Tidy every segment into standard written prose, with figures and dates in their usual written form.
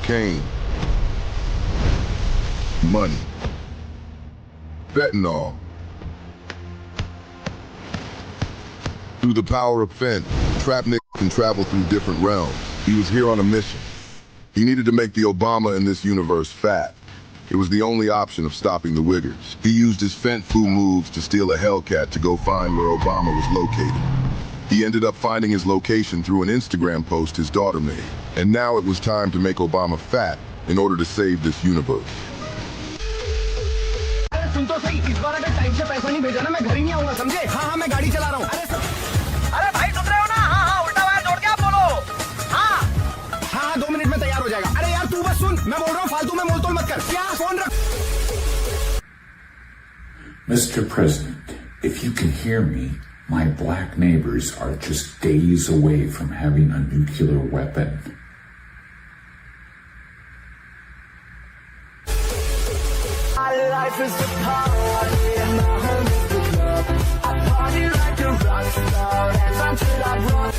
cocaine, money, fentanyl. Through the power of Fent, Trapnik can travel through different realms. He was here on a mission. He needed to make the Obama in this universe fat. It was the only option of stopping the Wiggers. He used his Fent Fu moves to steal a Hellcat to go find where Obama was located. He ended up finding his location through an Instagram post his daughter made. And now it was time to make Obama fat in order to save this universe. सुन तो सही, इस बार अगर time से पैसा नहीं भेजा ना मैं घर ही नहीं आऊंगा, समझे? हाँ मैं गाड़ी चला रहा हूँ। अरे भाई सुन रहे हो ना? हाँ उल्टा वायर जोड़ के आप बोलो। हाँ 2 मिनट में तैयार हो जाएगा। अरे यार तू बस सुन, मैं बोल रहा हूँ, फालतू में मोल-तोल मत कर। क्या फोन रख। Mr. President, if you can hear me, my black neighbors are just days away from having a nuclear weapon. Life is a party and my home is the club. I party like a rock star, dance until I rock.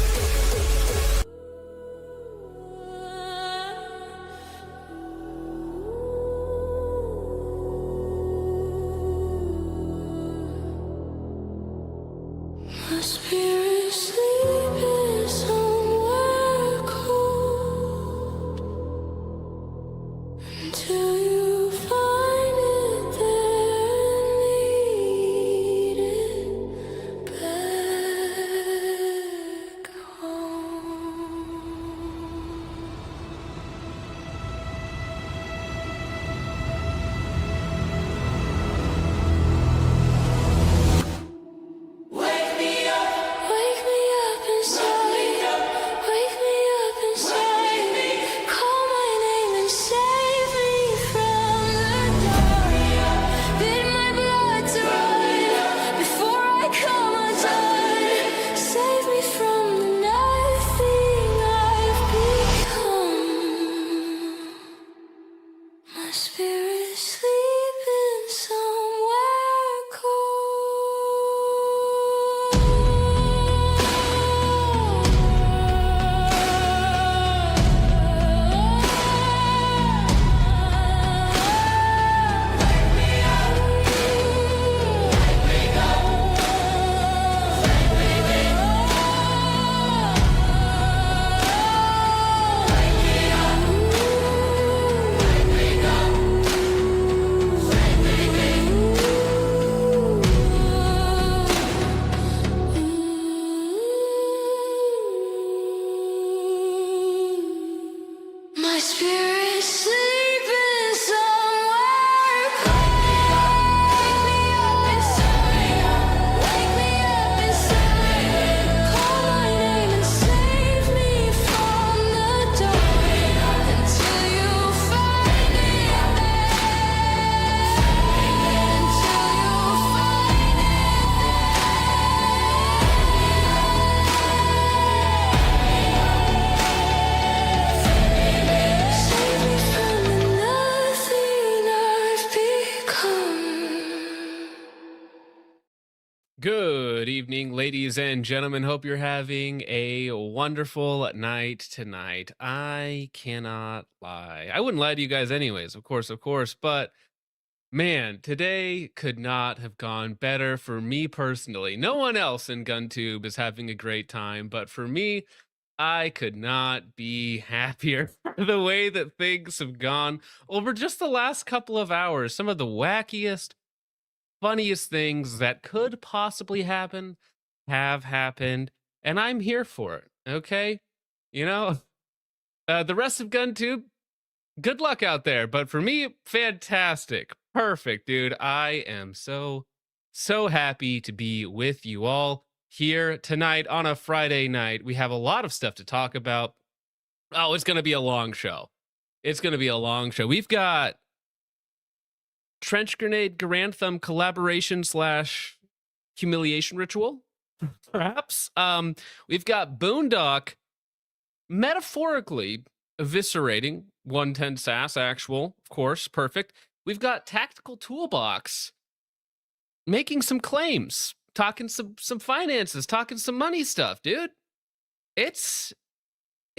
My spirit sleeping somewhere cold until you find it there and lead it back home. Wake me up inside. Wake me up inside. Call my name and save me from the dark. Bid my blood to run before I come undone. Save me from the nothing I've become. My spirit sleeping somewhere My spirit sleeping somewhere cold. Wake me up inside. Wake me up inside. Call my name and save me from the dark until you find it there. Until you find Save me from the nothing I've become. Good evening, ladies and gentlemen. Hope you're having a wonderful night tonight. I cannot lie. I wouldn't lie to you guys anyways, of course, but man, today could not have gone better for me personally. No one else in GunTube is having a great time, but for me, I could not be happier for the way that things have gone over just the last couple of hours. Some of the wackiest, funniest things that could possibly happen have happened, and I'm here for it. Okay, you know, the rest of GunTube, good luck out there. But for me, fantastic, perfect, dude. I am so happy to be with you all here tonight on a Friday night. We have a lot of stuff to talk about. Oh, it's gonna be a long show. It's gonna be a long show. We've got Trench Grenade Garantham collaboration / humiliation ritual, perhaps. We've got Boondock metaphorically eviscerating 110 SAS actual, of course, perfect. We've got Tactical Toolbox making some claims, talking some finances, talking some money stuff, dude. It's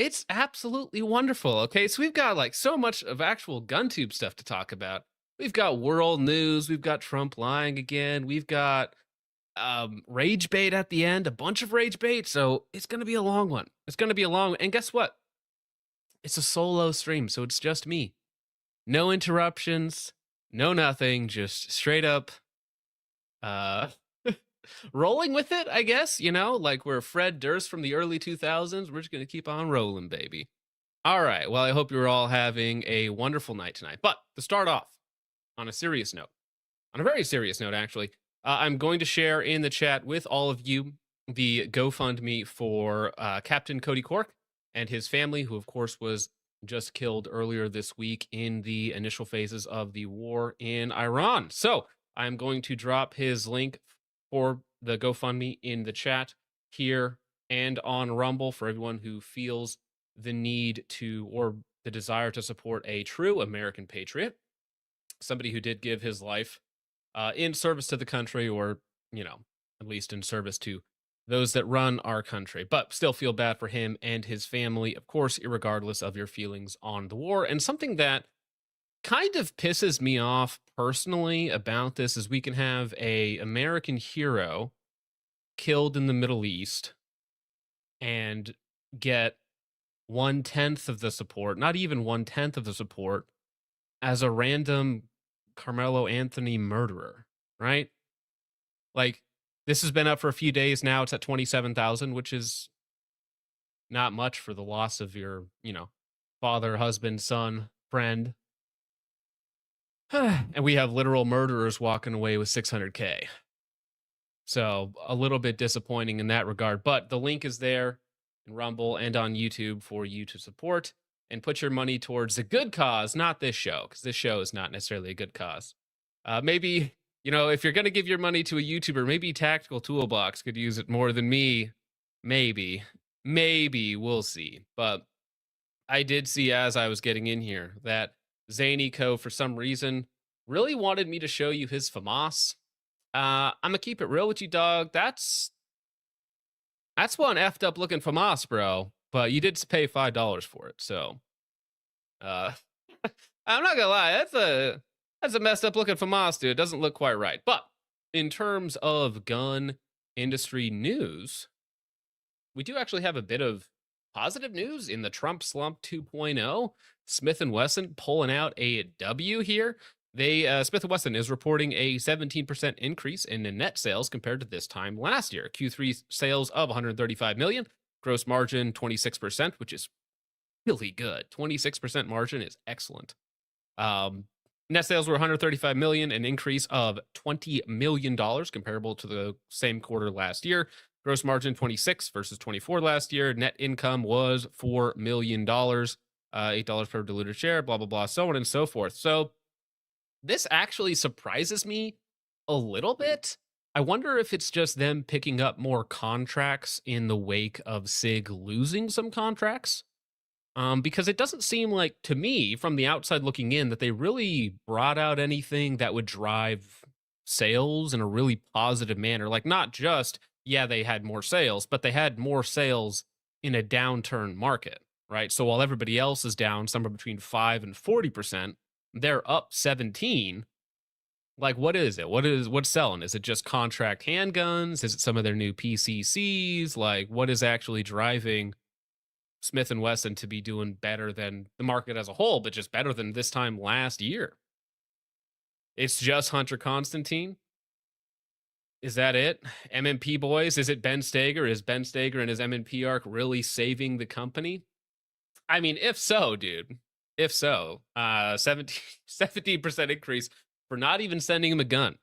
It's absolutely wonderful. Okay, so we've got like so much of actual GunTube stuff to talk about. We've got world news, we've got Trump lying again, we've got rage bait at the end, a bunch of rage bait. So it's gonna be a long one. It's gonna be a long one. And guess what? It's a solo stream, so it's just me. No interruptions, no nothing, just straight up uh rolling with it, I guess, you know, like we're Fred Durst from the early 2000s. We're just going to keep on rolling, baby. All right. Well, I hope you're all having a wonderful night tonight. But to start off on a serious note, on a very serious note, actually, I'm going to share in the chat with all of you the GoFundMe for Captain Cody Cork and his family, who, of course, was just killed earlier this week in the initial phases of the war in Iran. So I'm going to drop his link for the GoFundMe in the chat here and on Rumble for everyone who feels the need to or the desire to support a true American patriot, somebody who did give his life in service to the country, or, you know, at least in service to those that run our country, but still feel bad for him and his family, of course, irregardless of your feelings on the war. And something that kind of pisses me off personally about this is we can have a American hero killed in the Middle East and get 1/10 of the support, not even 1/10 of the support, as a random Carmelo Anthony murderer, right? Like, this has been up for a few days now. It's at 27,000, which is not much for the loss of your, you know, father, husband, son, friend. And we have literal murderers walking away with 600K. So a little bit disappointing in that regard. But the link is there in Rumble and on YouTube for you to support and put your money towards a good cause, not this show, because this show is not necessarily a good cause. Maybe, you know, if you're going to give your money to a YouTuber, maybe Tactical Toolbox could use it more than me. Maybe. We'll see. But I did see as I was getting in here that Zany Co, for some reason, really wanted me to show you his FAMAS. I'm gonna keep it real with you, dog. That's one effed up looking FAMAS, bro. But you did pay $5 for it, so I'm not gonna lie, that's a messed up looking FAMAS, dude. It doesn't look quite right. But in terms of gun industry news, we do actually have a bit of positive news in the Trump slump 2.0. Smith & Wesson pulling out a W here. Smith & Wesson is reporting a 17% increase in the net sales compared to this time last year. Q3 sales of 135 million, gross margin 26%, which is really good. 26% margin is excellent. Net sales were 135 million, an increase of $20 million comparable to the same quarter last year. Gross margin 26 versus 24 last year. Net income was $4 million, $8 per diluted share, blah, blah, blah, so on and so forth. So this actually surprises me a little bit. I wonder if it's just them picking up more contracts in the wake of SIG losing some contracts. Because it doesn't seem like, to me, from the outside looking in, that they really brought out anything that would drive sales in a really positive manner. Like, not just, yeah, they had more sales, but they had more sales in a downturn market, right? So while everybody else is down somewhere between 5 and 40%, they're up 17. Like, what is it? What's selling? Is it just contract handguns? Is it some of their new PCCs? Like, what is actually driving Smith & Wesson to be doing better than the market as a whole, but just better than this time last year? It's just Hunter Constantine? Is that it? MMP boys? Is it Ben Steger? Is Ben Steger and his MMP arc really saving the company? I mean, if so, dude. If so, 17% increase for not even sending him a gun.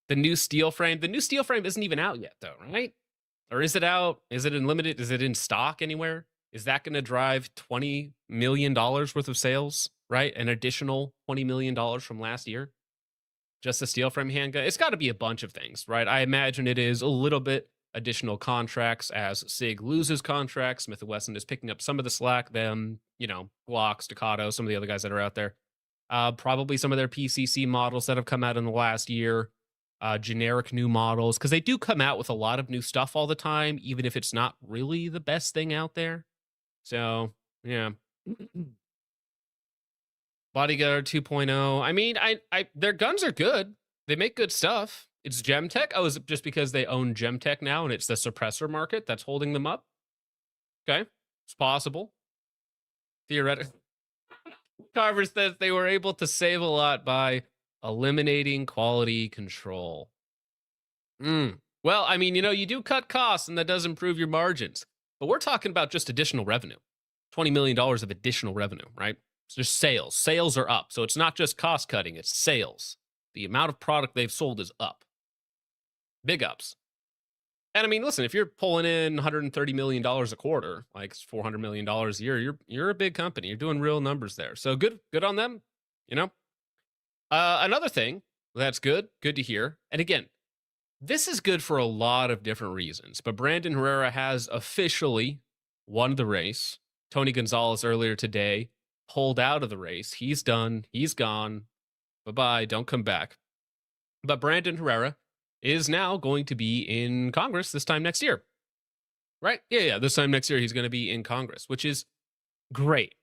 The new steel frame isn't even out yet, though, right? Or is it out? Is it in limited? Is it in stock anywhere? Is that going to drive $20 million worth of sales, right? An additional $20 million from last year? Just a steel frame handgun? It's got to be a bunch of things, right? I imagine it is a little bit additional contracts as SIG loses contracts. Smith & Wesson is picking up some of the slack. Them, you know, Glock, Staccato, some of the other guys that are out there. Probably some of their PCC models that have come out in the last year. Generic new models, because they do come out with a lot of new stuff all the time, even if it's not really the best thing out there. So, yeah. Bodyguard 2.0. I mean, their guns are good. They make good stuff. It's Gemtech. Oh, is it just because they own Gemtech now and it's the suppressor market that's holding them up? Okay. It's possible. Theoretically. Carver says they were able to save a lot by eliminating quality control. Well, I mean, you do cut costs and that does improve your margins. But we're talking about just additional revenue. $20 million of additional revenue, right? It's just sales. Sales are up. So it's not just cost cutting, it's sales. The amount of product they've sold is up. Big ups. And I mean, listen, if you're pulling in $130 million a quarter, like it's $400 million a year, you're a big company. You're doing real numbers there. So good on them, Another thing that's good to hear. And again, this is good for a lot of different reasons, but Brandon Herrera has officially won the race. Tony Gonzalez earlier today pulled out of the race. He's done. He's gone. Bye-bye. Don't come back. But Brandon Herrera is now going to be in Congress this time next year. Right? Yeah. This time next year, he's going to be in Congress, which is great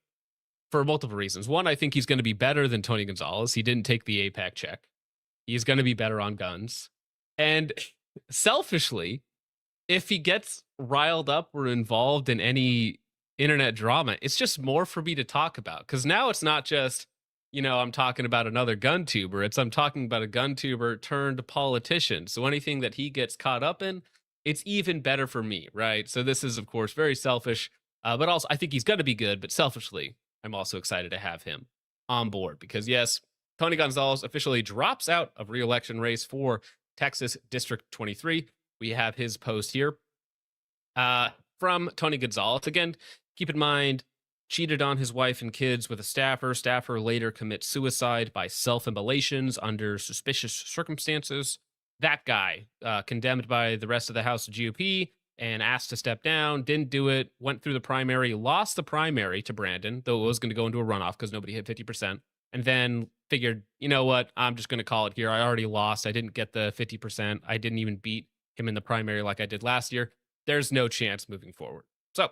for multiple reasons. One, I think he's going to be better than Tony Gonzalez. He didn't take the APAC check. He's going to be better on guns. And selfishly, if he gets riled up or involved in any internet drama, it's just more for me to talk about. Because now it's not just, I'm talking about another gun tuber. I'm talking about a gun tuber turned politician. So anything that he gets caught up in, it's even better for me, right? So this is, of course, very selfish. But also, I think he's going to be good. But selfishly, I'm also excited to have him on board. Because, yes, Tony Gonzalez officially drops out of re-election race for Texas District 23. We have his post here from Tony Gonzalez. Again, keep in mind, cheated on his wife and kids with a staffer. Staffer later commits suicide by self-immolations under suspicious circumstances. That guy, condemned by the rest of the House GOP and asked to step down, didn't do it, went through the primary, lost the primary to Brandon, though it was going to go into a runoff because nobody hit 50%. And then figured, you know what, I'm just going to call it here. I already lost. I didn't get the 50%. I didn't even beat him in the primary like I did last year. There's no chance moving forward. So,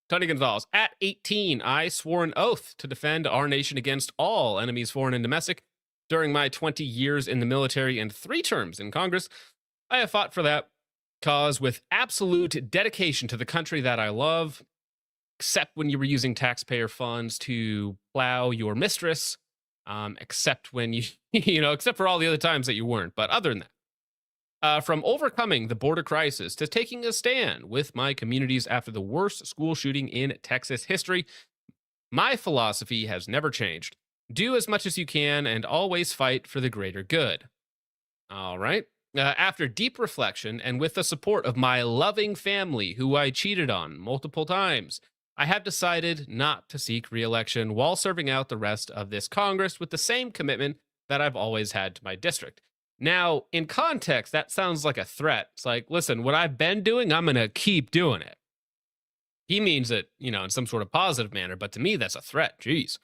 Tony Gonzalez, at 18, I swore an oath to defend our nation against all enemies, foreign and domestic. During my 20 years in the military and 3 terms in Congress, I have fought for that cause with absolute dedication to the country that I love, except when you were using taxpayer funds to plow your mistress. Except when except for all the other times that you weren't. But other than that, from overcoming the border crisis to taking a stand with my communities after the worst school shooting in Texas history, my philosophy has never changed. Do as much as you can and always fight for the greater good. All right. After deep reflection and with the support of my loving family, who I cheated on multiple times, I have decided not to seek re-election while serving out the rest of this Congress with the same commitment that I've always had to my district. Now, in context, that sounds like a threat. It's like, listen, what I've been doing, I'm going to keep doing it. He means it, in some sort of positive manner, but to me, that's a threat. Jeez.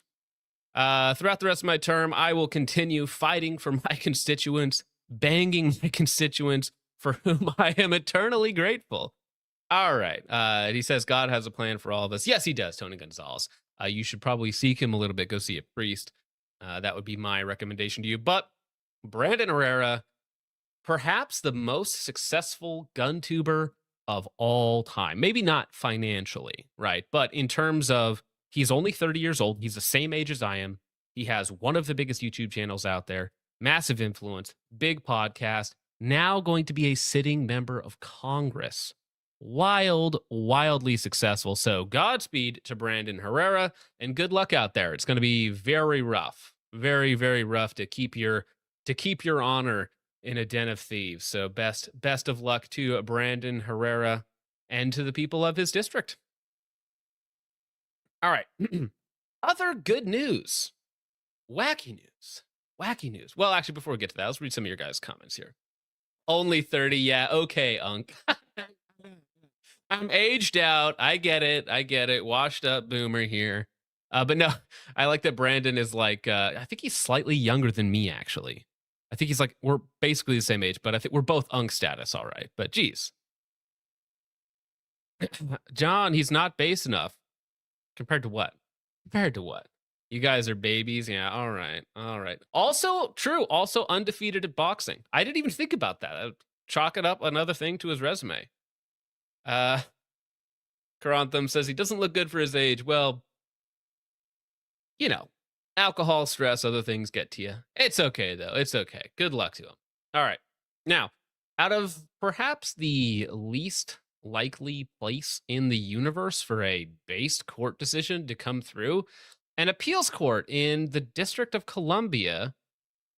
Throughout the rest of my term, I will continue fighting for my constituents, banging my constituents for whom I am eternally grateful. All right. He says God has a plan for all of us. Yes, he does, Tony Gonzalez. You should probably seek him a little bit. Go see a priest. That would be my recommendation to you. But Brandon Herrera, perhaps the most successful gun tuber of all time. Maybe not financially, right? But in terms of, he's only 30 years old. He's the same age as I am. He has one of the biggest YouTube channels out there. Massive influence. Big podcast. Now going to be a sitting member of Congress. Wildly successful. So Godspeed to Brandon Herrera and good luck out there. It's going to be very rough, very, very rough to keep your honor in a den of thieves. So best of luck to Brandon Herrera and to the people of his district. All right. Other good news. Wacky news. Well, actually, before we get to that, let's read some of your guys' comments here. Only 30. Yeah. Okay, Unc. I'm aged out. I get it. Washed up boomer here. But no, I like that Brandon is like, I think he's slightly younger than me, actually. I think he's like, we're basically the same age, but I think we're both Unk status, all right. But geez. John, he's not base enough. Compared to what? Compared to what? You guys are babies. Yeah. All right. All right. Also true. Also undefeated at boxing. I didn't even think about that. I'd chalk it up another thing to his resume. Karantham says he doesn't look good for his age. Well, you know, alcohol, stress, other things get to you. It's okay, though. It's okay. Good luck to him. All right. Now, out of perhaps the least likely place in the universe for a based court decision to come through, an appeals court in the District of Columbia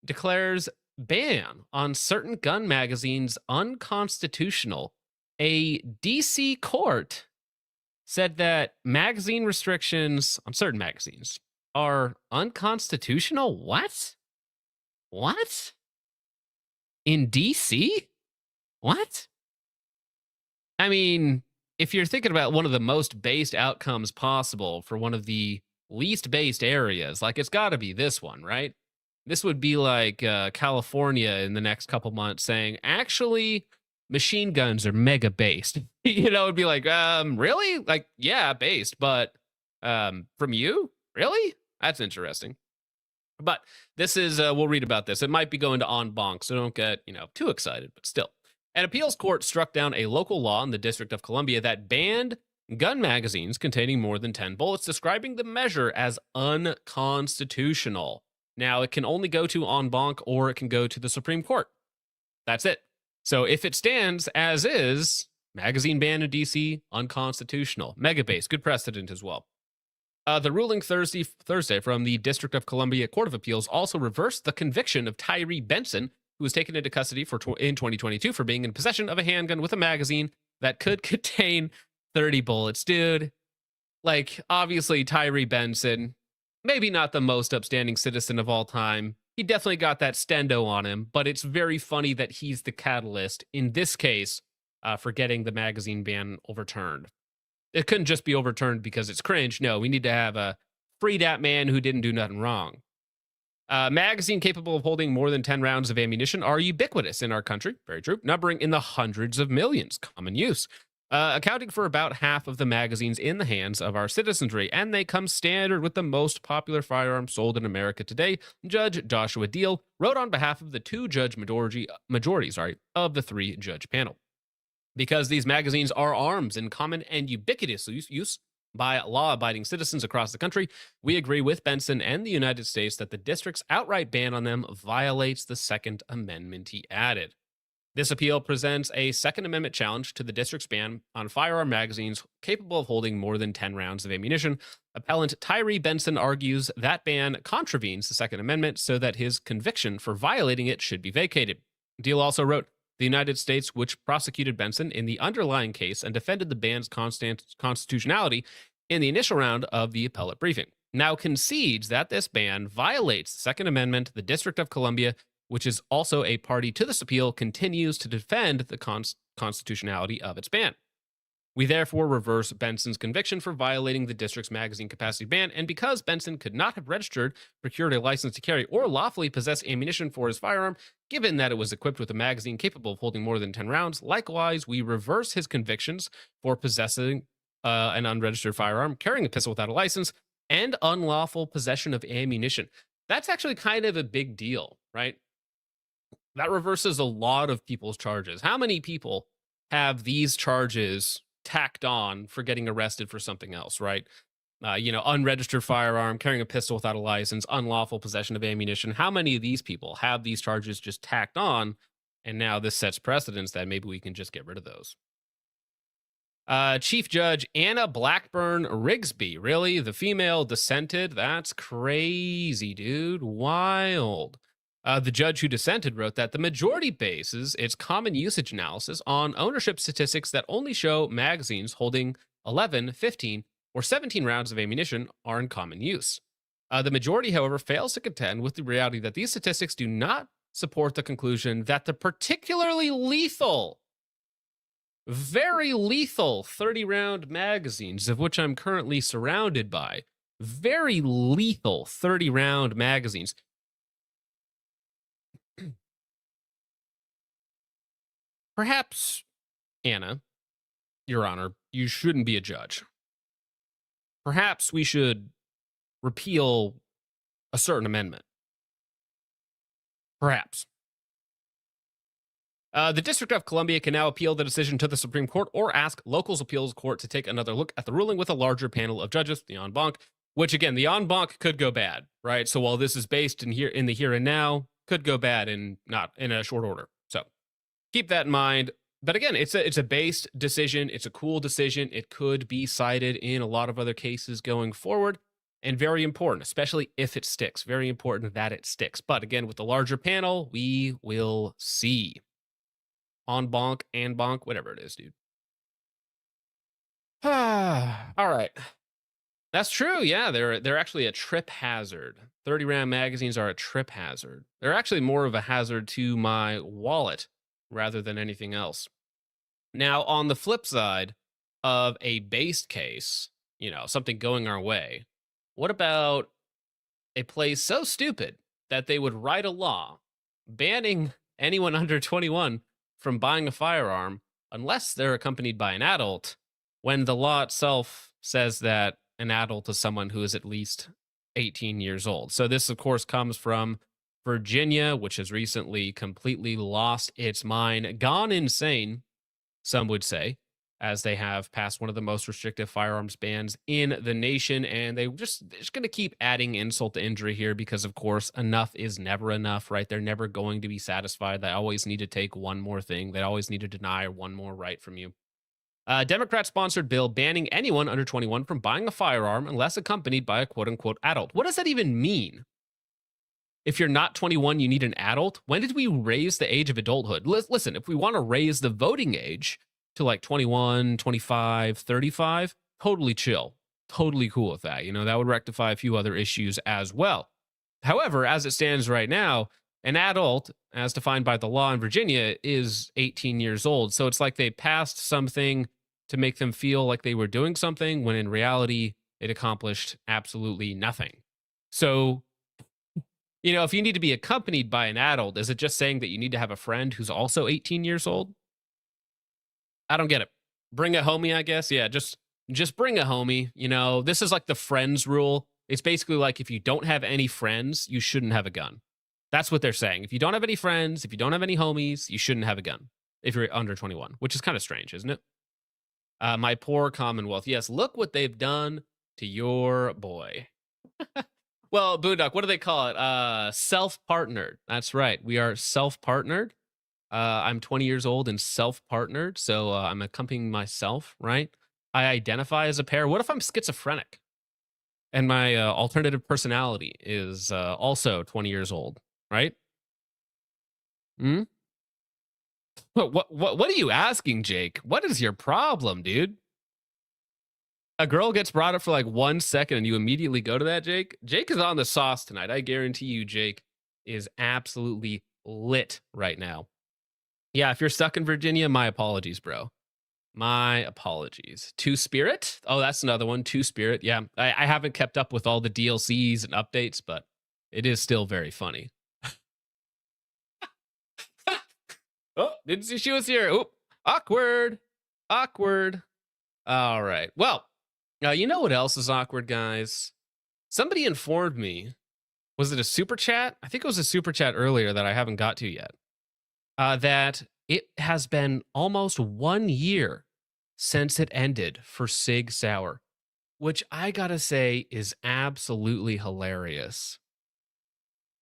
declares ban on certain gun magazines unconstitutional. A DC court said that magazine restrictions on certain magazines are unconstitutional. What? What? In DC? What? I mean, if you're thinking about one of the most based outcomes possible for one of the least based areas, like it's got to be this one, right? This would be like California in the next couple months saying, actually, machine guns are mega based. It'd be like, really? Like, yeah, based, but from you? Really? That's interesting. But this is, we'll read about this. It might be going to en banc, so don't get, too excited, but still. An appeals court struck down a local law in the District of Columbia that banned gun magazines containing more than 10 bullets, describing the measure as unconstitutional. Now, it can only go to en banc or it can go to the Supreme Court. That's it. So if it stands as is, magazine ban in DC, unconstitutional. Mega base, good precedent as well. The ruling Thursday from the District of Columbia Court of Appeals also reversed the conviction of Tyree Benson, who was taken into custody in 2022 for being in possession of a handgun with a magazine that could contain 30 bullets. Dude, like, obviously Tyree Benson, maybe not the most upstanding citizen of all time. He definitely got that stendo on him, but it's very funny that he's the catalyst in this case for getting the magazine ban overturned. It couldn't just be overturned because it's cringe. No, we need to have a free dat man who didn't do nothing wrong. Magazine capable of holding more than 10 rounds of ammunition are ubiquitous in our country. Very true. Numbering in the hundreds of millions. Common use. Accounting for about half of the magazines in the hands of our citizenry, and they come standard with the most popular firearms sold in America today. Judge Joshua Deal wrote on behalf of the two-judge majority of the three-judge panel. Because these magazines are arms in common and ubiquitous use by law-abiding citizens across the country, we agree with Benson and the United States that the district's outright ban on them violates the Second Amendment, he added. This appeal presents a Second Amendment challenge to the district's ban on firearm magazines capable of holding more than 10 rounds of ammunition. Appellant Tyree Benson argues that ban contravenes the Second Amendment so that his conviction for violating it should be vacated. Deal also wrote, the United States, which prosecuted Benson in the underlying case and defended the ban's constitutionality in the initial round of the appellate briefing, now concedes that this ban violates the Second Amendment. The District of Columbia, which is also a party to this appeal, continues to defend the constitutionality of its ban. We therefore reverse Benson's conviction for violating the district's magazine capacity ban, and because Benson could not have registered, procured a license to carry, or lawfully possess ammunition for his firearm, given that it was equipped with a magazine capable of holding more than 10 rounds, likewise, we reverse his convictions for possessing an unregistered firearm, carrying a pistol without a license, and unlawful possession of ammunition. That's actually kind of a big deal, right? That reverses a lot of people's charges. How many people have these charges tacked on for getting arrested for something else, right? Unregistered firearm, carrying a pistol without a license, unlawful possession of ammunition. How many of these people have these charges just tacked on? And now this sets precedence that maybe we can just get rid of those. Chief Judge Anna Blackburn Rigsby. Really? The female dissented? That's crazy, dude. Wild. The judge who dissented wrote that the majority bases its common usage analysis on ownership statistics that only show magazines holding 11, 15, or 17 rounds of ammunition are in common use. The majority, however, fails to contend with the reality that these statistics do not support the conclusion that the particularly lethal, very lethal 30-round magazines, of which I'm currently surrounded by, very lethal 30-round magazines, perhaps, Anna, Your Honor, you shouldn't be a judge. perhaps we should repeal a certain amendment. Perhaps. The District of Columbia can now appeal the decision to the Supreme Court or ask locals appeals court to take another look at the ruling with a larger panel of judges, the en banc, which again, the en banc could go bad, right? So while this is based in the here and now, could go bad in not in a short order. So keep that in mind. But again, it's a based decision. It's a cool decision. It could be cited in a lot of other cases going forward, and very important, especially if it sticks. Very important that it sticks. But again, with the larger panel, we will see. En banc, whatever it is, dude. All right. That's true. Yeah, they're actually a trip hazard. 30 round magazines are a trip hazard. They're actually more of a hazard to my wallet rather than anything else. Now, on the flip side of a based case, something going our way, what about a place so stupid that they would write a law banning anyone under 21 from buying a firearm unless they're accompanied by an adult, when the law itself says that an adult is someone who is at least 18 years old. So this, of course, comes from Virginia, which has recently completely lost its mind, gone insane, some would say, as they have passed one of the most restrictive firearms bans in the nation. And they're just going to keep adding insult to injury here because, of course, enough is never enough, right? They're never going to be satisfied. They always need to take one more thing. They always need to deny one more right from you. Democrat-sponsored bill banning anyone under 21 from buying a firearm unless accompanied by a quote-unquote adult. What does that even mean? If you're not 21, you need an adult? When did we raise the age of adulthood? Listen, if we want to raise the voting age to like 21, 25, 35, totally chill. Totally cool with that. That would rectify a few other issues as well. However, as it stands right now, an adult, as defined by the law in Virginia, is 18 years old. So it's like they passed something to make them feel like they were doing something, when in reality, it accomplished absolutely nothing. So, if you need to be accompanied by an adult, is it just saying that you need to have a friend who's also 18 years old? I don't get it. Bring a homie, I guess. Yeah, just bring a homie. This is like the friends rule. It's basically like, if you don't have any friends, you shouldn't have a gun. That's what they're saying. If you don't have any friends, if you don't have any homies, you shouldn't have a gun if you're under 21, which is kind of strange, isn't it? My poor Commonwealth. Yes, look what they've done to your boy. Well, Boondock, what do they call it? Self-partnered. That's right. We are self-partnered. I'm 20 years old and self-partnered, so I'm accompanying myself, right? I identify as a pair. What if I'm schizophrenic and my alternative personality is also 20 years old, right? What are you asking, Jake? What is your problem, dude? A girl gets brought up for like 1 second and you immediately go to that, Jake? Jake is on the sauce tonight. I guarantee you Jake is absolutely lit right now. Yeah, if you're stuck in Virginia, my apologies, bro. My apologies. Two Spirit? Oh, that's another one. Two Spirit. Yeah, I haven't kept up with all the DLCs and updates, but it is still very funny. Oh, didn't see she was here. Oh, awkward. Awkward. All right. Well, you know what else is awkward, guys? Somebody informed me. Was it a super chat? I think it was a super chat earlier that I haven't got to yet. That it has been almost 1 year since it ended for Sig Sauer, which I gotta say is absolutely hilarious.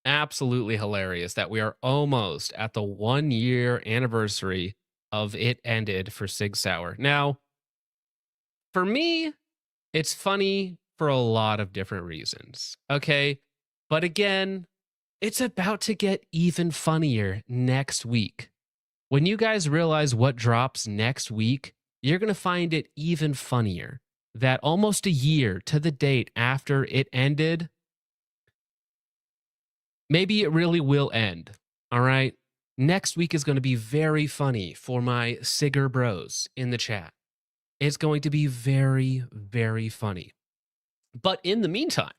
Absolutely hilarious that we are almost at the 1 year anniversary of it ended for Sig Sauer. Now, for me, it's funny for a lot of different reasons, okay? But again, it's about to get even funnier next week. When you guys realize what drops next week, you're going to find it even funnier that almost a year to the date after it ended, maybe it really will end, all right? Next week is going to be very funny for my Sigger bros in the chat. It's going to be very, very funny. But in the meantime,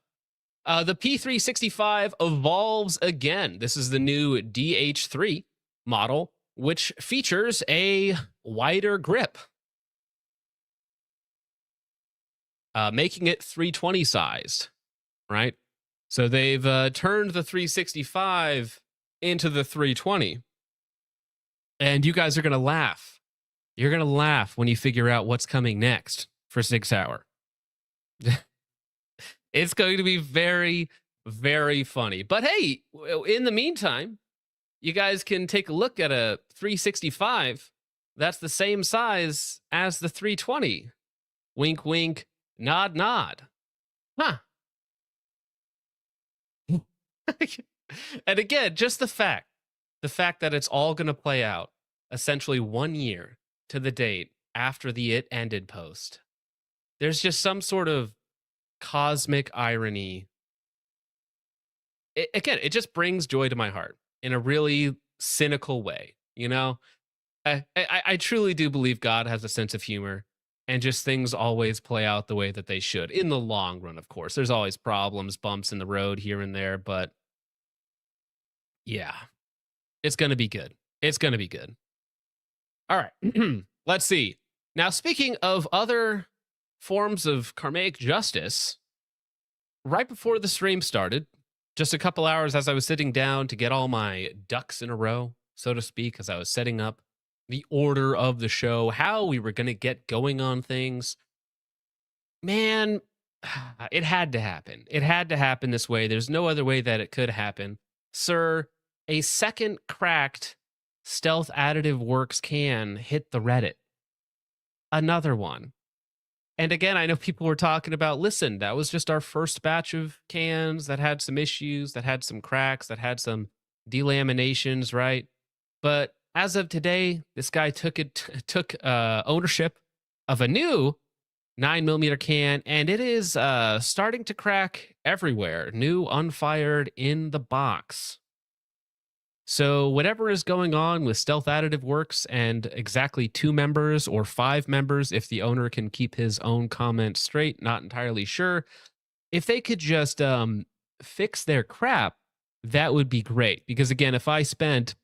the P365 evolves again. This is the new DH3 model, which features a wider grip. making it 320 sized, right? So they've turned the 365 into the 320. And you guys are going to laugh. You're going to laugh when you figure out what's coming next for Sig Sauer. It's going to be very, very funny. But hey, in the meantime, you guys can take a look at a 365 that's the same size as the 320. Wink, wink, nod, nod. Huh. And again, just the fact that it's all going to play out essentially 1 year to the date after the It Ended post. There's just some sort of cosmic irony. It just brings joy to my heart in a really cynical way, you know? I truly do believe God has a sense of humor, and just things always play out the way that they should. In the long run, of course. There's always problems, bumps in the road here and there, but yeah, it's going to be good. It's going to be good. All right. Let's see. Now, speaking of other forms of karmic justice, right before the stream started, just a couple hours as I was sitting down to get all my ducks in a row, so to speak, as I was setting up the order of the show, how we were going to get going on things, man, it had to happen. It had to happen this way. There's no other way that it could happen. Sir, a second cracked Stealth Additive Works can hit the Reddit. Another one. And again, I know people were talking about, listen, that was just our first batch of cans that had some issues, that had some cracks, that had some delaminations, right? But as of today, this guy took ownership of a new 9mm can, and it is starting to crack everywhere. New, unfired, in the box. So whatever is going on with Stealth Additive Works and exactly 2 members or 5 members, if the owner can keep his own comment straight, not entirely sure. If they could just fix their crap, that would be great. Because again, if I spent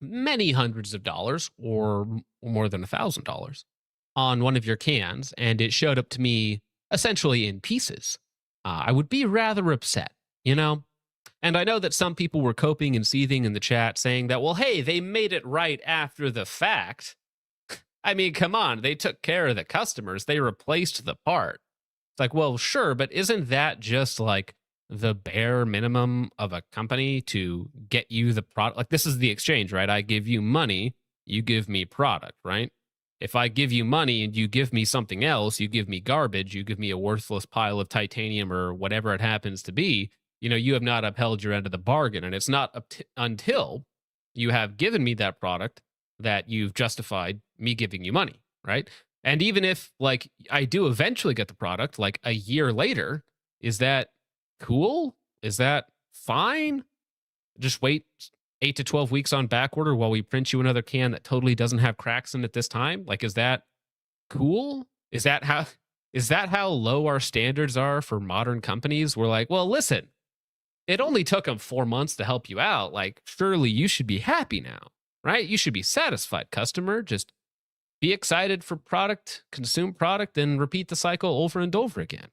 many hundreds of dollars or more than $1,000 on one of your cans and it showed up to me essentially in pieces, I would be rather upset, you know? And I know that some people were coping and seething in the chat saying that, well, hey, they made it right after the fact. I mean, come on, they took care of the customers. They replaced the part. It's like, well, sure, but isn't that just like the bare minimum of a company to get you the product? Like, this is the exchange, right? I give you money, you give me product, right? If I give you money and you give me something else, you give me garbage, you give me a worthless pile of titanium or whatever it happens to be, you know, you have not upheld your end of the bargain. And it's not until you have given me that product that you've justified me giving you money, right? And even if, like, I do eventually get the product, like a year later, is that cool? Is that fine? Just wait 8 to 12 weeks on back order while we print you another can that totally doesn't have cracks in it this time? Like, is that cool? Is that how low our standards are for modern companies? We're like, well, listen, it only took them 4 months to help you out. Like, surely you should be happy now, right? You should be satisfied, customer. Just be excited for product, consume product, and repeat the cycle over and over again.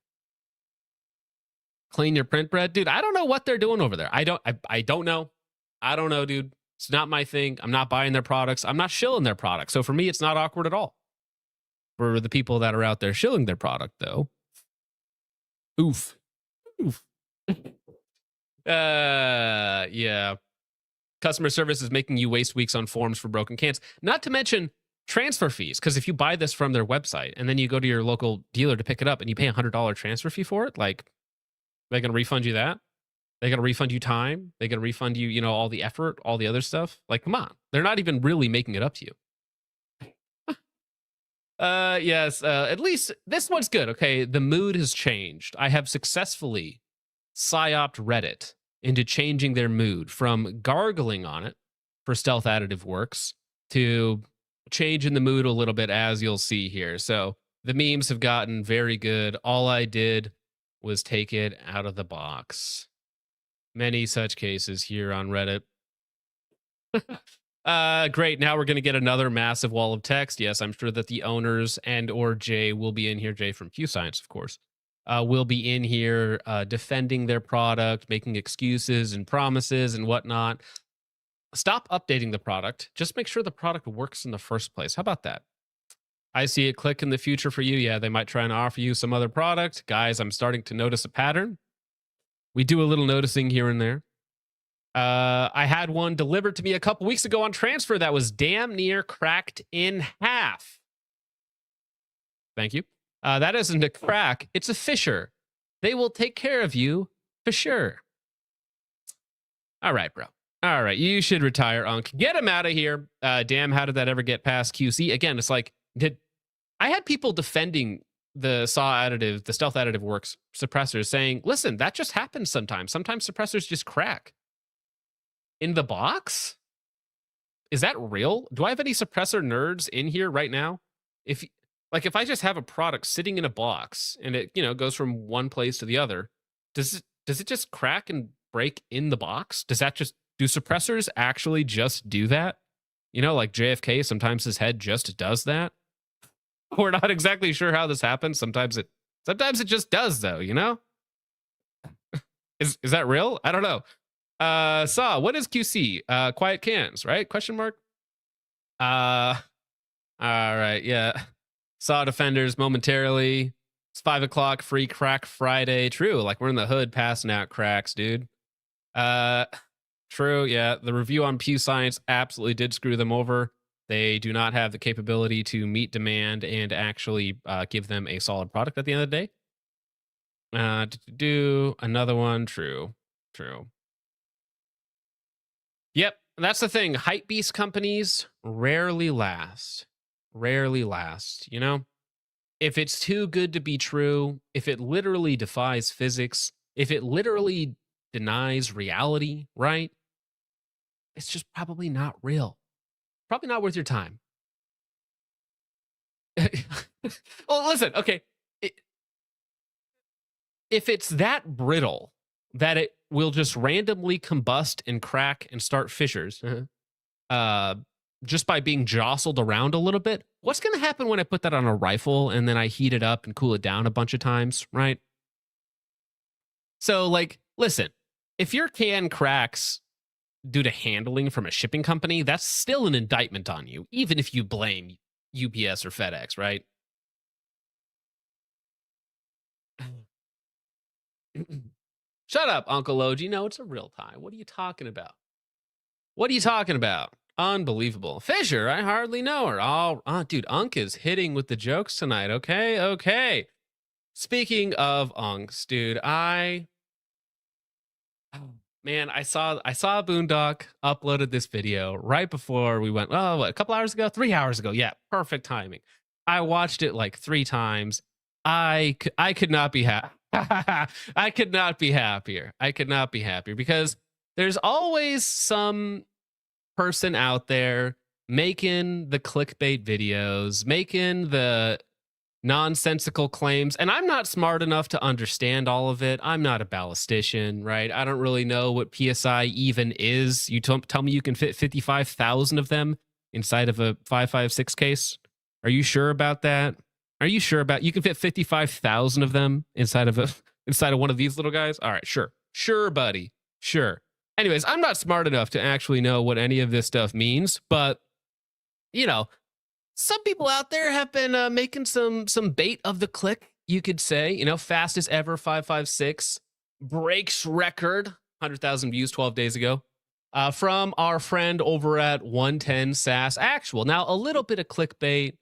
Clean your print bread, dude. I don't know what they're doing over there. I don't know. I don't know, dude. It's not my thing. I'm not buying their products. I'm not shilling their products. So for me, it's not awkward at all. For the people that are out there shilling their product, though, oof. Yeah. Customer service is making you waste weeks on forms for broken cans. Not to mention transfer fees, because if you buy this from their website and then you go to your local dealer to pick it up and you pay $100 transfer fee for it, like, they're going to refund you that? They're going to refund you time? They're going to refund you, you know, all the effort, all the other stuff? Like, come on. They're not even really making it up to you. Yes, at least this one's good. Okay, the mood has changed. I have successfully psyoped Reddit into changing their mood from gargling on it for Stealth Additive Works to changing the mood a little bit, as you'll see here. So the memes have gotten very good. All I did was take it out of the box. Many such cases here on Reddit. Great. Now we're going to get another massive wall of text. Yes, I'm sure that the owners and or Jay will be in here. Jay from Q Science, of course, will be in here defending their product, making excuses and promises and whatnot. Stop updating the product. Just make sure the product works in the first place. How about that? I see it click in the future for you. Yeah, they might try and offer you some other product. Guys, I'm starting to notice a pattern. We do a little noticing here and there. I had one delivered to me a couple weeks ago on transfer that was damn near cracked in half. Thank you. That isn't a crack. It's a fissure. They will take care of you for sure. All right, bro. All right. You should retire, Unc. Get him out of here. Damn, how did that ever get past QC? Again, it's like, I had people defending the SAW additive, the stealth additive works suppressors saying, listen, that just happens sometimes. Sometimes suppressors just crack. In the box? Is that real? Do I have any suppressor nerds in here right now? If I just have a product sitting in a box and it, goes from one place to the other, does it just crack and break in the box? Do suppressors actually just do that? Like JFK, sometimes his head just does that. We're not exactly sure how this happens. Sometimes it just does though, Is that real? I don't know. SAW, what is QC? Quiet cans, right? Question mark. All right, yeah. SAW defenders momentarily. It's 5 o'clock, free crack Friday. True, like we're in the hood passing out cracks, dude. True, yeah. The review on Pew Science absolutely did screw them over. They do not have the capability to meet demand and actually give them a solid product at the end of the day. Do another one. True. Yep, that's the thing. Hype beast companies rarely last. If it's too good to be true, if it literally defies physics, if it literally denies reality, right? It's just probably not real. Probably not worth your time. Well, listen, okay. If it's that brittle that it will just randomly combust and crack and start fissures just by being jostled around a little bit, what's going to happen when I put that on a rifle and then I heat it up and cool it down a bunch of times, right? So, listen, if your can cracks due to handling from a shipping company, that's still an indictment on you, even if you blame UPS or FedEx, right? Shut up, Uncle OG. No, it's a real time. What are you talking about? Unbelievable. Fisher, I hardly know her. Dude, Unc is hitting with the jokes tonight. Okay. Speaking of Unks, dude, I saw Boondock uploaded this video right before we went, a couple hours ago? 3 hours ago. Yeah, perfect timing. I watched it like 3 times. I could not be happy. I could not be happier because there's always some person out there making the clickbait videos, making the nonsensical claims, and I'm not smart enough to understand all of it. I'm not a ballistician, right? I don't really know what PSI even is. You tell me you can fit 55,000 of them inside of a 5.56 case. Are you sure about that? You can fit 55,000 of them inside of one of these little guys? All right, sure, buddy, sure. Anyways, I'm not smart enough to actually know what any of this stuff means, but some people out there have been making some bait of the click, you could say. Fastest ever 5.56 breaks record, 100,000 views 12 days ago, from our friend over at 110 SAS Actual. Now, a little bit of clickbait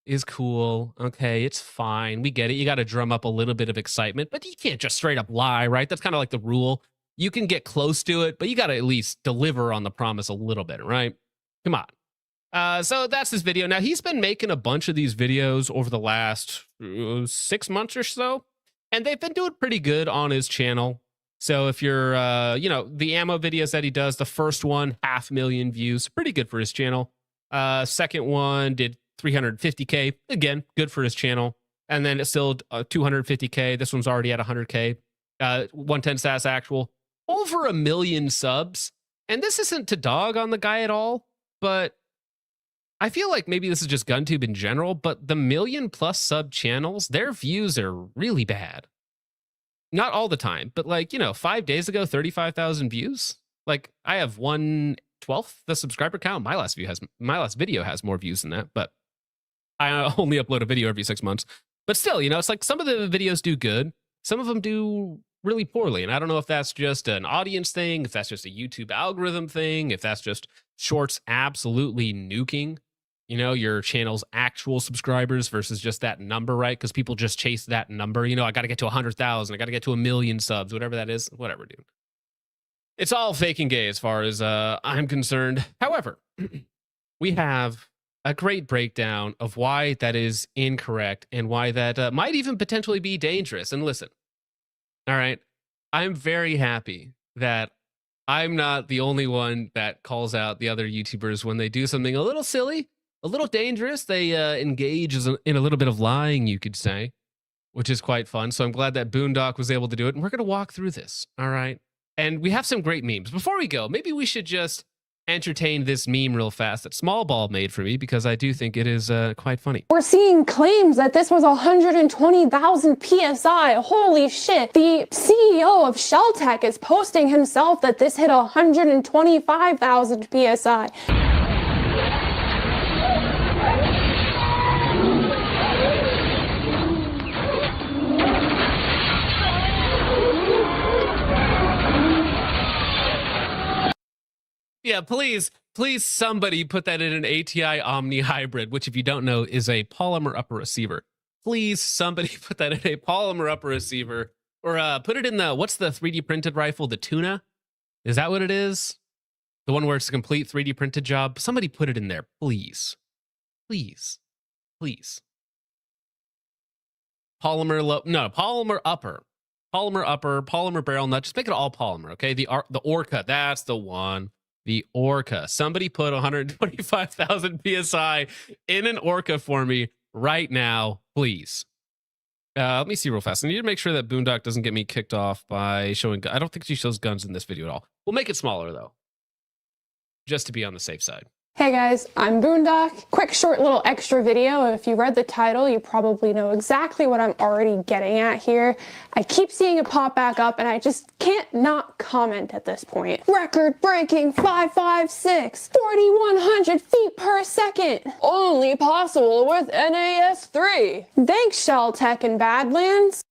is cool. Okay, it's fine. We get it. You got to drum up a little bit of excitement, but you can't just straight up lie, right? That's kind of like the rule. You can get close to it, but you got to at least deliver on the promise a little bit, right? Come on. So that's this video. Now, he's been making a bunch of these videos over the last 6 months or so, and they've been doing pretty good on his channel. So if you're, the ammo videos that he does, the first one, 500,000 views, pretty good for his channel. Second one did 350K, again, good for his channel. And then it's still 250K. This one's already at 100K. 110 SAS Actual, over 1 million subs. And this isn't to dog on the guy at all. but I feel like maybe this is just GunTube in general, but the million-plus sub channels, their views are really bad. Not all the time, but like, 5 days ago, 35,000 views. Like, I have 1/12 the subscriber count. My last video has more views than that, but I only upload a video every 6 months. But still, it's like some of the videos do good, some of them do really poorly. And I don't know if that's just an audience thing, if that's just a YouTube algorithm thing, if that's just shorts absolutely nuking, your channel's actual subscribers versus just that number, right? Because people just chase that number. I got to get to 100,000. I got to get to 1 million subs, whatever that is. Whatever, dude. It's all fake and gay as far as I'm concerned. However, we have a great breakdown of why that is incorrect and why that might even potentially be dangerous. And listen, all right, I'm very happy that I'm not the only one that calls out the other YouTubers when they do something a little silly, a little dangerous. They engage in a little bit of lying, you could say, which is quite fun. So I'm glad that Boondock was able to do it. And we're going to walk through this, all right? And we have some great memes. Before we go, maybe we should just entertain this meme real fast that Smallball made for me, because I do think it is quite funny. We're seeing claims that this was 120,000 PSI. Holy shit. The CEO of ShellTech is posting himself that this hit 125,000 PSI. Yeah, please somebody put that in an ATI Omni Hybrid, which if you don't know is a polymer upper receiver. Please somebody put that in a polymer upper receiver, or put it in what's the 3D printed rifle, the Tuna? Is that what it is? The one where it's a complete 3D printed job? Somebody put it in there, please. Please. Please. Polymer upper. Polymer barrel nut. Just make it all polymer, okay? The Orca, that's the one. The Orca. Somebody put 125,000 PSI in an Orca for me right now, please. Let me see real fast. I need to make sure that Boondock doesn't get me kicked off by showing... I don't think she shows guns in this video at all. We'll make it smaller, though, just to be on the safe side. Hey guys, I'm Boondock. Quick short little extra video. If you read the title, you probably know exactly what I'm already getting at here. I keep seeing it pop back up and I just can't not comment at this point. Record breaking 556, 4,100 feet per second. Only possible with NAS3. Thanks ShellTech and Badlands.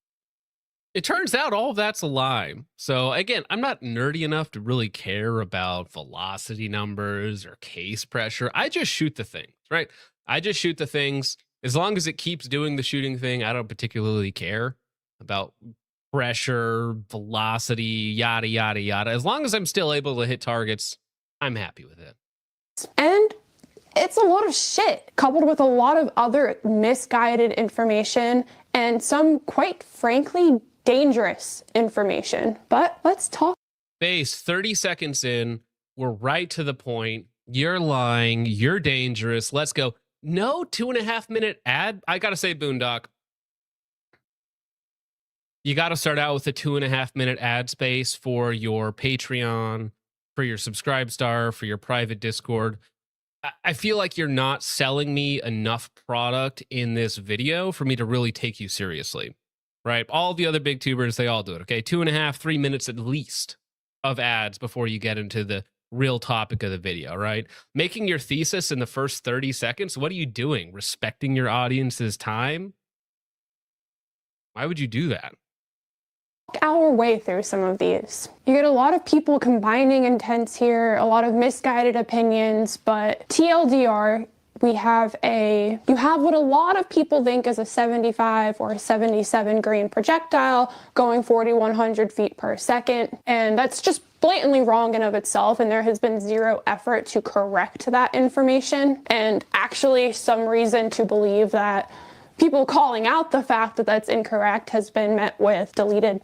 It turns out all of that's a lie. So again, I'm not nerdy enough to really care about velocity numbers or case pressure. I just shoot the things, right? I just shoot the things. As long as it keeps doing the shooting thing, I don't particularly care about pressure, velocity, yada, yada, yada. As long as I'm still able to hit targets, I'm happy with it. And it's a lot of shit, coupled with a lot of other misguided information and some, quite frankly, dangerous information. But let's talk. Base, 30 seconds in, we're right to the point. You're lying. You're dangerous. Let's go. No 2.5-minute ad. I got to say, Boondock, you got to start out with a 2.5-minute ad space for your Patreon, for your Subscribestar, for your private Discord. I feel like you're not selling me enough product in this video for me to really take you seriously, right? All the other big tubers, they all do it, okay? 2.5, 3 minutes at least of ads before you get into the real topic of the video, right? Making your thesis in the first 30 seconds, what are you doing? Respecting your audience's time? Why would you do that? Our way through some of these. You get a lot of people combining intents here, a lot of misguided opinions, but TLDR, you have what a lot of people think is a 75 or a 77 grain projectile going 4,100 feet per second, and that's just blatantly wrong in of itself, and there has been zero effort to correct that information, and actually some reason to believe that people calling out the fact that that's incorrect has been met with deleted.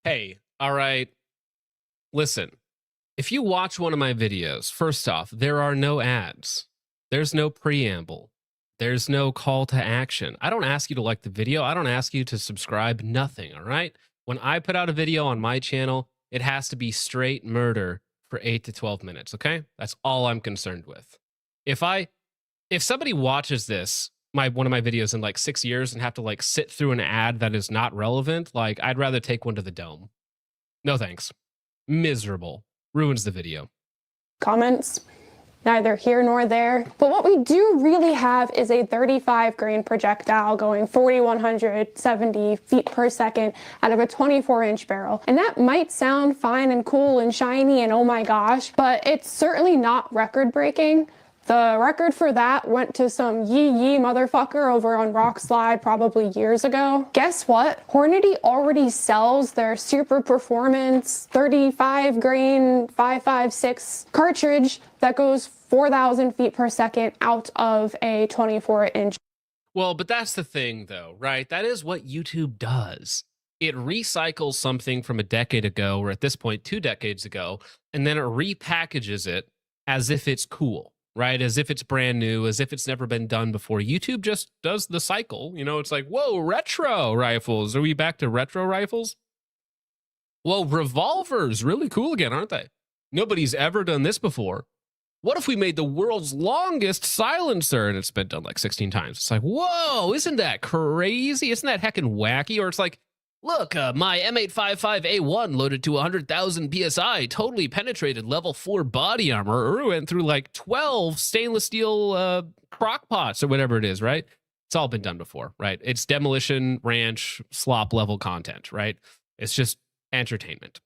Hey, all right, listen, if you watch one of my videos, first off, there are no ads. There's no preamble. There's no call to action. I don't ask you to like the video. I don't ask you to subscribe, nothing, all right? When I put out a video on my channel, it has to be straight murder for 8 to 12 minutes, okay? That's all I'm concerned with. If somebody watches this, one of my videos in like 6 years and have to like sit through an ad that is not relevant, like I'd rather take one to the dome. No thanks. Miserable. Ruins the video. Comments. Neither here nor there. But what we do really have is a 35 grain projectile going 4,170 feet per second out of a 24-inch barrel. And that might sound fine and cool and shiny and oh my gosh, but it's certainly not record breaking. The record for that went to some yee motherfucker over on Rockslide probably years ago. Guess what? Hornady already sells their super performance 35 grain 5.56 cartridge that goes 4,000 feet per second out of a 24-inch. Well, but that's the thing though, right? That is what YouTube does. It recycles something from a decade ago, or at this point, 2 decades ago, and then it repackages it as if it's cool. Right? As if it's brand new, as if it's never been done before. YouTube just does the cycle. You know, it's like, whoa, retro rifles. Are we back to retro rifles? Well, revolvers, really cool again, aren't they? Nobody's ever done this before. What if we made the world's longest silencer and it's been done like 16 times? It's like, whoa, isn't that crazy? Isn't that heckin' wacky? Or it's like, look, my M855A1 loaded to 100,000 PSI, totally penetrated level 4 body armor, or went through like 12 stainless steel crock pots or whatever it is, right? It's all been done before, right? It's Demolition Ranch slop level content, right? It's just entertainment.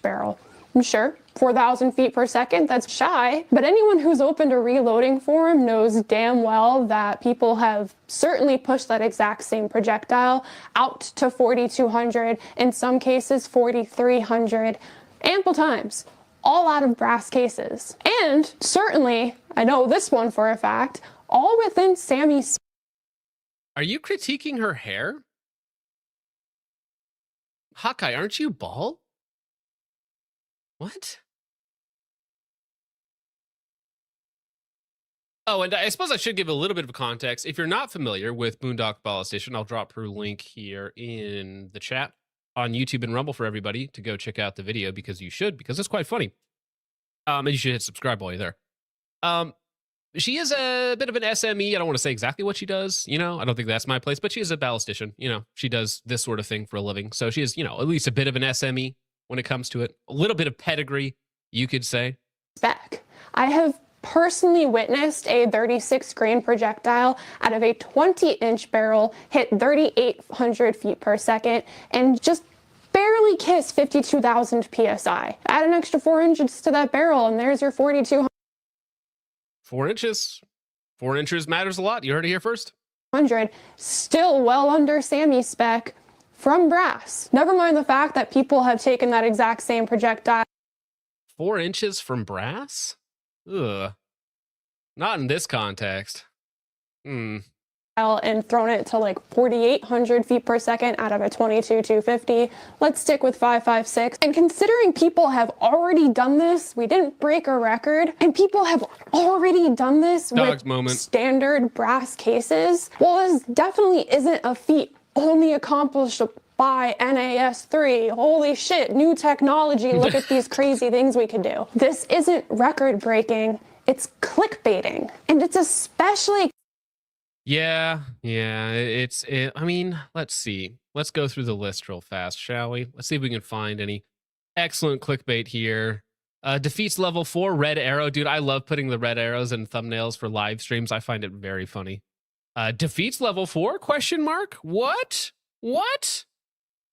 Barrel. I'm sure 4,000 feet per second, that's shy, but anyone who's opened a reloading forum knows damn well that people have certainly pushed that exact same projectile out to 4,200, in some cases 4,300, ample times, all out of brass cases. And certainly, I know this one for a fact, all within Sammy's. Are you critiquing her hair? Hawkeye, aren't you bald? What? Oh, and I suppose I should give a little bit of context. If you're not familiar with Boondock Ballistician, I'll drop her link here in the chat on YouTube and Rumble for everybody to go check out the video, because you should, because it's quite funny. And you should hit subscribe while you're there. She is a bit of an SME. I don't want to say exactly what she does. You know, I don't think that's my place, but she is a ballistician. You know, she does this sort of thing for a living. So she is, you know, at least a bit of an SME when it comes to it. A little bit of pedigree, you could say. Spec. I have personally witnessed a 36 grain projectile out of a 20-inch barrel hit 3,800 feet per second and just barely kiss 52,000 PSI. Add an extra 4 inches to that barrel and there's your 4,200. 4 inches. 4 inches matters a lot. You heard it here first. Still well under Sammy's spec from brass. Never mind the fact that people have taken that exact same projectile. 4 inches from brass? Ugh. Not in this context. And thrown it to like 4,800 feet per second out of a 22-250. Let's stick with 5.56. And considering people have already done this, we didn't break a record, and people have already done this Dogs with moment. standard brass cases. Well, this definitely isn't a feat only accomplished by NAS3. Holy shit, new technology. Look at these crazy things we can do. This isn't record breaking, it's clickbaiting. And it's especially. Yeah. I mean, let's see. Let's go through the list real fast, shall we? Let's see if we can find any excellent clickbait here. Defeats level 4, red arrow. Dude, I love putting the red arrows in thumbnails for live streams. I find it very funny. Defeats level 4? Question mark? What?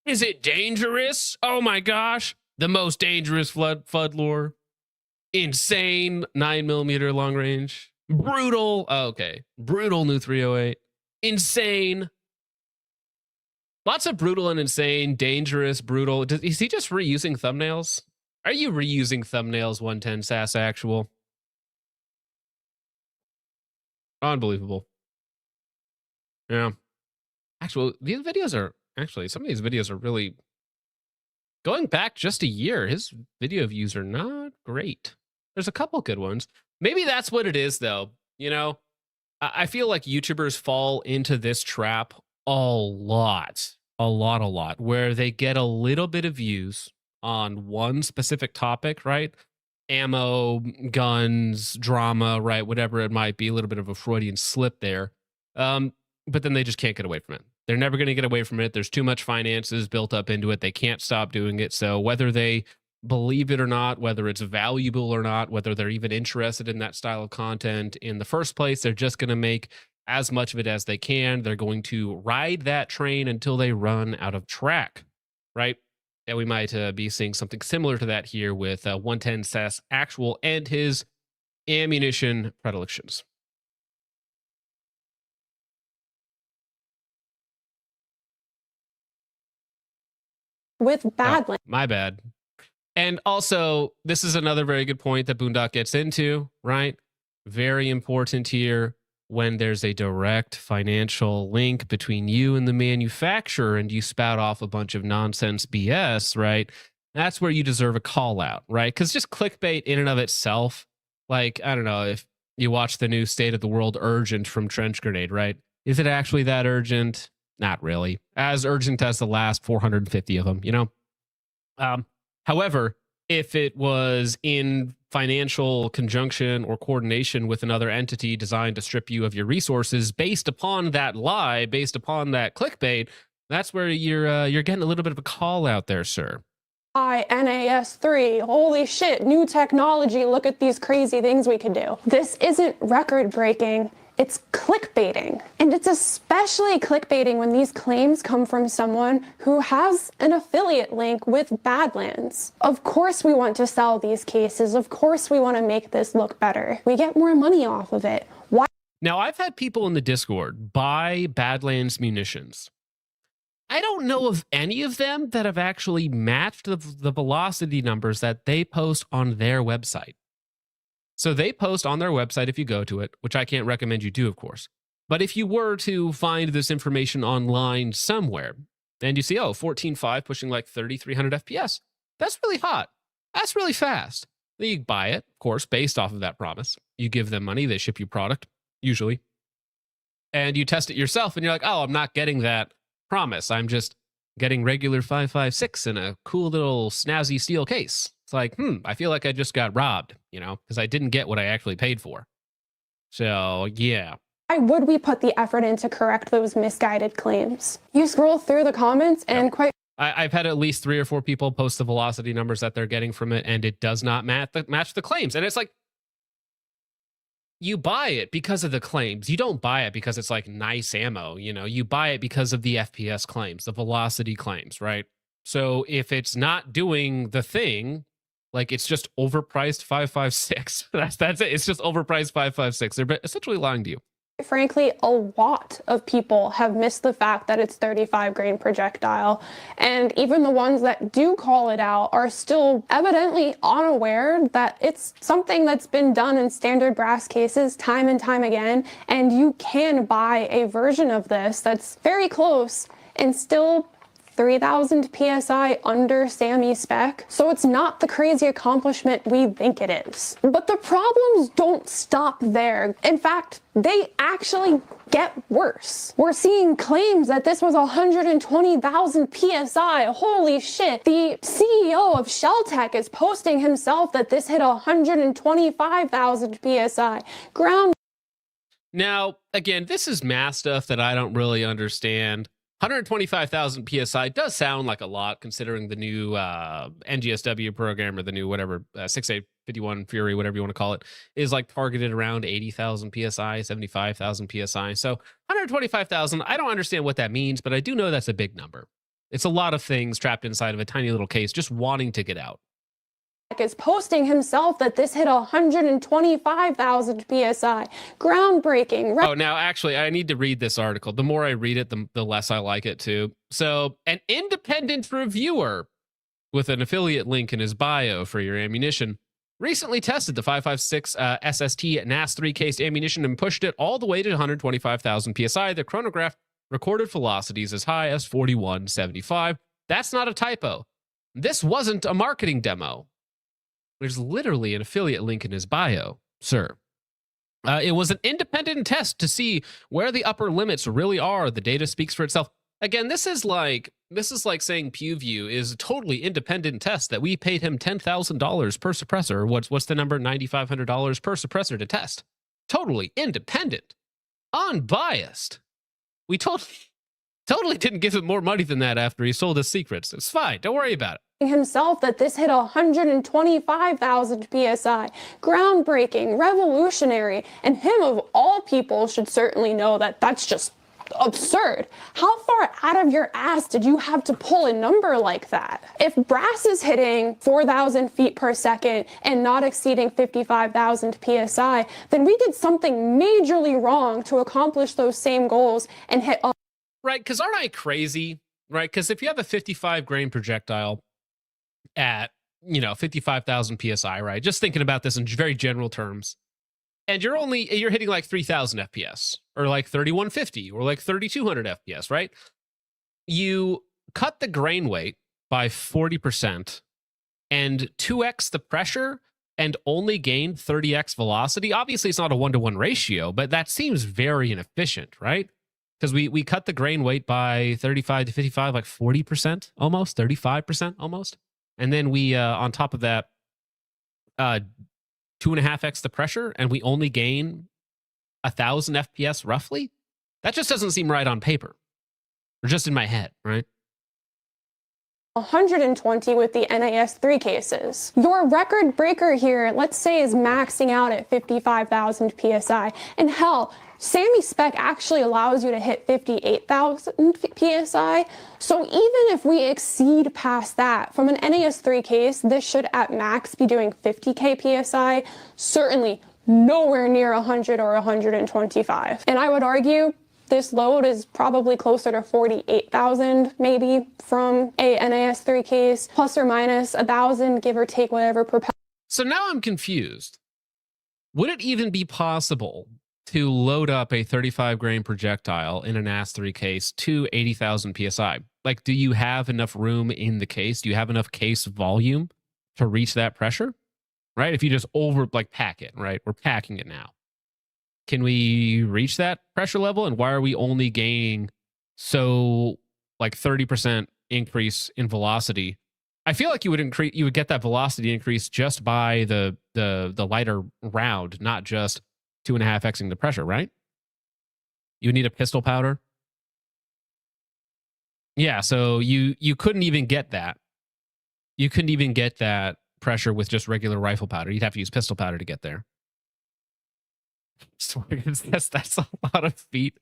Is it dangerous? Oh my gosh. The most dangerous FUD lore. Insane 9mm long range. Brutal. Oh, okay. Brutal new 308. Insane. Lots of brutal and insane, dangerous, brutal. Is he just reusing thumbnails? Are you reusing thumbnails, 110 SAS actual? Unbelievable. Yeah. Actually, these videos are some of these videos are really going back just a year. His video views are not great. There's a couple good ones. Maybe that's what it is, though. You know, I feel like YouTubers fall into this trap a lot, where they get a little bit of views on one specific topic, right? ammo, guns, drama, right? Whatever it might be, a little bit of a Freudian slip there. But then they just can't get away from it. They're never going to get away from it. There's too much finances built up into it. They can't stop doing it. So whether they believe it or not, whether it's valuable or not, whether they're even interested in that style of content in the first place, they're just going to make as much of it as they can. They're going to ride that train until they run out of track, right? And we might be seeing something similar to that here with 110 Seth's actual and his ammunition predilections. with Badlands. My bad. And also, this is another very good point that Boondock gets into, right? Very important here when there's a direct financial link between you and the manufacturer and you spout off a bunch of nonsense BS, right? That's where you deserve a call out, right? Because just clickbait in and of itself, like, I don't know, if you watch the new State of the World Urgent from Trench Grenade, right? Is it actually that urgent? Not really. As urgent as the last 450 of them, you know? However, if it was in financial conjunction or coordination with another entity designed to strip you of your resources based upon that lie, based upon that clickbait, that's where you're getting a little bit of a call out there, sir. NAS3, holy shit, new technology, look at these crazy things we can do. This isn't record breaking. It's clickbaiting. And it's especially clickbaiting when these claims come from someone who has an affiliate link with Badlands. Of course we want to sell these cases. Of course we want to make this look better. We get more money off of it. Why? Now, I've had people in the Discord buy Badlands munitions. I don't know of any of them that have actually matched the velocity numbers that they post on their website. So they post on their website if you go to it, which I can't recommend you do, of course. But if you were to find this information online somewhere, and you see, 14.5 pushing like 3,300 FPS, that's really hot. That's really fast. Then you buy it, of course, based off of that promise. You give them money, they ship you product, usually. And you test it yourself, and you're like, I'm not getting that promise. I'm just getting regular 5.56 in a cool little snazzy steel case. It's like, I feel like I just got robbed, because I didn't get what I actually paid for. So, yeah. Why would we put the effort in to correct those misguided claims? You scroll through the comments and I've had at least 3 or 4 people post the velocity numbers that they're getting from it, and it does not match the claims. And it's like, you buy it because of the claims. You don't buy it because it's like nice ammo, You buy it because of the FPS claims, the velocity claims, right? So if it's not doing the thing, like it's just overpriced 5.56. That's it. It's just overpriced 5.56. They're essentially lying to you. frankly, a lot of people have missed the fact that it's 35 grain projectile. And even the ones that do call it out are still evidently unaware that it's something that's been done in standard brass cases time and time again. And you can buy a version of this that's very close and still 3,000 PSI under SAMI spec, so it's not the crazy accomplishment we think it is. But the problems don't stop there. In fact, they actually get worse. We're seeing claims that this was 120,000 PSI. Holy shit. The CEO of Shelltech is posting himself that this hit 125,000 PSI. Now, again, this is math stuff that I don't really understand. 125,000 PSI does sound like a lot considering the new NGSW program or the new whatever, 6851 Fury, whatever you want to call it, is like targeted around 80,000 PSI, 75,000 PSI. So 125,000, I don't understand what that means, but I do know that's a big number. It's a lot of things trapped inside of a tiny little case just wanting to get out. Is posting himself that this hit 125,000 PSI. Groundbreaking. Oh, now actually, I need to read this article. The more I read it, the less I like it too. So, an independent reviewer with an affiliate link in his bio for your ammunition recently tested the 5.56 SST NAS3 cased ammunition and pushed it all the way to 125,000 PSI. The chronograph recorded velocities as high as 4175. That's not a typo. This wasn't a marketing demo. There's literally an affiliate link in his bio, sir. It was an independent test to see where the upper limits really are. The data speaks for itself. Again, this is like saying PewView is a totally independent test that we paid him $10,000 per suppressor. What's the number? $9,500 per suppressor to test. Totally independent, unbiased. We totally didn't give him more money than that after he sold his secrets. It's fine. Don't worry about it. Himself that this hit 125,000 psi. Groundbreaking, revolutionary, and him of all people should certainly know that that's just absurd. How far out of your ass did you have to pull a number like that? If brass is hitting 4,000 feet per second and not exceeding 55,000 psi, then we did something majorly wrong to accomplish those same goals and hit. Right, because aren't I crazy? Right, because if you have a 55 grain projectile at 55,000 psi, right? Just thinking about this in very general terms, and you're hitting like 3,000 FPS or like 3,150 or like 3,200 FPS, right? You cut the grain weight by 40% and 2x the pressure and only gain 30x velocity. Obviously, it's not a 1-to-1 ratio, but that seems very inefficient, right? Because we cut the grain weight by 35 to 55, like 40% almost, 35% almost. And then we, on top of that, 2.5x the pressure, and we only gain 1,000 FPS roughly. That just doesn't seem right on paper, or just in my head, right? 120 with the NAS3 cases. Your record breaker here, let's say, is maxing out at 55,000 psi. And hell, Sammy Spec actually allows you to hit 58,000 psi. So even if we exceed past that, from an NAS3 case, this should at max be doing 50k psi, certainly nowhere near 100 or 125. And I would argue this load is probably closer to 48,000 maybe from a NAS3 case, plus or minus 1,000, give or take whatever per pound. So now I'm confused. Would it even be possible to load up a 35 grain projectile in an NAS3 case to 80,000 psi? Like, do you have enough room in the case? Do you have enough case volume to reach that pressure? Right? If you just pack it, right? We're packing it now. Can we reach that pressure level? And why are we only gaining 30% increase in velocity? I feel like you would get that velocity increase just by the lighter round, not just 2.5xing the pressure, right? You need a pistol powder. Yeah, so you couldn't even get that. You couldn't even get that pressure with just regular rifle powder. You'd have to use pistol powder to get there. That's a lot of feet.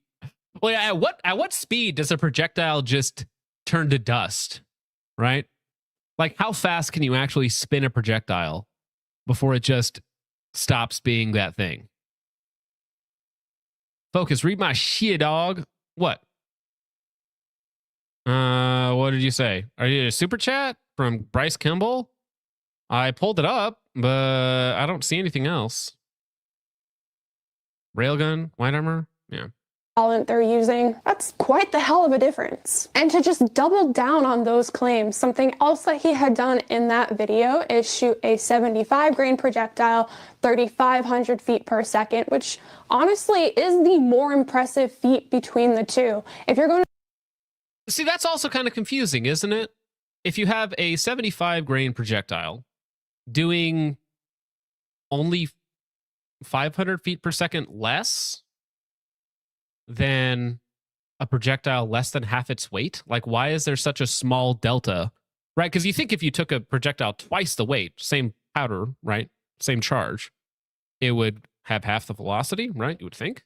Well, yeah, at what speed does a projectile just turn to dust, right? Like, how fast can you actually spin a projectile before it just stops being that thing? Focus, read my shit, dog. What? What did you say? Are you a super chat from Bryce Kimball? I pulled it up, but I don't see anything else. Railgun, white armor, yeah. Talent they're using, that's quite the hell of a difference. And to just double down on those claims, something else that he had done in that video is shoot a 75 grain projectile 3,500 feet per second, which honestly is the more impressive feat between the two. If you're going to see, that's also kind of confusing, isn't it? If you have a 75 grain projectile doing only 500 feet per second less than a projectile less than half its weight, like, why is there such a small delta, right? Because you think if you took a projectile twice the weight, same powder, right, same charge, it would have half the velocity, right? You would think.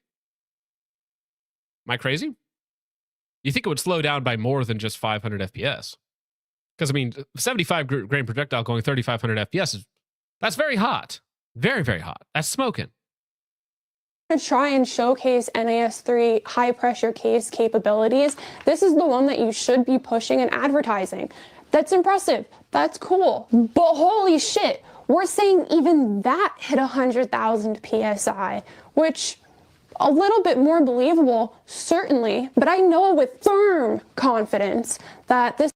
Am I crazy? You think it would slow down by more than just 500 FPS? Because, I mean, 75 grain projectile going 3,500 FPS, that's very hot. Very, very hot. That's smoking. to try and showcase NAS3 high pressure case capabilities, this is the one that you should be pushing and advertising. That's impressive. That's cool. But holy shit, we're saying even that hit 100,000 PSI, which a little bit more believable, certainly. But I know with firm confidence that this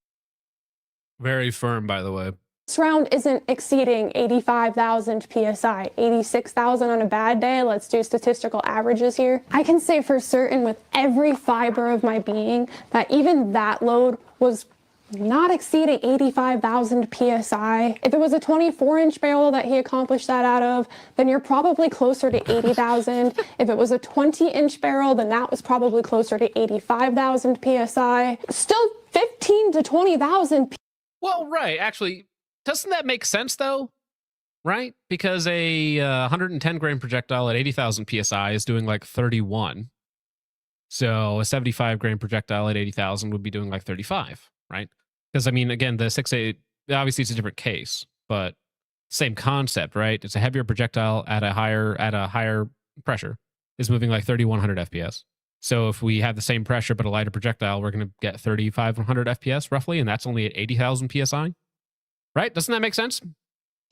very firm, by the way, This round isn't exceeding 85,000 psi, 86,000 on a bad day. Let's do statistical averages here. I can say for certain with every fiber of my being that even that load was not exceeding 85,000 psi. If it was a 24-inch barrel that he accomplished that out of, then you're probably closer to 80,000. If it was a 20-inch barrel, then that was probably closer to 85,000 psi. Still 15 to 20,000. Well, right. Actually, doesn't that make sense though? Right? Because a 110 grain projectile at 80,000 psi is doing like 31. So a 75 grain projectile at 80,000 would be doing like 35, right? Because I mean, again, the 6.8, obviously it's a different case, but same concept, right? It's a heavier projectile at a higher pressure is moving like 3,100 FPS. So if we have the same pressure but a lighter projectile, we're going to get 3,500 FPS roughly, and that's only at 80,000 psi, right? Doesn't that make sense?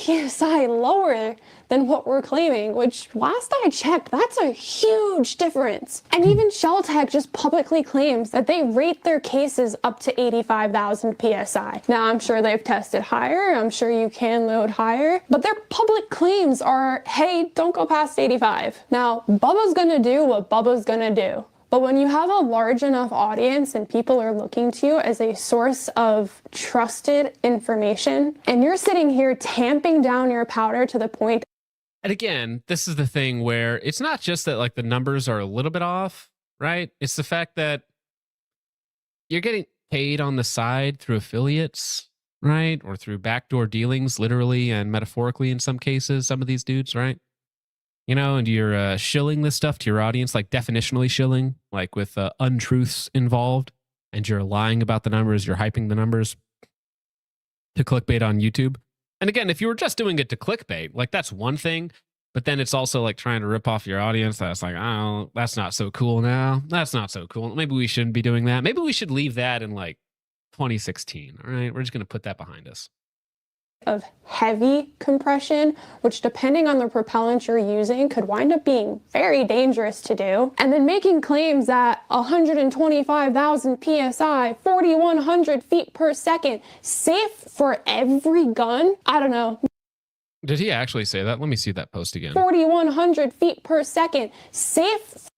PSI lower than what we're claiming, which last I checked, that's a huge difference. And even Sheltec just publicly claims that they rate their cases up to 85,000 PSI. Now, I'm sure they've tested higher. I'm sure you can load higher, but their public claims are, hey, don't go past 85. Now, Bubba's gonna do what Bubba's gonna do. But when you have a large enough audience and people are looking to you as a source of trusted information, and you're sitting here tamping down your powder to the point. And again, this is the thing where it's not just that like the numbers are a little bit off, right? It's the fact that you're getting paid on the side through affiliates, right? Or through backdoor dealings, literally and metaphorically in some cases, some of these dudes, right? You know, and you're shilling this stuff to your audience, like definitionally shilling, like with untruths involved, and you're lying about the numbers, you're hyping the numbers to clickbait on YouTube. And again, if you were just doing it to clickbait, like that's one thing, but then it's also like trying to rip off your audience. That's like, oh, that's not so cool now. That's not so cool. Maybe we shouldn't be doing that. Maybe we should leave that in like 2016. All right, we're just going to put that behind us. Of heavy compression, which depending on the propellant you're using could wind up being very dangerous to do. And then making claims that 125,000 PSI, 4,100 feet per second, safe for every gun. I don't know. Did he actually say that? Let me see that post again. 4,100 feet per second, safe.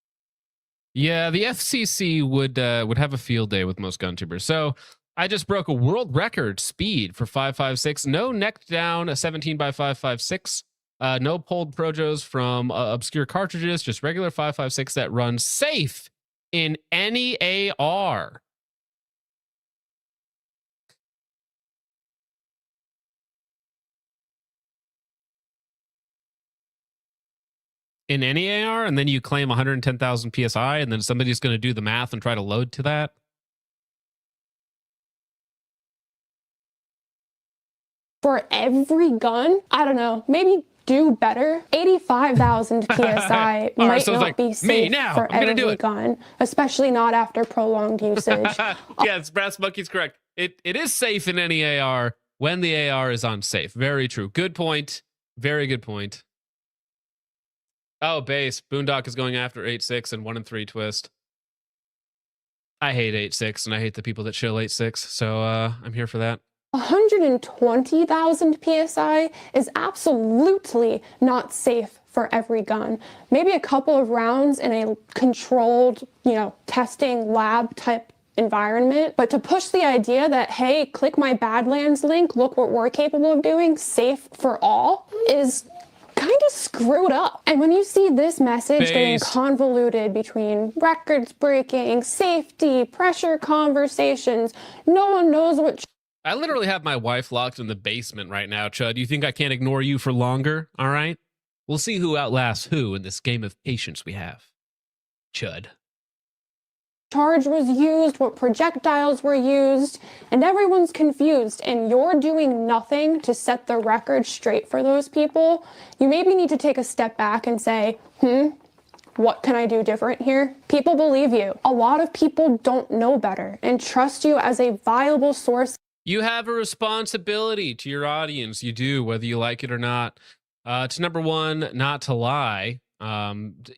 Yeah, the FCC would have a field day with most gun tubers. So I just broke a world record speed for 5.56. No necked down a 17x5.56. No pulled projos from obscure cartridges, just regular 5.56 that runs safe in any AR. In any AR, and then you claim 110,000 PSI, and then somebody's going to do the math and try to load to that. For every gun, I don't know, maybe do better. 85,000 PSI might so it's not like, be safe for I'm gonna do every it. gun, especially not after prolonged usage. Yes, Brass Monkey's correct. It is safe in any AR when the AR is unsafe. Very true. Good point. Very good point. Oh, base. Boondock is going after 8.6 and 1 and 3 twist. I hate 8.6 and I hate the people that chill 8.6. So I'm here for that. 120,000 PSI is absolutely not safe for every gun. Maybe a couple of rounds in a controlled, testing lab type environment. But to push the idea that, hey, click my Badlands link, look what we're capable of doing, safe for all, is kind of screwed up. And when you see this message getting convoluted between records breaking, safety, pressure conversations, no one knows what. I literally have my wife locked in the basement right now, Chud. You think I can't ignore you for longer? All right? We'll see who outlasts who in this game of patience we have. Chud. Charge was used, what projectiles were used, and everyone's confused, and you're doing nothing to set the record straight for those people. You maybe need to take a step back and say, what can I do different here? People believe you. A lot of people don't know better and trust you as a viable source. You have a responsibility to your audience. You do, whether you like it or not. To number one, not to lie.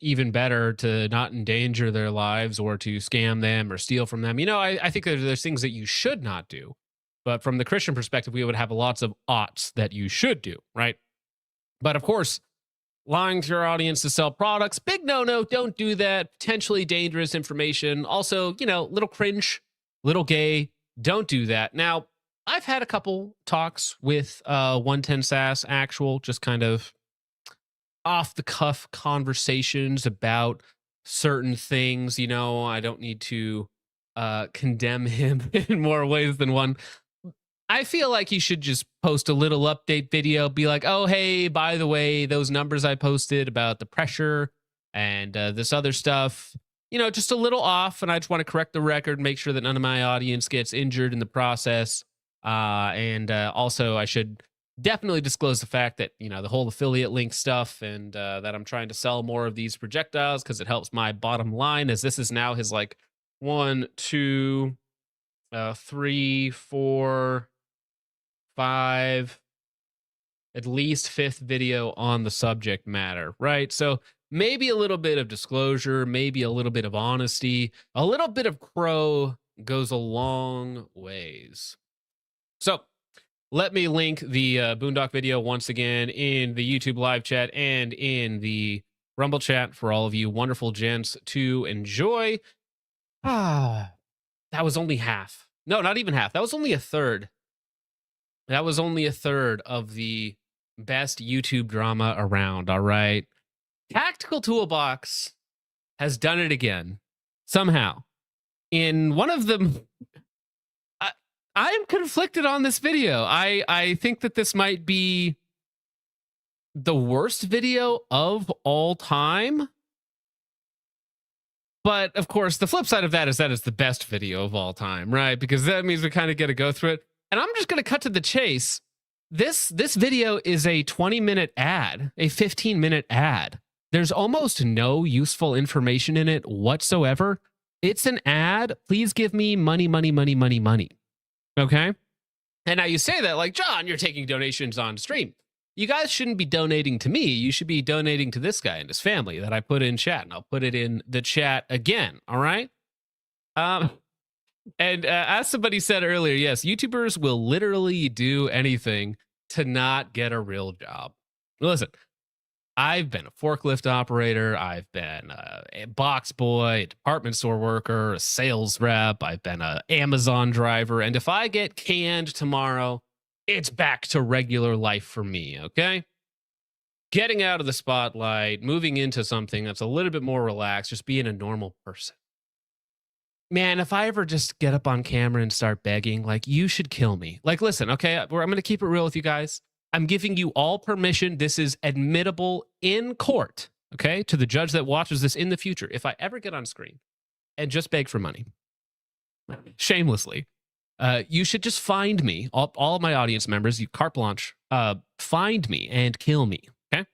Even better, to not endanger their lives or to scam them or steal from them. I think there's things that you should not do. But from the Christian perspective, we would have lots of oughts that you should do, right? But of course, lying to your audience to sell products, big no-no, don't do that. Potentially dangerous information. Also, little cringe, little gay, don't do that. Now, I've had a couple talks with 110 SaaS Actual, just kind of off the cuff conversations about certain things. I don't need to condemn him in more ways than one. I feel like he should just post a little update video, be like, oh, hey, by the way, those numbers I posted about the pressure and this other stuff, just a little off. And I just want to correct the record, make sure that none of my audience gets injured in the process. And also, I should definitely disclose the fact that, the whole affiliate link stuff and that I'm trying to sell more of these projectiles because it helps my bottom line, as this is now his 1, 2, 3, 4, 5, at least 5th video on the subject matter, right? So maybe a little bit of disclosure, maybe a little bit of honesty, a little bit of crow goes a long ways. So let me link the Boondock video once again in the YouTube live chat and in the Rumble chat for all of you wonderful gents to enjoy. That was only half. No, not even half. That was only a third. That was only a third of the best YouTube drama around, all right? Tactical Toolbox has done it again, somehow. In one of them, I am conflicted on this video. I think that this might be the worst video of all time. But, of course, the flip side of that is the best video of all time, right? Because that means we kind of get to go through it. And I'm just going to cut to the chase. This video is a 20-minute ad, a 15-minute ad. There's almost no useful information in it whatsoever. It's an ad. Please give me money, money, money, money, money. Okay? And now you say that like, John, you're taking donations on stream. You guys shouldn't be donating to me. You should be donating to this guy and his family that I put in chat. And I'll put it in the chat again. All right? And as somebody said earlier, yes, YouTubers will literally do anything to not get a real job. Listen, I've been a forklift operator. I've been a box boy, a department store worker, a sales rep. I've been an Amazon driver. And if I get canned tomorrow, it's back to regular life for me, okay? Getting out of the spotlight, moving into something that's a little bit more relaxed, just being a normal person. Man, if I ever just get up on camera and start begging, you should kill me. Listen, okay, I'm going to keep it real with you guys. I'm giving you all permission. This is admittable in court, okay, to the judge that watches this in the future. If I ever get on screen and just beg for money, shamelessly, you should just find me, all of my audience members, you carte blanche, find me and kill me, okay?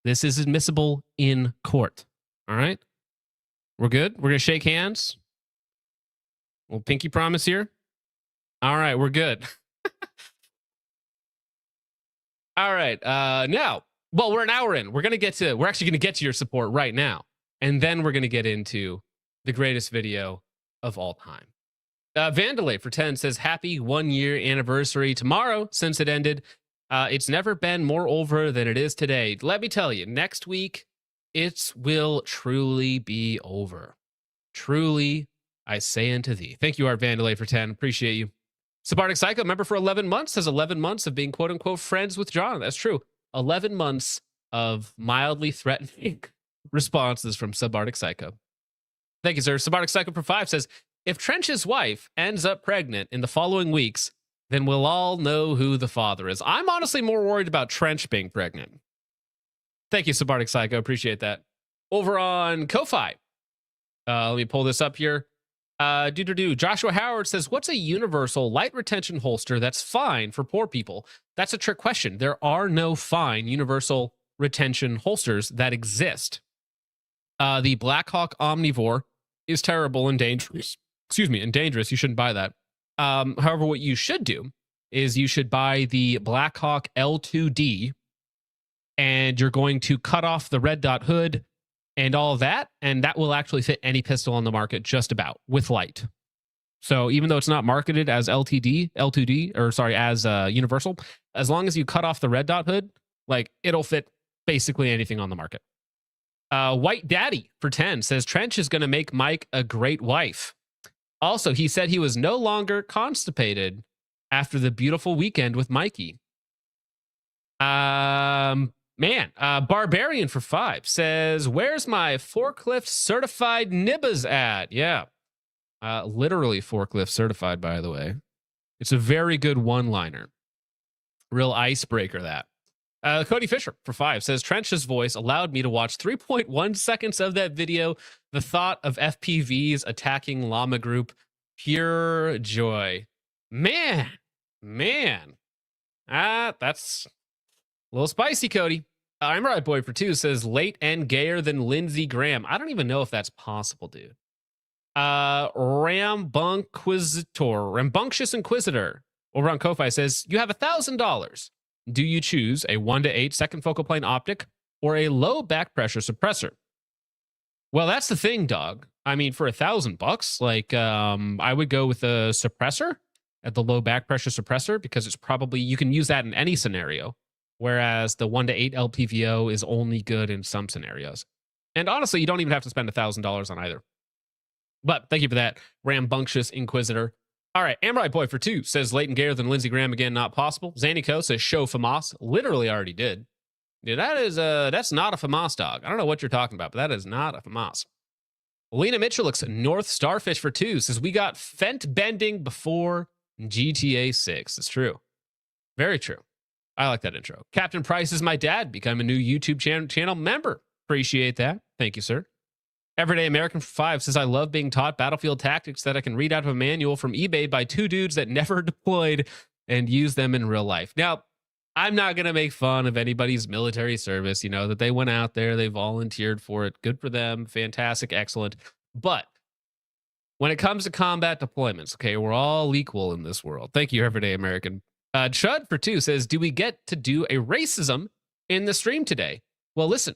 This is admissible in court, all right? We're good? We're going to shake hands? Well, pinky promise here? All right, we're good. All right, now, well, we're an hour in. We're actually going to get to your support right now. And then we're going to get into the greatest video of all time. Vandalay for 10 says, happy 1-year anniversary tomorrow since it ended. It's never been more over than it is today. Let me tell you, next week, it will truly be over. Truly, I say unto thee. Thank you, Art Vandalay for 10. Appreciate you. Subarctic Psycho, member for 11 months, says 11 months of being quote-unquote friends with John. That's true. 11 months of mildly threatening responses from Subarctic Psycho. Thank you, sir. Subarctic Psycho for 5 says, if Trench's wife ends up pregnant in the following weeks, then we'll all know who the father is. I'm honestly more worried about Trench being pregnant. Thank you, Subarctic Psycho. Appreciate that. Over on Ko-Fi. Let me pull this up here. Joshua Howard says, what's a universal light retention holster that's fine for poor people? That's a trick question. There are no fine universal retention holsters that exist. The Blackhawk Omnivore is terrible and dangerous. And dangerous. You shouldn't buy that. However, what you should do is you should buy the Blackhawk L2D, and you're going to cut off the red dot hood and all of that, and that will actually fit any pistol on the market just about with light. So even though it's not marketed as L2D, or sorry, as universal, as long as you cut off the red dot hood, like it'll fit basically anything on the market. White Daddy for 10 says Trench is going to make Mike a great wife. Also, he said he was no longer constipated after the beautiful weekend with Mikey. Barbarian for 5 says, where's my forklift certified nibbas at? Yeah. Literally forklift certified, by the way. It's a very good one-liner. Real icebreaker, that. Cody Fisher for 5 says, Trench's voice allowed me to watch 3.1 seconds of that video. The thought of FPVs attacking Llama Group, pure joy. Man. That's a little spicy, Cody. I'm Right Boy for 2 says, late and gayer than Lindsey Graham. I don't even know if that's possible, dude. Rambunctious Inquisitor over on Ko-Fi says, you have $1,000. Do you choose a 1 to 8 second focal plane optic or a low back pressure suppressor? Well, that's the thing, dog. I mean, for $1,000, like, I would go with a suppressor at the low back pressure suppressor, because it's probably, you can use that in any scenario. Whereas the 1 to 8 LPVO is only good in some scenarios. And honestly, you don't even have to spend $1,000 on either. But thank you for that, Rambunctious Inquisitor. All right, Amrite Boy for 2 says, Leighton Gayer than Lindsey Graham again, not possible. Zanico says, show FAMAS. Literally already did. Yeah, that's not a FAMAS, dog. I don't know what you're talking about, but that is not a FAMAS. Lena Mitchellix, North Starfish for 2 says, we got fent bending before GTA 6. It's true. Very true. I like that intro. Captain Price is my dad. Become a new YouTube channel member. Appreciate that. Thank you, sir. Everyday American for 5 says, I love being taught battlefield tactics that I can read out of a manual from eBay by 2 dudes that never deployed and use them in real life. Now, I'm not going to make fun of anybody's military service, that they went out there, they volunteered for it. Good for them. Fantastic. Excellent. But when it comes to combat deployments, okay, we're all equal in this world. Thank you, Everyday American. Chud for 2 says, do we get to do a racism in the stream today? Well, listen,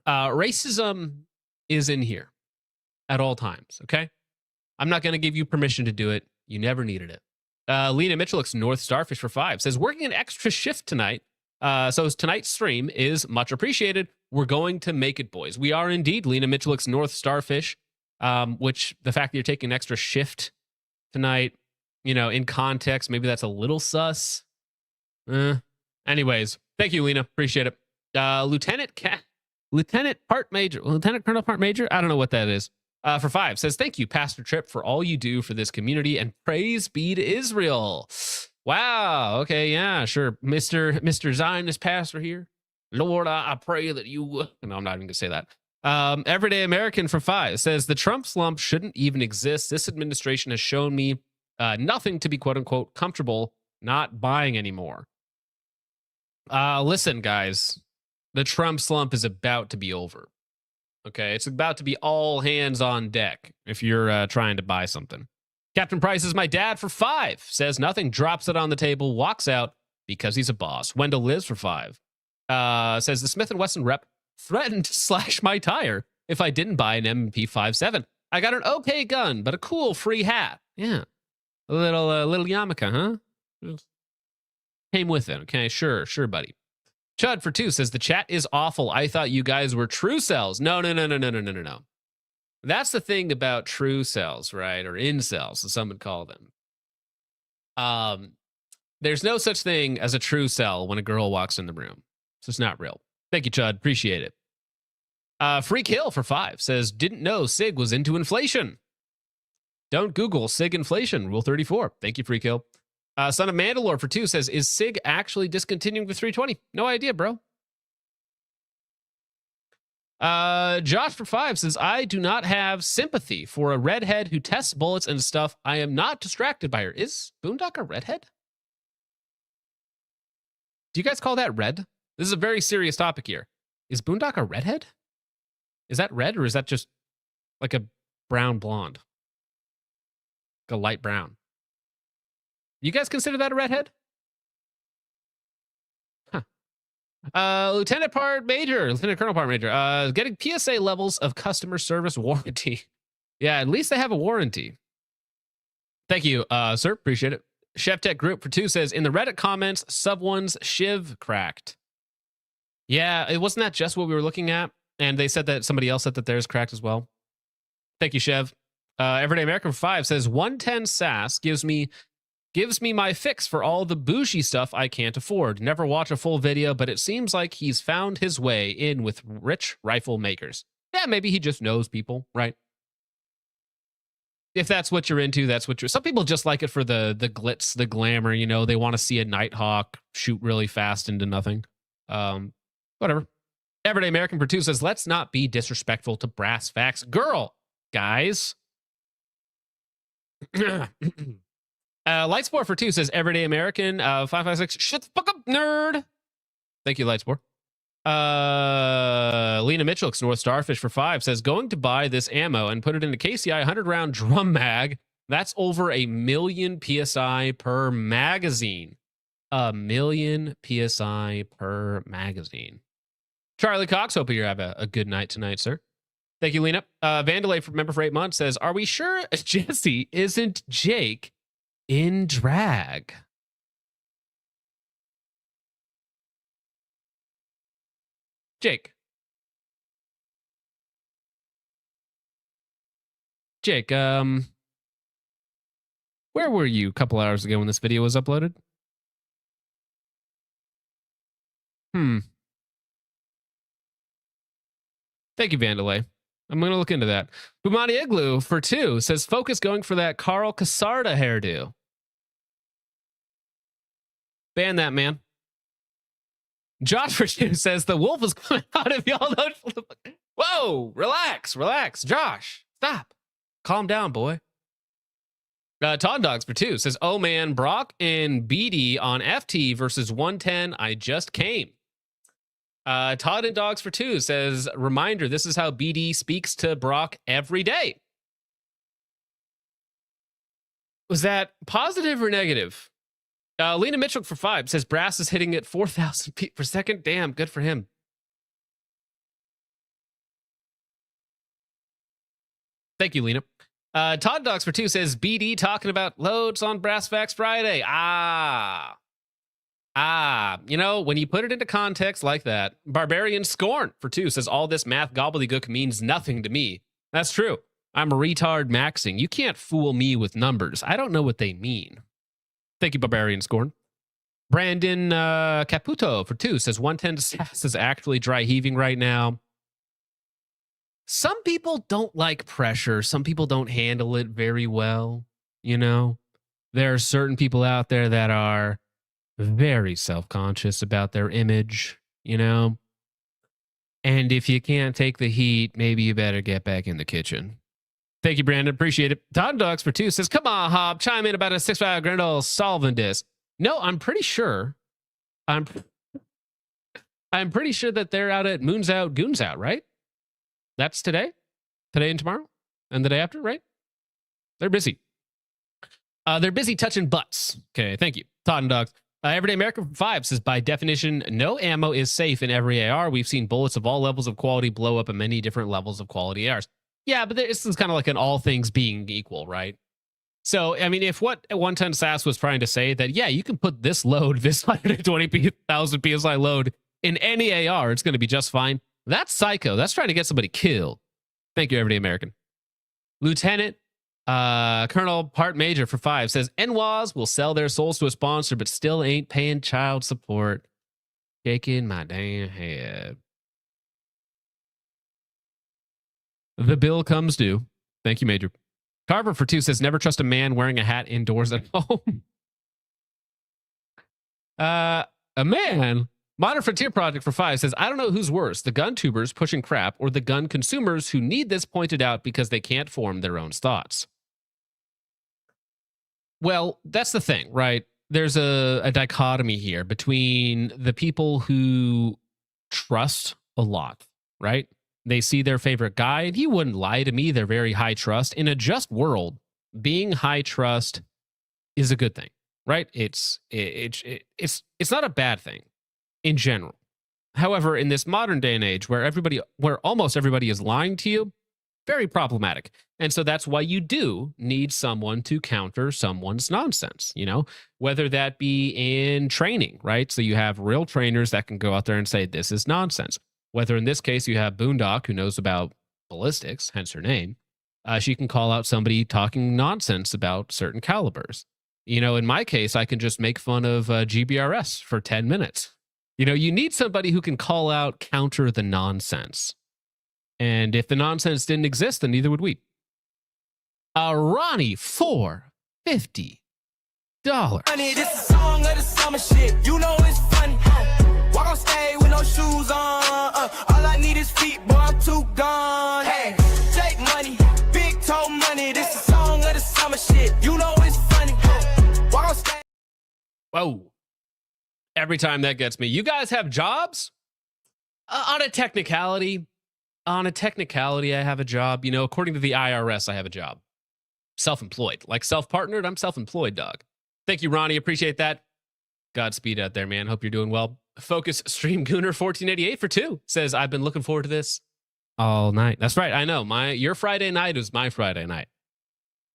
racism is in here at all times, okay? I'm not going to give you permission to do it. You never needed it. Lena Mitchellix, North Starfish for 5 says, working an extra shift tonight. So tonight's stream is much appreciated. We're going to make it, boys. We are indeed, Lena Mitchellix, North Starfish, which the fact that you're taking an extra shift tonight, in context, maybe that's a little sus. Anyways, thank you, Lena. Appreciate it. Lieutenant Colonel Part Major, I don't know what that is. For 5 says, thank you, Pastor Tripp, for all you do for this community, and praise be to Israel. Wow. Okay. Yeah, sure. Mr. Zionist pastor here. Lord, I pray that you. No, I'm not even going to say that. Everyday American for 5 says, the Trump slump shouldn't even exist. This administration has shown me nothing to be quote unquote comfortable not buying anymore. Listen, guys, the Trump slump is about to be over. Okay, it's about to be all hands on deck if you're trying to buy something. Captain Price is my dad for 5 says nothing, drops it on the table, walks out because he's a boss. Wendell Liz for 5 says the Smith & Wesson rep threatened to slash my tire if I didn't buy an MP57. I got an okay gun, but a cool free hat. Yeah, a little yarmulke, huh? Just came with it. Okay, sure, buddy. Chud for 2 says the chat is awful. I thought you guys were true cells. No. That's the thing about true cells, right? Or incels, as some would call them. There's no such thing as a true cell when a girl walks in the room. So it's not real. Thank you, Chud. Appreciate it. Free Kill for 5 says, didn't know SIG was into inflation. Don't Google SIG inflation, rule 34. Thank you, Free Kill. Son of Mandalore for 2 says, is SIG actually discontinuing the 320? No idea, bro. Josh for 5 says, I do not have sympathy for a redhead who tests bullets and stuff. I am not distracted by her. Is Boondock a redhead? Do you guys call that red? This is a very serious topic here. Is Boondock a redhead? Is that red, or is that just like a brown blonde? Like a light brown? You guys consider that a redhead? Huh. Lieutenant Colonel Part Major, getting PSA levels of customer service warranty. Yeah, at least they have a warranty. Thank you, sir. Appreciate it. Chef Tech Group for 2 says, in the Reddit comments, sub one's shiv cracked. Yeah, it wasn't that just what we were looking at? And they said that somebody else said that theirs cracked as well. Thank you, Chev. Everyday American 5 says 110 SAS gives me my fix for all the bougie stuff I can't afford. Never watch a full video, but it seems like he's found his way in with rich rifle makers. Yeah, maybe he just knows people, right? If that's what you're into, that's what you're. Some people just like it for the glitz, the glamour. You know, they want to see a Nighthawk shoot really fast into nothing. Whatever. Everyday American for 2 says, let's not be disrespectful to brass facts. Girl, guys. Lightspore for 2 says, Everyday American 556, shut the fuck up, nerd. Thank you, Lightspore. Lena Mitchell, North Starfish for 5 says, going to buy this ammo and put it in a KCI 100-round drum mag. That's over 1,000,000 PSI per magazine. 1,000,000 PSI per magazine. Charlie Cox, hope you have a good night tonight, sir. Thank you, Lena. Vandalay, member for 8 months, says, are we sure Jesse isn't Jake in drag? Jake, where were you a couple hours ago when this video was uploaded? Thank you, Vandalay. I'm going to look into that. Bumani Igloo for 2 says, focus going for that Carl Casarda hairdo. Ban that, man. Josh for 2 says, the wolf is coming out of y'all. Whoa, relax. Josh, stop. Calm down, boy. Todd Dogs for 2 says, oh man, Brock and BD on FT versus 110. I just came. Todd and Dogs for 2 says, reminder, this is how BD speaks to Brock every day. Was that positive or negative? Lena Mitchell for 5 says, Brass is hitting at 4,000 feet per second. Damn, good for him. Thank you, Lena. Todd Dogs for 2 says, BD talking about loads on Brass Facts Friday. You know, when you put it into context like that. Barbarian Scorn for 2 says, all this math gobbledygook means nothing to me. That's true. I'm a retard maxing. You can't fool me with numbers. I don't know what they mean. Thank you, Barbarian Scorn. Brandon Caputo for 2 says, 110 SAS is actually dry heaving right now. Some people don't like pressure. Some people don't handle it very well. You know, there are certain people out there that are very self-conscious about their image, you know? And if you can't take the heat, maybe you better get back in the kitchen. Thank you, Brandon. Appreciate it. Todd Dogs for 2 says, come on, Hob, chime in about a 6.5 grand old solvent disc. No, I'm pretty sure. I'm pretty sure that they're out at Moons Out, Goons Out, right? That's today and tomorrow, and the day after, right? They're busy. They're busy touching butts. Okay, thank you. Todd and Dogs. Everyday American 5 says, by definition, no ammo is safe in every AR. We've seen bullets of all levels of quality blow up in many different levels of quality ARs. Yeah, but this is kind of like an all things being equal, right? So, I mean, if what 110 SAS was trying to say that, yeah, you can put this load, this 120,000 PSI load in any AR, it's going to be just fine. That's psycho. That's trying to get somebody killed. Thank you, Everyday American. Lieutenant Colonel Part Major for 5 says, NWAS will sell their souls to a sponsor, but still ain't paying child support. Shaking my damn head. The bill comes due. Thank you, Major. Carver for 2 says, never trust a man wearing a hat indoors at home. A man. Modern Frontier Project for 5 says, I don't know who's worse, the gun tubers pushing crap or the gun consumers who need this pointed out because they can't form their own thoughts. Well, that's the thing, right? There's a dichotomy here between the people who trust a lot, right? They see their favorite guy, and he wouldn't lie to me. They're very high trust. In a just world, being high trust is a good thing, right? It's not a bad thing in general. However, in this modern day and age where almost everybody is lying to you, Very problematic. And so that's why you do need someone to counter someone's nonsense, you know, whether that be in training, right? So you have real trainers that can go out there and say, this is nonsense. Whether in this case you have Boondock, who knows about ballistics, hence her name, she can call out somebody talking nonsense about certain calibers. You know, in my case, I can just make fun of GBRS for 10 minutes. You know, you need somebody who can call out, counter the nonsense. And if the nonsense didn't exist, then neither would we. Ronnie, $450. Honey, this is a song of the summer shit. You know it's funny. Walk on stage with no shoes on. All I need is feet, boy, I'm too gone. Hey, take money, big toe money. This is a song of the summer shit. You know it's funny. Walk on stage. Whoa. Every time that gets me. You guys have jobs? On a technicality, I have a job. You know, according to the IRS, I have a job. Self-employed. Like self-partnered, I'm self-employed, dog. Thank you, Ronnie. Appreciate that. Godspeed out there, man. Hope you're doing well. Focus Stream Gooner 1488 for 2 says, I've been looking forward to this all night. That's right. I know. Your Friday night is my Friday night.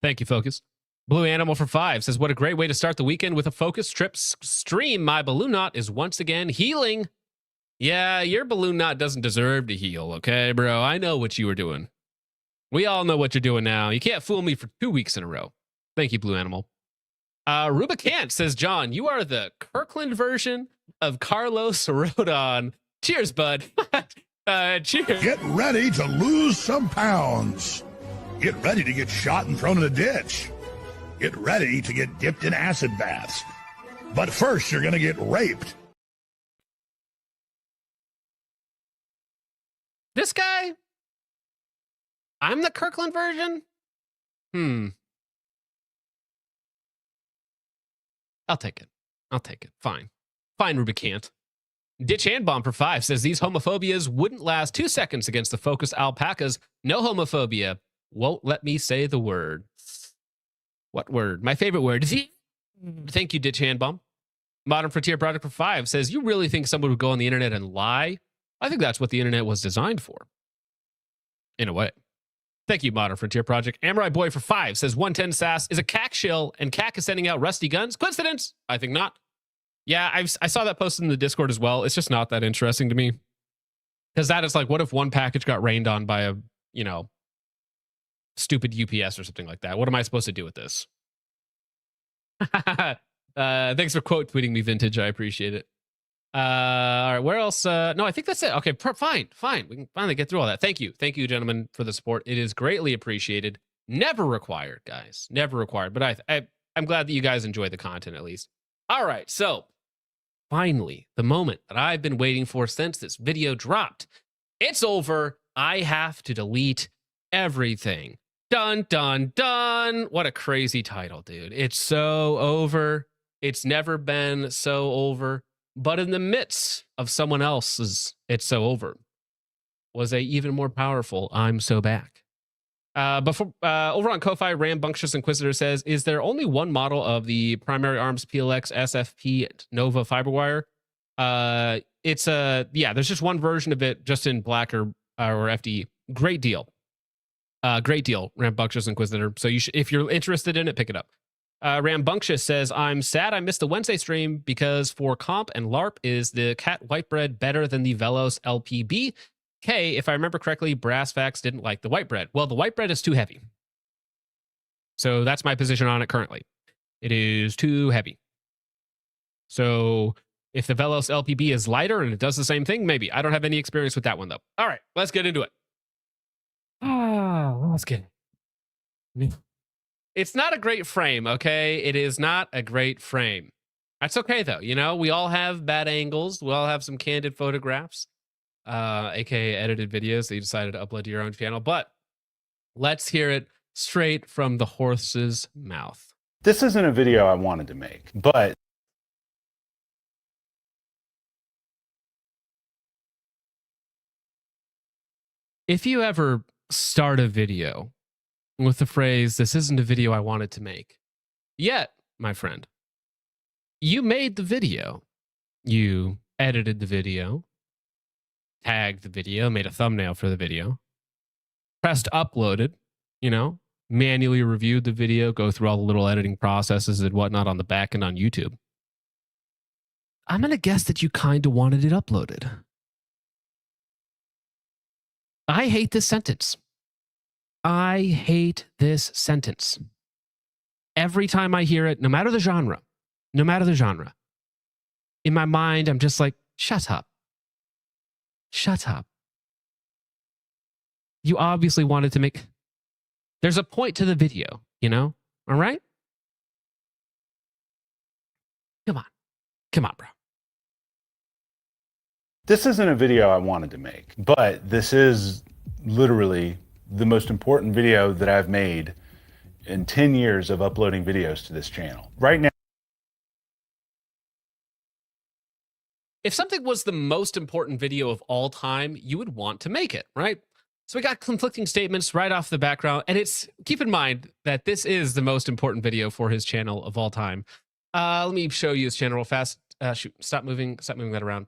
Thank you, Focus. Blue Animal for 5 says, what a great way to start the weekend with a Focus Trip stream. My balloon knot is once again healing. Yeah, your balloon knot doesn't deserve to heal, okay, bro? I know what you were doing. We all know what you're doing now. You can't fool me for 2 weeks in a row. Thank you, Blue Animal. Rubicant says, John, you are the Kirkland version of Carlos Rodon. Cheers, bud. Cheers. Get ready to lose some pounds. Get ready to get shot and thrown in a ditch. Get ready to get dipped in acid baths. But first, you're going to get raped. This guy? I'm the Kirkland version? I'll take it. Fine, Rubicant. Ditch and Bomb for 5 says, these homophobias wouldn't last 2 seconds against the Focus alpacas. No homophobia. Won't let me say the word. What word? My favorite word. Thank you, Ditch Hand Bomb. Modern Frontier Project for 5 says, you really think someone would go on the internet and lie? I think that's what the internet was designed for. In a way. Thank you, Modern Frontier Project. Amorai Boy for 5 says 110 SAS is a CAC shill and CAC is sending out rusty guns. Coincidence? I think not. Yeah, I saw that posted in the Discord as well. It's just not that interesting to me. Because that is like, what if one package got rained on by a, you know, stupid UPS or something like that? What am I supposed to do with this? Thanks for quote tweeting me, Vintage. I appreciate it. All right, where else? No, I think that's it. Okay, fine. We can finally get through all that. Thank you, gentlemen, for the support. It is greatly appreciated. Never required, guys. Never required. But I'm glad that you guys enjoy the content at least. All right, so finally, the moment that I've been waiting for since this video dropped. It's over. I have to delete everything. Dun, dun, dun. What a crazy title, dude. It's so over. It's never been so over. But in the midst of someone else's It's So Over was a even more powerful I'm So Back. Before over on Ko-Fi, Rambunctious Inquisitor says, is there only one model of the Primary Arms PLX SFP Nova Fiberwire? There's just one version of it, just in black or FDE. Great deal. Great deal, Rambunctious Inquisitor. So you should, if you're interested in it, pick it up. Rambunctious says, I'm sad I missed the Wednesday stream because for comp and LARP, is the Cat Whitebread better than the Velos LPB? K, if I remember correctly, Brassfax didn't like the Whitebread. Well, the Whitebread is too heavy. So that's my position on it currently. It is too heavy. So if the Velos LPB is lighter and it does the same thing, maybe. I don't have any experience with that one, though. All right, let's get into it. Let's get it. It's not a great frame, okay? It is not a great frame. That's okay, though. You know, we all have bad angles. We all have some candid photographs, aka edited videos that you decided to upload to your own channel. But let's hear it straight from the horse's mouth. This isn't a video I wanted to make, but if you ever start a video with the phrase, this isn't a video I wanted to make, yet, my friend, you made the video. You edited the video, tagged the video, made a thumbnail for the video, pressed uploaded, manually reviewed the video, go through all the little editing processes and whatnot on the back end on YouTube, I'm going to guess that you kind of wanted it uploaded. I hate this sentence. I hate this sentence. Every time I hear it, no matter the genre, in my mind, I'm just like, shut up. Shut up. You obviously wanted to make... There's a point to the video, All right? Come on, bro. this isn't a video I wanted to make, but this is literally the most important video that I've made in 10 years of uploading videos to this channel. Right now, if something was the most important video of all time, you would want to make it, right? So we got conflicting statements right off the background, and keep in mind that this is the most important video for his channel of all time. Let me show you his channel real fast. Shoot, stop moving that around.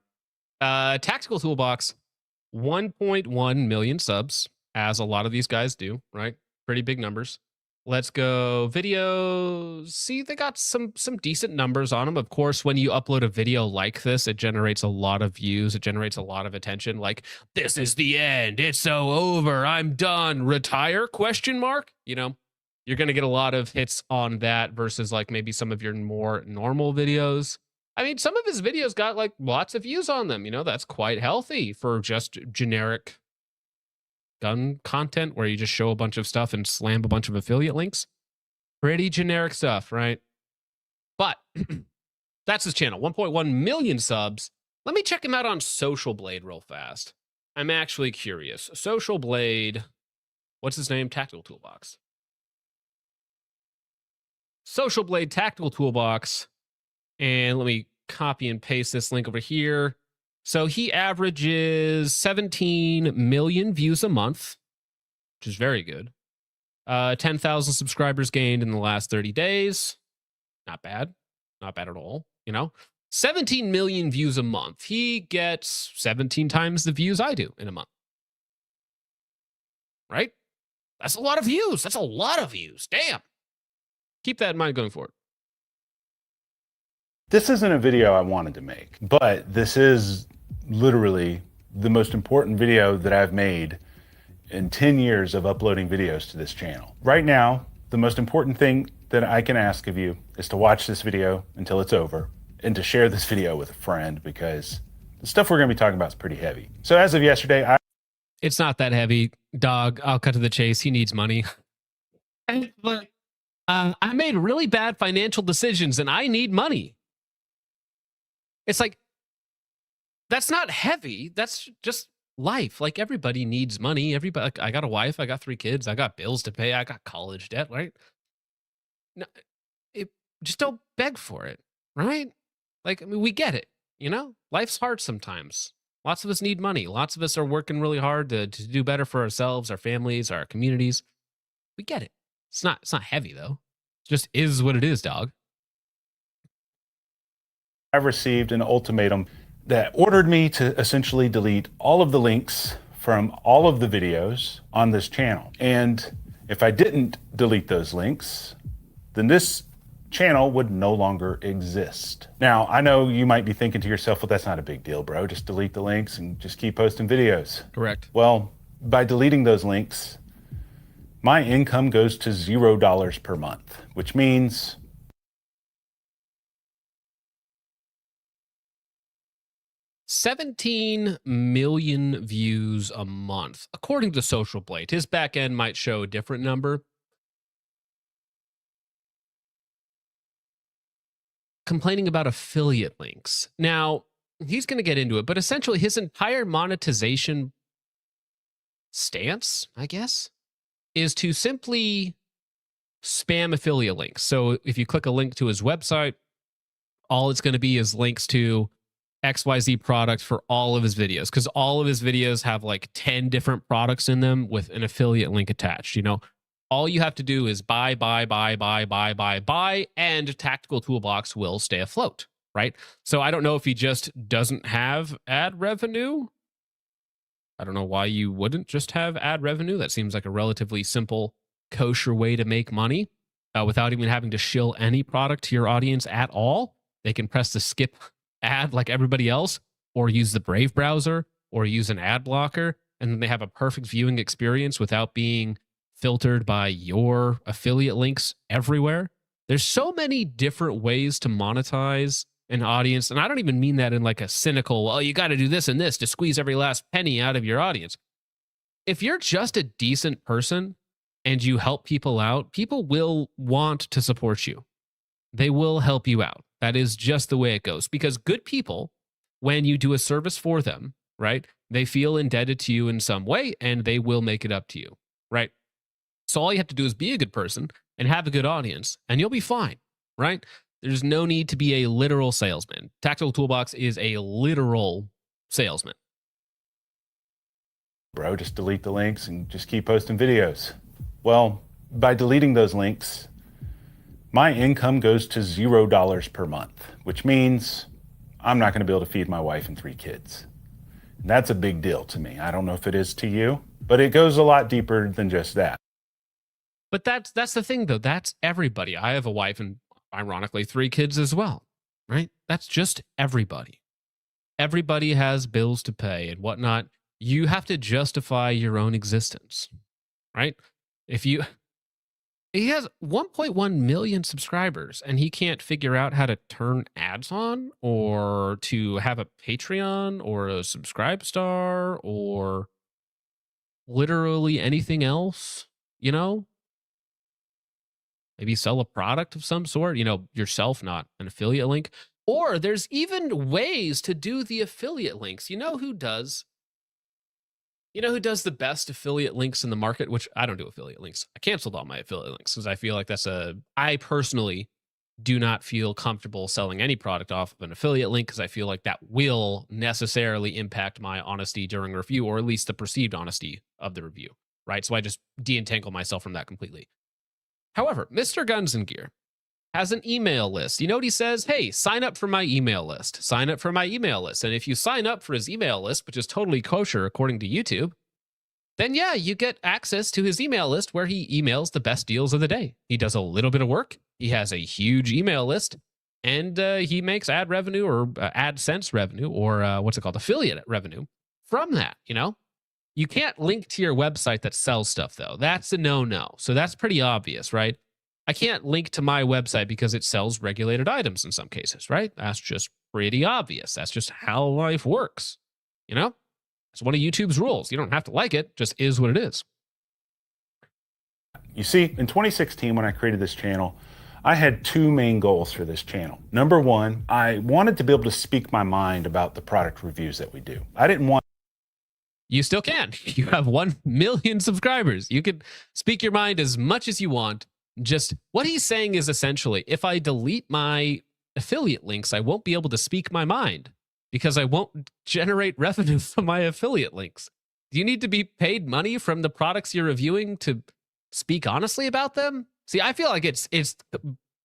Tactical Toolbox, 1.1 million subs, as a lot of these guys do, right? Pretty big numbers. Let's go videos. See, they got some decent numbers on them. Of course, when you upload a video like this, it generates a lot of views. It generates a lot of attention. Like, this is the end. It's so over. I'm done. Retire? ? You know, you're going to get a lot of hits on that versus like maybe some of your more normal videos. I mean, some of his videos got like lots of views on them. You know, that's quite healthy for just generic gun content where you just show a bunch of stuff and slam a bunch of affiliate links. Pretty generic stuff, right? But that's his channel, 1.1 million subs. Let me check him out on Social Blade real fast. I'm actually curious. Social Blade, what's his name? Tactical Toolbox. Social Blade Tactical Toolbox. And let me copy and paste this link over here. So he averages 17 million views a month, which is very good. 10,000 subscribers gained in the last 30 days. Not bad. Not bad at all. You know, 17 million views a month. He gets 17 times the views I do in a month. Right? That's a lot of views. That's a lot of views. Damn. Keep that in mind going forward. this isn't a video I wanted to make, but this is literally the most important video that I've made in 10 years of uploading videos to this channel. Right now, the most important thing that I can ask of you is to watch this video until it's over and to share this video with a friend, because the stuff we're going to be talking about is pretty heavy. So as of yesterday, It's not that heavy, dog. I'll cut to the chase. He needs money. But I made really bad financial decisions and I need money. It's like, that's not heavy. That's just life. Like, everybody needs money. Everybody, I got a wife. I got 3 kids. I got bills to pay. I got college debt, right? No, just don't beg for it, right? Like, I mean, we get it. You know, life's hard sometimes. Lots of us need money. Lots of us are working really hard to do better for ourselves, our families, our communities. We get it. It's not heavy though. It just is what it is, dog. I've received an ultimatum that ordered me to essentially delete all of the links from all of the videos on this channel. And if I didn't delete those links, then this channel would no longer exist. Now, I know you might be thinking to yourself, well, that's not a big deal, bro. Just delete the links and just keep posting videos. Correct. Well, by deleting those links, my income goes to $0 per month, which means 17 million views a month, according to Social Blade. His back end might show a different number. Complaining about affiliate links. Now, he's going to get into it, but essentially his entire monetization stance, I guess, is to simply spam affiliate links. So if you click a link to his website, all it's going to be is links to XYZ product for all of his videos, because all of his videos have like 10 different products in them with an affiliate link attached. You know, all you have to do is buy, and Tactical Toolbox will stay afloat, right? So I don't know if he just doesn't have ad revenue. I don't know why you wouldn't just have ad revenue. That seems like a relatively simple, kosher way to make money without even having to shill any product to your audience at all. They can press the skip ad like everybody else, or use the Brave browser, or use an ad blocker, and then they have a perfect viewing experience without being filtered by your affiliate links everywhere. There's so many different ways to monetize an audience, and I don't even mean that in like a cynical, well, you got to do this and this to squeeze every last penny out of your audience. If you're just a decent person and you help people out, people will want to support you. They will help you out. That is just the way it goes, because good people, when you do a service for them, right, they feel indebted to you in some way, and they will make it up to you, right? So all you have to do is be a good person and have a good audience, and you'll be fine, right? There's no need to be a literal salesman. Tactical Toolbox is a literal salesman. Bro, just delete the links and just keep posting videos. Well, by deleting those links, my income goes to $0 per month, which means I'm not going to be able to feed my wife and 3 kids. And that's a big deal to me. I don't know if it is to you, but it goes a lot deeper than just that. But that's the thing, though. That's everybody. I have a wife and, ironically, 3 kids as well, right? That's just everybody. Everybody has bills to pay and whatnot. You have to justify your own existence, right? He has 1.1 million subscribers, and he can't figure out how to turn ads on, or to have a Patreon, or a Subscribe Star, or literally anything else, you know? Maybe sell a product of some sort, you know, yourself, not an affiliate link. Or there's even ways to do the affiliate links. You know who does? You know who does the best affiliate links in the market? Which I don't do affiliate links. I canceled all my affiliate links because I feel like I personally do not feel comfortable selling any product off of an affiliate link, because I feel like that will necessarily impact my honesty during review, or at least the perceived honesty of the review, right? So I just de-entangle myself from that completely. However, Mr. Guns and Gear has an email list. You know what he says? Hey, sign up for my email list. Sign up for my email list. And if you sign up for his email list, which is totally kosher according to YouTube, then yeah, you get access to his email list where he emails the best deals of the day. He does a little bit of work. He has a huge email list, and he makes ad revenue, or AdSense revenue, or affiliate revenue from that, you know? You can't link to your website that sells stuff, though. That's a no-no. So that's pretty obvious, right? I can't link to my website because it sells regulated items in some cases, right? That's just pretty obvious. That's just how life works, you know? It's one of YouTube's rules. You don't have to like it, just is what it is. You see, in 2016, when I created this channel, I had 2 main goals for this channel. Number 1, I wanted to be able to speak my mind about the product reviews that we do. I didn't want You still can. You have 1 million subscribers. You can speak your mind as much as you want. Just what he's saying is essentially, if I delete my affiliate links, I won't be able to speak my mind because I won't generate revenue from my affiliate links. Do you need to be paid money from the products you're reviewing to speak honestly about them? See, I feel like it's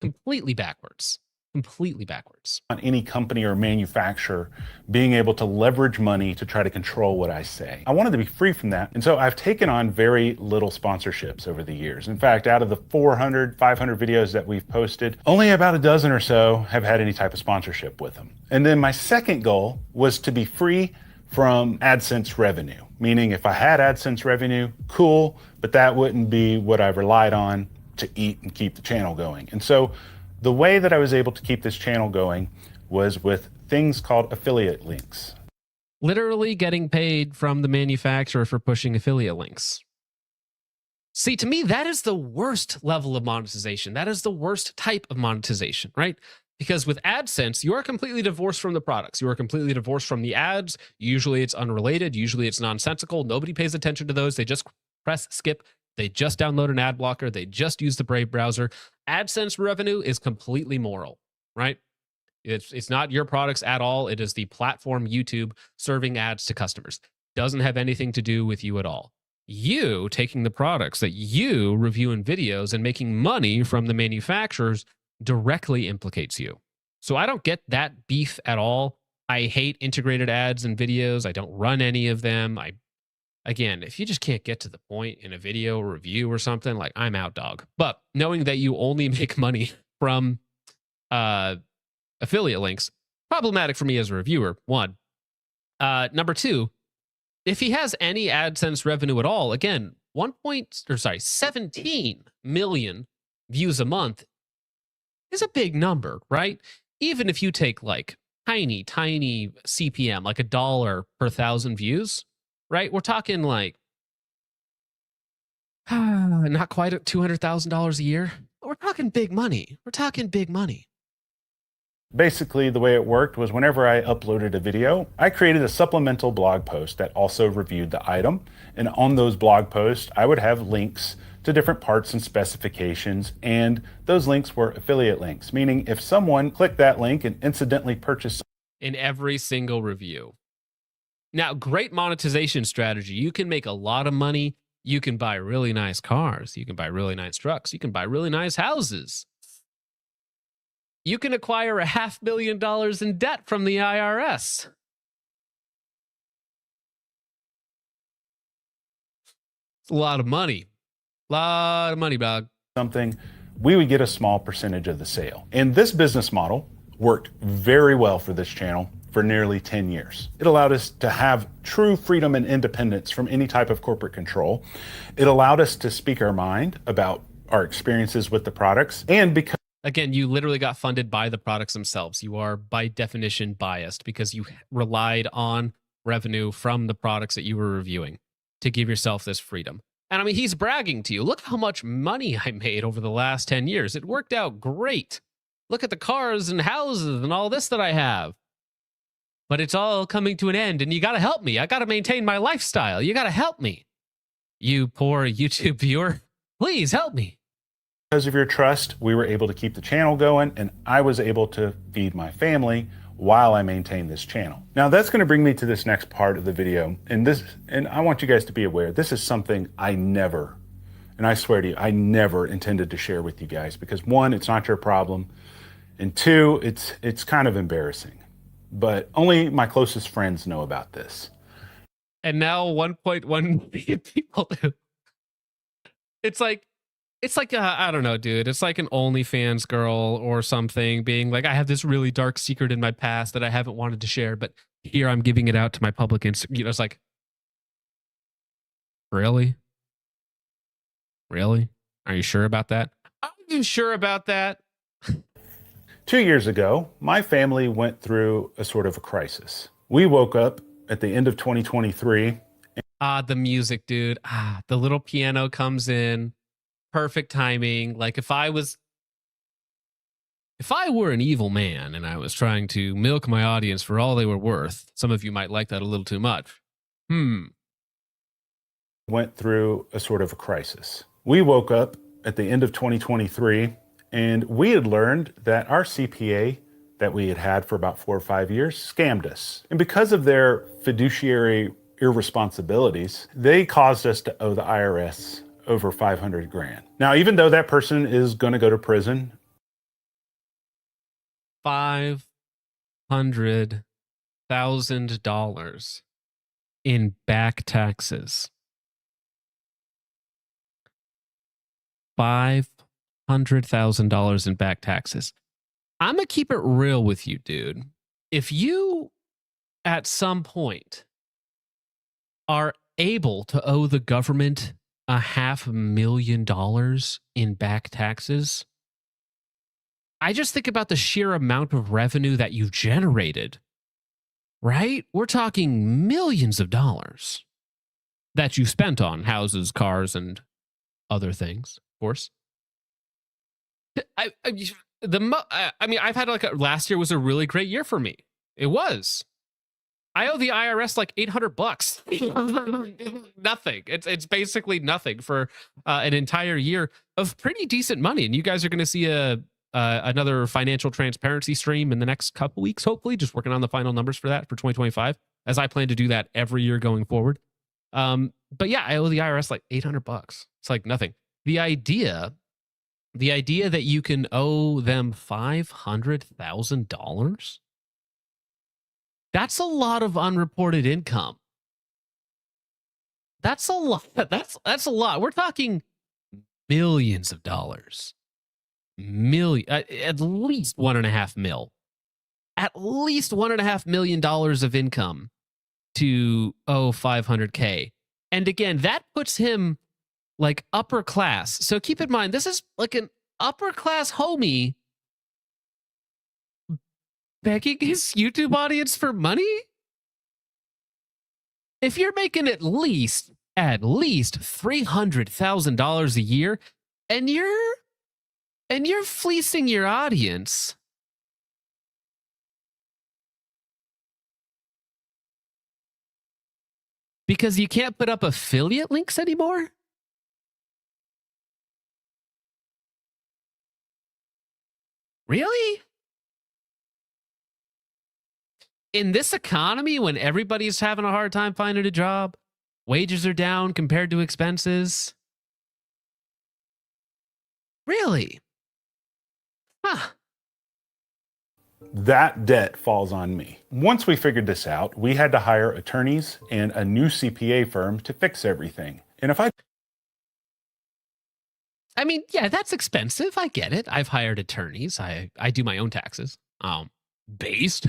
completely backwards. Completely backwards. On any company or manufacturer being able to leverage money to try to control what I say. I wanted to be free from that. And so I've taken on very little sponsorships over the years. In fact, out of the 400, 500 videos that we've posted, only about a dozen or so have had any type of sponsorship with them. And then my second goal was to be free from AdSense revenue. Meaning if I had AdSense revenue, cool, but that wouldn't be what I relied on to eat and keep the channel going. And so the way that I was able to keep this channel going was with things called affiliate links. Literally getting paid from the manufacturer for pushing affiliate links. See, to me, that is the worst level of monetization. That is the worst type of monetization, right? Because with AdSense, you are completely divorced from the products. You are completely divorced from the ads. Usually it's unrelated. Usually it's nonsensical. Nobody pays attention to those. They just press skip. They just download an ad blocker. They just use the Brave browser. AdSense revenue is completely moral, right? It's not your products at all. It is the platform YouTube serving ads to customers. Doesn't have anything to do with you at all. You taking the products that you review in videos and making money from the manufacturers directly implicates you. So I don't get that beef at all. I hate integrated ads and videos. I don't run any of them. I Again, if you just can't get to the point in a video or review or something, like, I'm out, dog. But knowing that you only make money from affiliate links, problematic for me as a reviewer, one. Number two, if he has any AdSense revenue at all, again, 17 million views a month is a big number, right? Even if you take like tiny CPM, like $1 per 1,000 views, right? We're talking like not quite at $200,000 a year. But we're talking big money. We're talking big money. Basically, the way it worked was whenever I uploaded a video, I created a supplemental blog post that also reviewed the item. And on those blog posts, I would have links to different parts and specifications. And those links were affiliate links, meaning if someone clicked that link and incidentally purchased in every single review. Now, great monetization strategy. You can make a lot of money. You can buy really nice cars. You can buy really nice trucks. You can buy really nice houses. You can acquire $500,000 in debt from the IRS. It's a lot of money. Lot of money, dog. something, we would get a small percentage of the sale. And this business model worked very well for this channel for nearly 10 years. It allowed us to have true freedom and independence from any type of corporate control. It allowed us to speak our mind about our experiences with the products. And because again, you literally got funded by the products themselves. You are by definition biased because you relied on revenue from the products that you were reviewing to give yourself this freedom. And I mean, he's bragging to you. Look how much money I made over the last 10 years. It worked out great. Look at the cars and houses and all this that I have. But it's all coming to an end, and you got to help me. I got to maintain my lifestyle. You got to help me. You poor YouTube viewer, please help me. Because of your trust, we were able to keep the channel going, and I was able to feed my family while I maintained this channel. Now that's going to bring me to this next part of the video. And I want you guys to be aware, this is something I never, and I swear to you, I never intended to share with you guys, because one, it's not your problem. And two, it's kind of embarrassing, but only my closest friends know about this. And now 1.1 million people do. It's like, I don't know, dude. It's like an OnlyFans girl or something being like, I have this really dark secret in my past that I haven't wanted to share, but here I'm giving it out to my public Instagram. You know, it's like, really? Really? Are you sure about that? Are you sure about that? 2 years ago, my family went through a sort of a crisis. We woke up at the end of 2023. The music, dude. The little piano comes in. Perfect timing. Like if I were an evil man and I was trying to milk my audience for all they were worth, some of you might like that a little too much. Went through a sort of a crisis. We woke up at the end of 2023 and we had learned that our CPA that we had had for about 4 or 5 years scammed us. And because of their fiduciary irresponsibilities, they caused us to owe the IRS over 500 grand. Now, even though that person is going to go to prison, $500,000 in back taxes. $500,000 in back taxes. I'm gonna keep it real with you, dude. If you at some point are able to owe the government $500,000 in back taxes, I just think about the sheer amount of revenue that you generated, right? We're talking millions of dollars that you spent on houses, cars, and other things, of course. I mean, I've had last year was a really great year for me. It was. I owe the IRS like $800. Nothing. It's basically nothing for an entire year of pretty decent money. And you guys are going to see another financial transparency stream in the next couple weeks, hopefully. Just working on the final numbers for that for 2025, as I plan to do that every year going forward. But yeah, I owe the IRS like $800. It's like nothing. The idea that you can owe them $500,000. That's a lot of unreported income. That's a lot. That's a lot. We're talking millions of dollars. At least 1.5 mil. At least $1.5 million of income to 500K. And again, that puts him like upper class. So keep in mind, this is like an upper class homie begging his YouTube audience for money. If you're making at least $300,000 a year, and you're fleecing your audience, because you can't put up affiliate links anymore? Really? In this economy, when everybody's having a hard time finding a job, wages are down compared to expenses? Really? Huh. That debt falls on me. Once we figured this out, we had to hire attorneys and a new CPA firm to fix everything. And if I mean, yeah, that's expensive. I get it. I've hired attorneys. I do my own taxes. Based.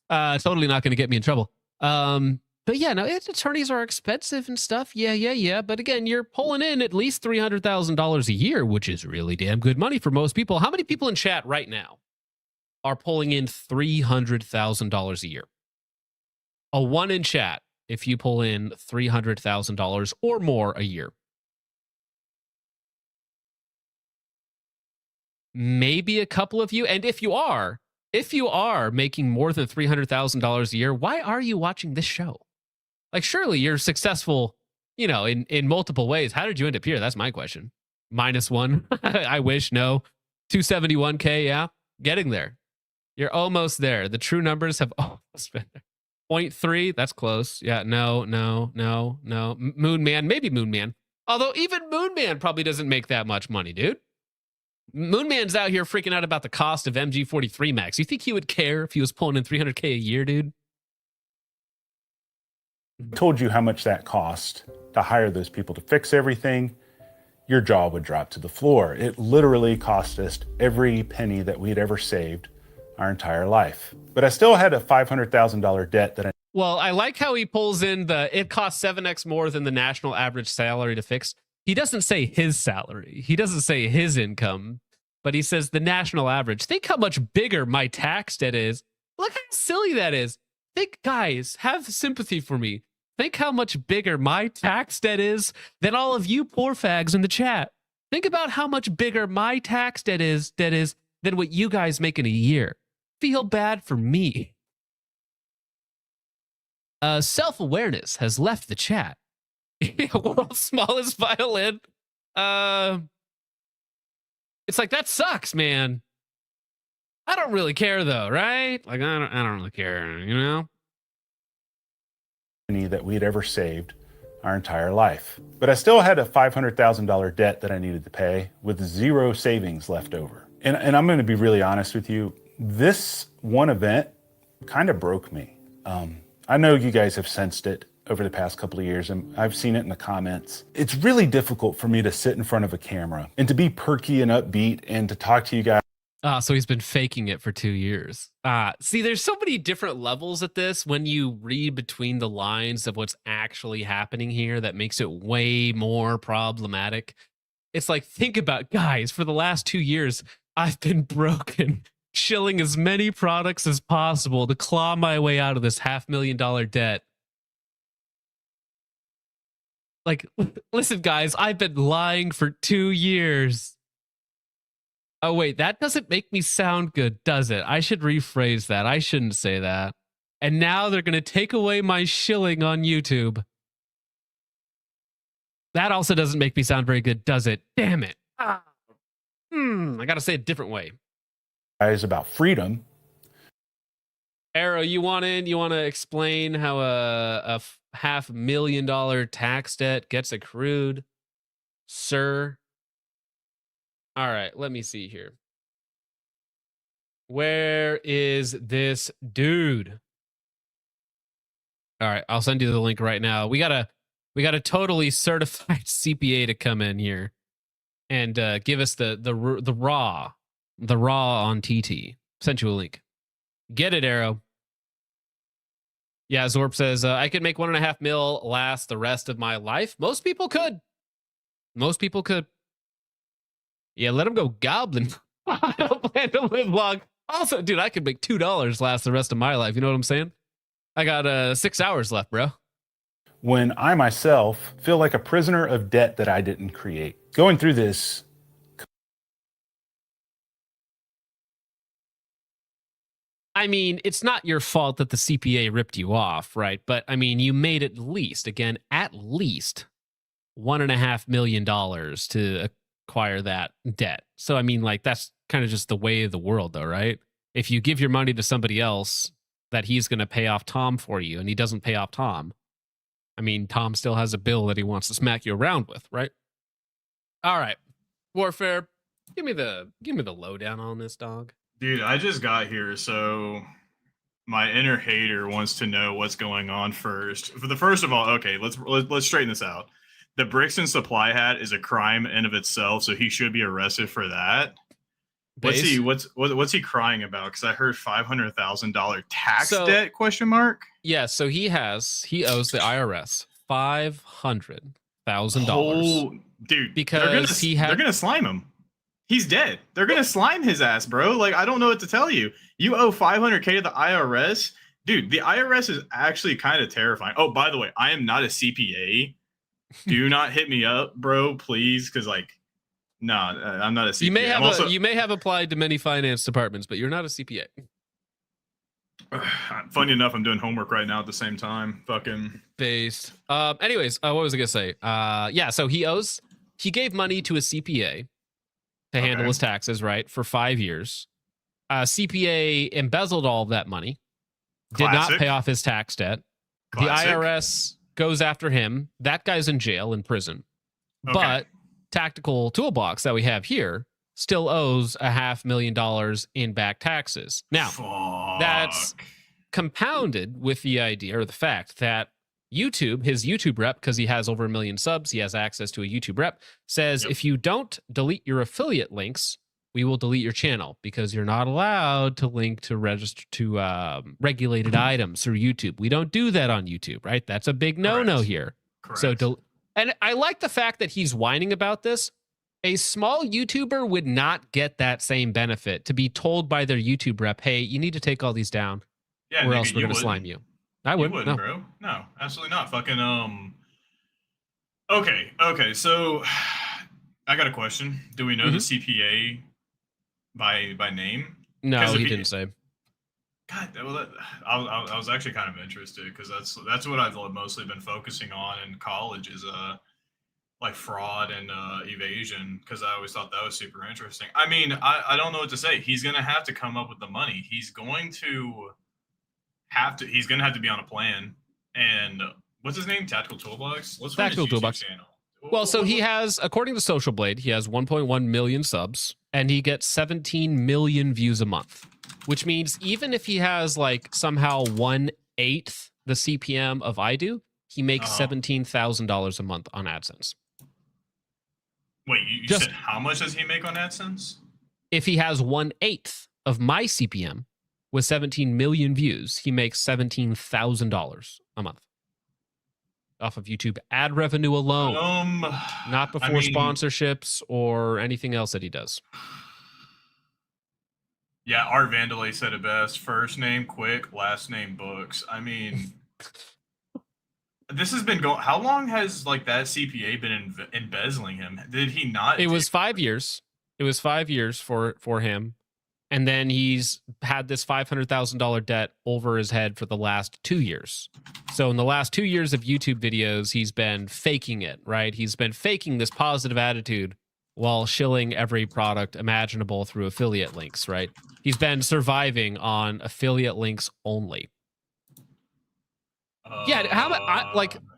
Totally not going to get me in trouble. But yeah, no, attorneys are expensive and stuff. Yeah. But again, you're pulling in at least $300,000 a year, which is really damn good money for most people. How many people in chat right now are pulling in $300,000 a year? A 1 in chat if you pull in $300,000 or more a year. Maybe a couple of you. And if you are making more than $300,000 a year, why are you watching this show? Like, surely you're successful, in multiple ways. How did you end up here? That's my question. -1. I wish. No. 271K. Yeah. Getting there. You're almost there. The true numbers have almost been there. 0.3. That's close. Yeah. No. Moon Man. Maybe Moon Man. Although even Moon Man probably doesn't make that much money, dude. Moon Man's out here freaking out about the cost of MG43 Max. You think he would care if he was pulling in $300K a year, dude? told you how much that cost to hire those people to fix everything, your jaw would drop to the floor. It literally cost us every penny that we'd ever saved our entire life. But I still had a $500,000 debt that I Well, I like how he pulls in it costs 7x more than the national average salary to fix. He doesn't say his salary. He doesn't say his income, but he says the national average. Think how much bigger my tax debt is. Look how silly that is. Think, guys, have sympathy for me. Think how much bigger my tax debt is than all of you poor fags in the chat. Think about how much bigger my tax debt is than what you guys make in a year. Feel bad for me. Self-awareness has left the chat. World's smallest violin. It's like, that sucks, man. I don't really care though, right? Like, I don't really care, you know? that we'd ever saved our entire life. But I still had a $500,000 debt that I needed to pay with zero savings left over. And I'm going to be really honest with you. This one event kind of broke me. I know you guys have sensed it over the past couple of years, and I've seen it in the comments. It's really difficult for me to sit in front of a camera and to be perky and upbeat and to talk to you guys. So he's been faking it for 2 years. See, there's so many different levels at this when you read between the lines of what's actually happening here that makes it way more problematic. It's like, think about, guys, for the last 2 years, I've been broken, shilling as many products as possible to claw my way out of this $500,000 debt. Like, listen, guys, I've been lying for 2 years. Oh, wait, that doesn't make me sound good, does it? I should rephrase that. I shouldn't say that. And now they're going to take away my shilling on YouTube. That also doesn't make me sound very good, does it? Damn it. I got to say a different way. Guys about freedom. Arrow, you want in? You want to explain how a $500,000 tax debt gets accrued, sir? All right, let me see here. Where is this dude? All right, I'll send you the link right now. We gotta We got a totally certified CPA to come in here and give us the raw on TT. Sent you a link. Get it, Arrow. Yeah, Zorp says, I could make 1.5 mil last the rest of my life. Most people could. Most people could. Yeah, let them go goblin. I don't plan to live long. Also, dude, I could make $2 last the rest of my life. You know what I'm saying? I got 6 hours left, bro. When I myself feel like a prisoner of debt that I didn't create. Going through this. I mean, it's not your fault that the CPA ripped you off, right? But I mean, you made at least $1.5 million to acquire that debt. So I mean, like, that's kind of just the way of the world, though, right? If you give your money to somebody else that he's going to pay off Tom for you, and he doesn't pay off Tom, I mean, Tom still has a bill that he wants to smack you around with, right? All right, Warfare, give me the lowdown on this, dog. Dude, I just got here, so my inner hater wants to know what's going on first. First of all, okay, let's straighten this out. The Brixton supply hat is a crime in of itself, so he should be arrested for that. What's he crying about? Because I heard $500,000 tax debt ? Yeah, so he owes the IRS $500,000. Dude, because they're gonna slime him. He's dead. They're gonna slime his ass, bro. Like, I don't know what to tell you. You owe $500K to the IRS, dude. The IRS is actually kind of terrifying. Oh, by the way, I am not a CPA. Do not hit me up, bro, please, because no, I'm not a CPA. You may have applied to many finance departments, but you're not a CPA. Funny enough, I'm doing homework right now at the same time. Fucking based. Anyways, what was I gonna say? Yeah, so he gave money to a CPA to handle his taxes, right, for 5 years. CPA embezzled all of that money, did not pay off his tax debt. Classic. The IRS goes after him. That guy's in jail, in prison. Okay. But Tactical Toolbox that we have here still owes $500,000 in back taxes. Now, that's compounded with the idea or the fact that YouTube, his YouTube rep, because he has over 1 million subs, he has access to a YouTube rep, says if you don't delete your affiliate links, we will delete your channel because you're not allowed to link to register to regulated items through YouTube. We don't do that on YouTube, right? That's a big no-no here. Correct. So, and I like the fact that he's whining about this. A small YouTuber would not get that same benefit to be told by their YouTube rep, hey, you need to take all these down or else we're going to slime you. I wouldn't, no. Bro. No, absolutely not. Fucking Okay, so I got a question. Do we know the CPA by name? No, he didn't say. God, well, I was actually kind of interested because that's what I've mostly been focusing on in college is like fraud and evasion, because I always thought that was super interesting. I mean, I don't know what to say. He's gonna have to come up with the money. He's going to have to be on a plan. And what's his name? Tactical Toolbox? Let's find his YouTube Toolbox channel. Well, so he has, according to Social Blade, he has 1.1 million subs and he gets 17 million views a month, which means even if he has like somehow 1/8 the CPM of I do, he makes $17,000 a month on AdSense. Wait, you said how much does he make on AdSense? If he has 1/8 of my CPM with 17 million views, he makes $17,000 a month off of YouTube ad revenue alone, not before sponsorships or anything else that he does. Yeah, Art Vandalay said it best. First name quick, last name books. I mean, this has been going. How long has like that CPA been embezzling him? Did he not? It was 5 years. It was 5 years for him, and then he's had this $500,000 debt over his head for the last 2 years. So in the last 2 years of YouTube videos, he's been faking it, right? He's been faking this positive attitude while shilling every product imaginable through affiliate links, right? He's been surviving on affiliate links only. Yeah,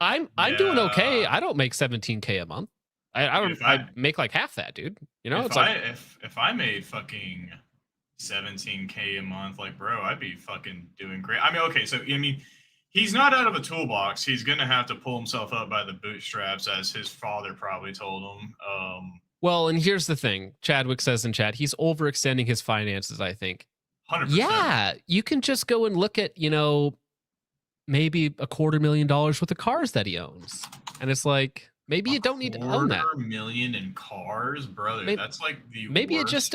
I'm doing okay. I don't make $17K a month. I make like half that, dude. You know, if I made fucking $17K a month, like, bro, I'd be fucking doing great. I mean, okay, so I mean, he's not out of a toolbox. He's gonna have to pull himself up by the bootstraps, as his father probably told him. Well, and here's the thing. Chadwick says in chat, he's overextending his finances, I think. 100%. Yeah, you can just go and look at, maybe $250,000 worth of cars that he owns. And it's like, maybe you don't need to own that. $250,000 in cars, brother. Maybe- That's like the Maybe you worst. just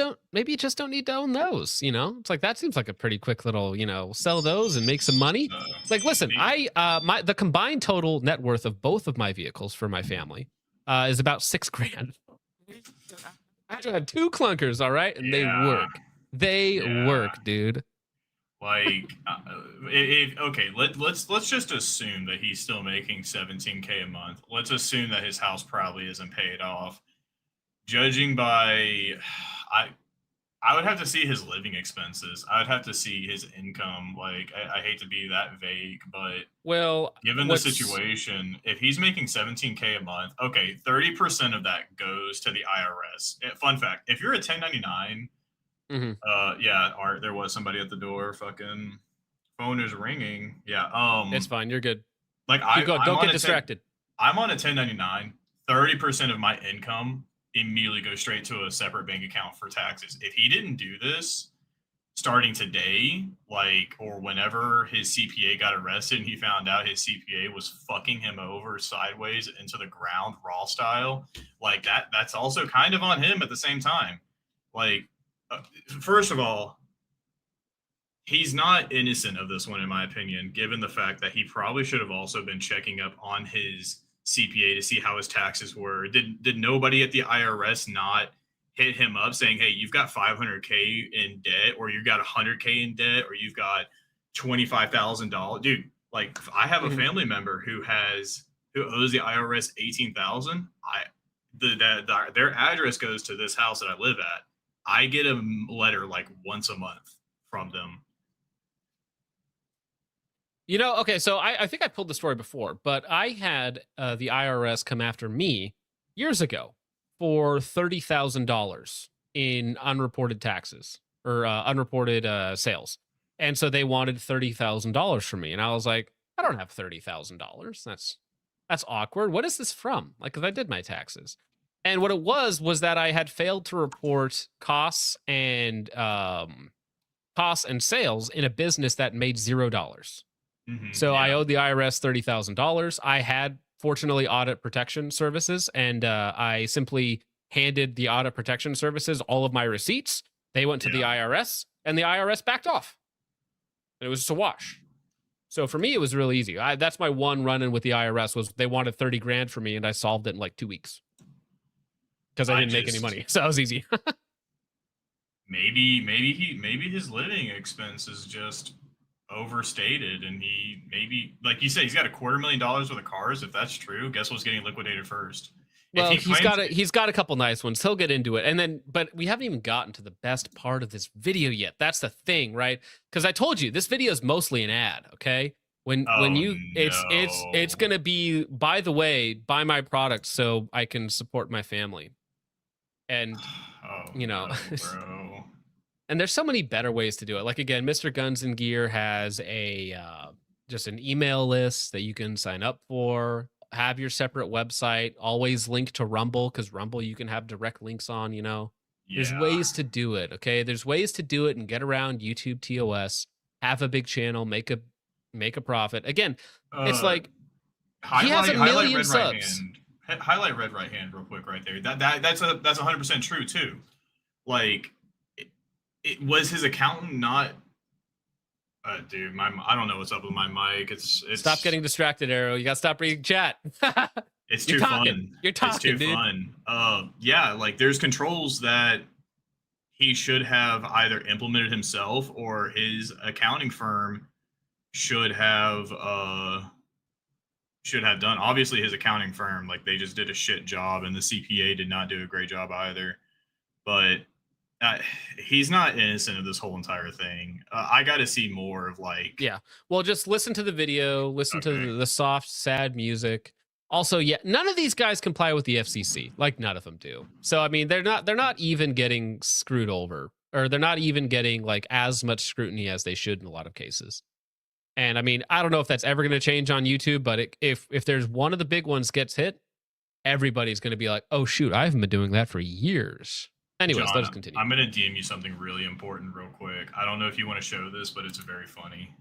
don't need to own those, It's like that seems like a pretty quick little, sell those and make some money. Like, listen, the combined total net worth of both of my vehicles for my family is about $6,000. I have 2 clunkers, all right, and they Yeah. work. They work, dude. Like, okay, let's just assume that he's still making $17K a month. Let's assume that his house probably isn't paid off. Judging by, I would have to see his living expenses. I would have to see his income. Like, I hate to be that vague, but Well, given the situation, if he's making $17K a month, okay, 30% of that goes to the IRS. Fun fact: if you're a 1099. Yeah, Art, there was somebody at the door. Fucking phone is ringing. Yeah, it's fine. You're good. Like, Don't get distracted. I'm on a 1099. 30% of my income immediately goes straight to a separate bank account for taxes. If he didn't do this starting today, or whenever his CPA got arrested and he found out his CPA was fucking him over sideways into the ground, raw style, that's also kind of on him at the same time. First of all, he's not innocent of this one, in my opinion, given the fact that he probably should have also been checking up on his CPA to see how his taxes were. Did nobody at the IRS not hit him up saying, hey, you've got $500K in debt, or you've got $100K in debt, or you've got $25,000? Dude, I have a family member who owes the IRS $18,000. Their address goes to this house that I live at. I get a letter once a month from them. Okay, so I think I pulled the story before, but I had the IRS come after me years ago for $30,000 in unreported taxes or unreported sales. And so they wanted $30,000 from me. And I was like, I don't have $30,000. That's awkward. What is this from? Because I did my taxes. And what it was that I had failed to report costs and sales in a business that made $0. So I owed the IRS $30,000. I had, fortunately, audit protection services, and I simply handed the audit protection services all of my receipts. They went to the IRS, and the IRS backed off. It was just a wash. So for me, it was really easy. That's my one run-in with the IRS was they wanted $30,000 from me, and I solved it in 2 weeks. Because I didn't make any money, so it was easy. maybe his living expense is just overstated, and he maybe, like you said, he's got $250,000 worth of cars. If that's true, guess what's getting liquidated first? Well, he's got a couple nice ones. He'll get into it, and then, but we haven't even gotten to the best part of this video yet. That's the thing, right? Because I told you this video is mostly an ad. Okay, it's gonna be, by the way, buy my product so I can support my family. And bro. And there's so many better ways to do it. Like, again, Mr. Guns and Gear has just an email list that you can sign up for, have your separate website, always link to Rumble, because Rumble you can have direct links on, There's ways to do it, okay? There's ways to do it and get around YouTube TOS, have a big channel, make a profit. Again, it's like he has 1 million subs. Highlight red right hand real quick right there. That's 100% true too. It was his accountant not dude, I don't know what's up with my mic. It's Stop getting distracted, Arrow. You gotta stop reading chat. It's too fun. You're talking, it's too dude. fun. There's controls that he should have either implemented himself or his accounting firm should have done. Obviously, his accounting firm, they just did a shit job, and the CPA did not do a great job either. But he's not innocent of this whole entire thing. I got to see more of Yeah. Well, just listen to the video, listen to the soft, sad music. Also, none of these guys comply with the FCC. None of them do. So, I mean, they're not even getting screwed over, or they're not even getting as much scrutiny as they should in a lot of cases. And I mean, I don't know if that's ever going to change on YouTube, but if there's one of the big ones gets hit, everybody's going to be like, oh shoot, I haven't been doing that for years. Anyways, John, let us continue. I'm gonna DM you something really important real quick. I don't know if you want to show this, but it's very funny.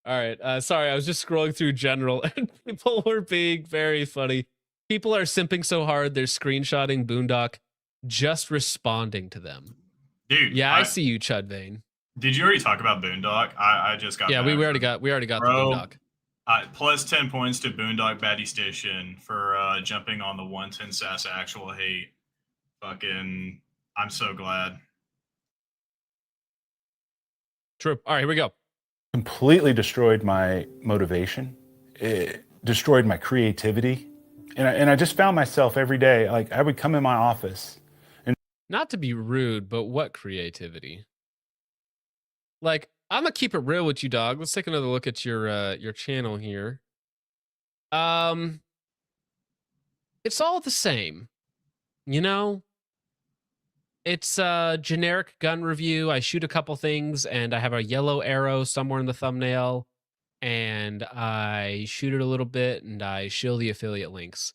All right. Sorry, I was just scrolling through general and people were being very funny. People are simping so hard, they're screenshotting Boondock, just responding to them. Dude, Yeah, I see you, Chudvane. Did you already talk about Boondock? I just got. Yeah, we already got the Boondock. Plus 10 points to Boondock Baddie Station for jumping on the 110 Sass actual hate. Fucking, I'm so glad. True. All right, here we go. Completely destroyed my motivation. It destroyed my creativity. And I just found myself every day, like I would come in my office. Not to be rude, but what creativity? Like, I'm gonna keep it real with you, dog. Let's take another look at your channel here. It's all the same, you know. It's a generic gun review. I shoot a couple things, and I have a yellow arrow somewhere in the thumbnail, and I shoot it a little bit, and I shill the affiliate links.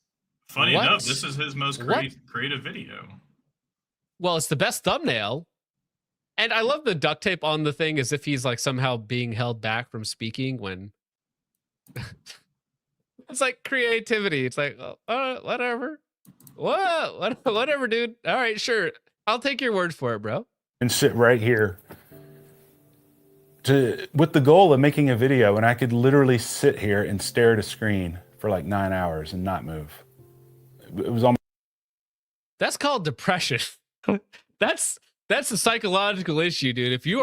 Funny enough, this is his most creative video. Well, it's the best thumbnail. And I love the duct tape on the thing as if he's like somehow being held back from speaking when it's like creativity. It's like, whatever. Whatever, dude. All right, sure. I'll take your word for it, bro. And sit right here with the goal of making a video, and I could literally sit here and stare at a screen for like 9 hours and not move. It was almost. That's called depression. That's a psychological issue, dude. If you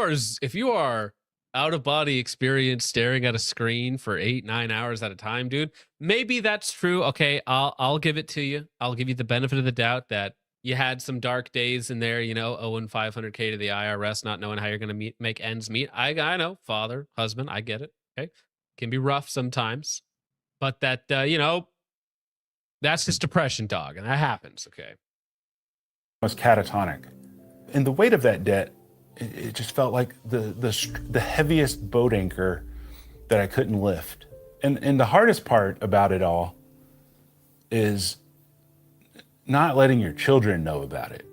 are out of body experience staring at a screen for 8-9 hours at a time, dude, maybe that's true. Okay, I'll give it to you. I'll give you the benefit of the doubt that you had some dark days in there, you know, owing $500K to the IRS, not knowing how you're going to make ends meet. I know, father, husband, I get it. Okay, can be rough sometimes, but that you know, that's just depression, dog, and that happens. Okay, was catatonic. And the weight of that debt, it just felt like the heaviest boat anchor that I couldn't lift. And the hardest part about it all is not letting your children know about it.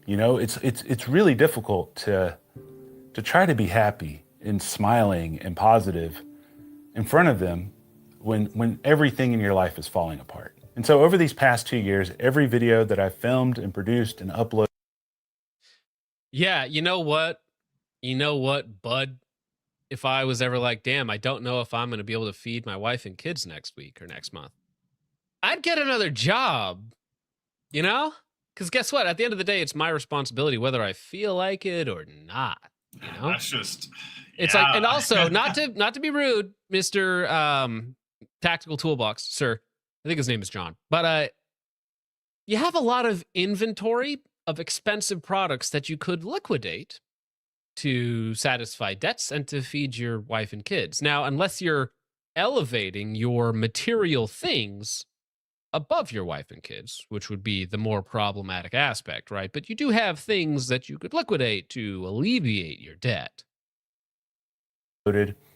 You know, it's really difficult to try to be happy and smiling and positive in front of them when everything in your life is falling apart. And so over these past 2 years, every video that I've filmed and produced and uploaded. Yeah, you know what, bud? If I was ever like, damn, I don't know if I'm going to be able to feed my wife and kids next week or next month, I'd get another job, you know? Because guess what? At the end of the day, it's my responsibility whether I feel like it or not, you know? That's just... It's like, and also, not to be rude, Mr. Tactical Toolbox, sir. I think his name is John. But you have a lot of inventory of expensive products that you could liquidate to satisfy debts and to feed your wife and kids. Now, unless you're elevating your material things above your wife and kids, which would be the more problematic aspect, right? But you do have things that you could liquidate to alleviate your debt.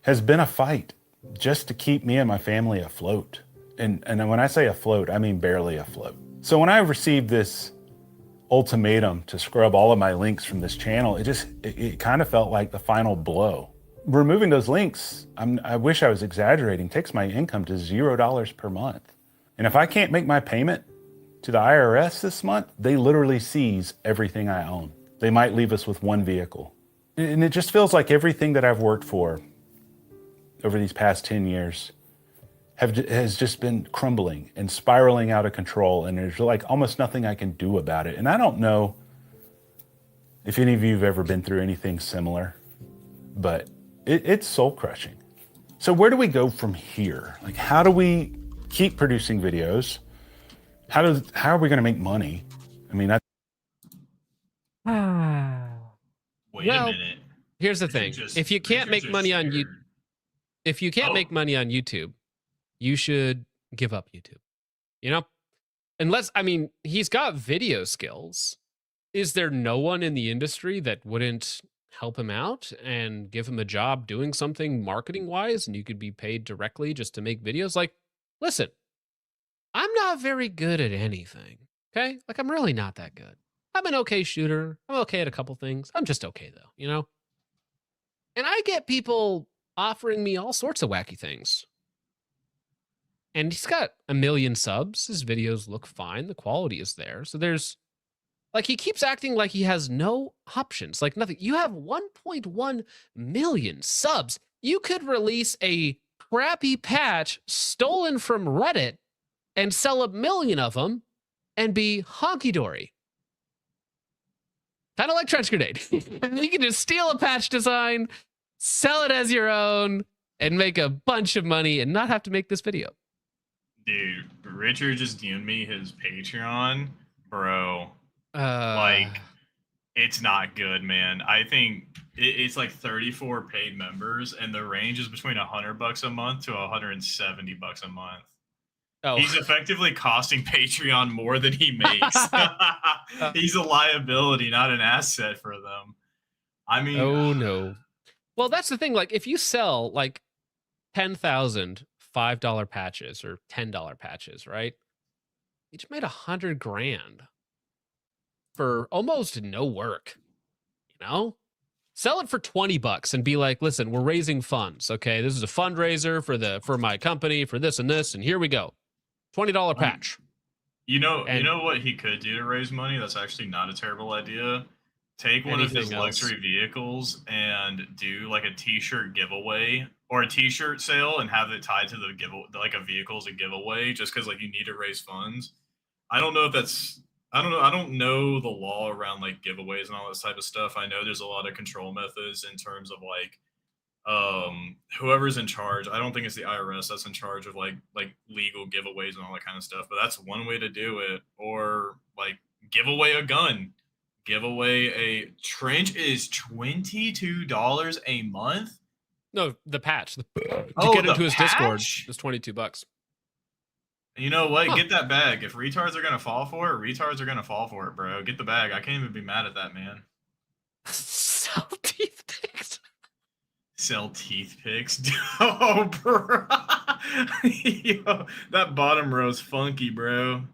Has been a fight just to keep me and my family afloat. And when I say afloat, I mean barely afloat. So when I received this ultimatum to scrub all of my links from this channel, it kind of felt like the final blow. Removing those links, I wish I was exaggerating, takes my income to $0 per month. And if I can't make my payment to the IRS this month, they literally seize everything I own. They might leave us with one vehicle. And it just feels like everything that I've worked for over these past 10 years has just been crumbling and spiraling out of control, and there's like almost nothing I can do about it. And I don't know if any of you have ever been through anything similar, but it's soul crushing. So where do we go from here? Like, how do we keep producing videos? How are we going to make money? I mean, Wait a minute. Here's the thing: if you can't make money on YouTube, make money on YouTube, you should give up YouTube. You know, unless, I mean, he's got video skills. is there no one in the industry that wouldn't help him out and give him a job doing something marketing wise, and you could be paid directly just to make videos? Like, listen, I'm not very good at anything. Okay, like I'm really not that good. I'm an okay shooter. I'm okay at a couple things. I'm just okay though, you know. And I get people offering me all sorts of wacky things. And he's got 1 million subs. His videos look fine. The quality is there. So there's like, he keeps acting like he has no options, like nothing. You have 1.1 million subs. You could release a crappy patch stolen from Reddit and sell 1 million of them and be honky-dory. Kind of like Trench Grenade. You can just steal a patch design, sell it as your own, and make a bunch of money and not have to make this video. Dude, Richard just DM'd me his Patreon, bro. Like, it's not good, man. I think it's like 34 paid members, and the range is between $100 a month to $170 a month. Oh. He's effectively costing Patreon more than he makes. He's a liability, not an asset for them. I mean, oh no. Well, that's the thing. Like, if you sell like 10,000 $5 patches or $10 patches, right? You just made $100,000 for almost no work. You know, sell it for $20 and be like, listen, we're raising funds. Okay, this is a fundraiser for my company for this and this, and here we go. $20 patch. You know what he could do to raise money? That's actually not a terrible idea. Take one of his luxury vehicles and do like a t-shirt giveaway or a t-shirt sale and have it tied to the like a vehicle as a giveaway, just because like you need to raise funds. I don't know if that's, I don't know the law around like giveaways and all this type of stuff. I know there's a lot of control methods in terms of like whoever's in charge. I don't think it's the IRS that's in charge of like legal giveaways and all that kind of stuff, but that's one way to do it. Or like give away a gun. Give away a Trench is $22 a month. No, the patch. To get into his Discord is $22. You know what? Huh. Get that bag. If retards are gonna fall for it, retards are gonna fall for it, bro. Get the bag. I can't even be mad at that, man. Sell teeth picks. Sell teeth picks. Oh, bro. Yo, that bottom row's funky, bro.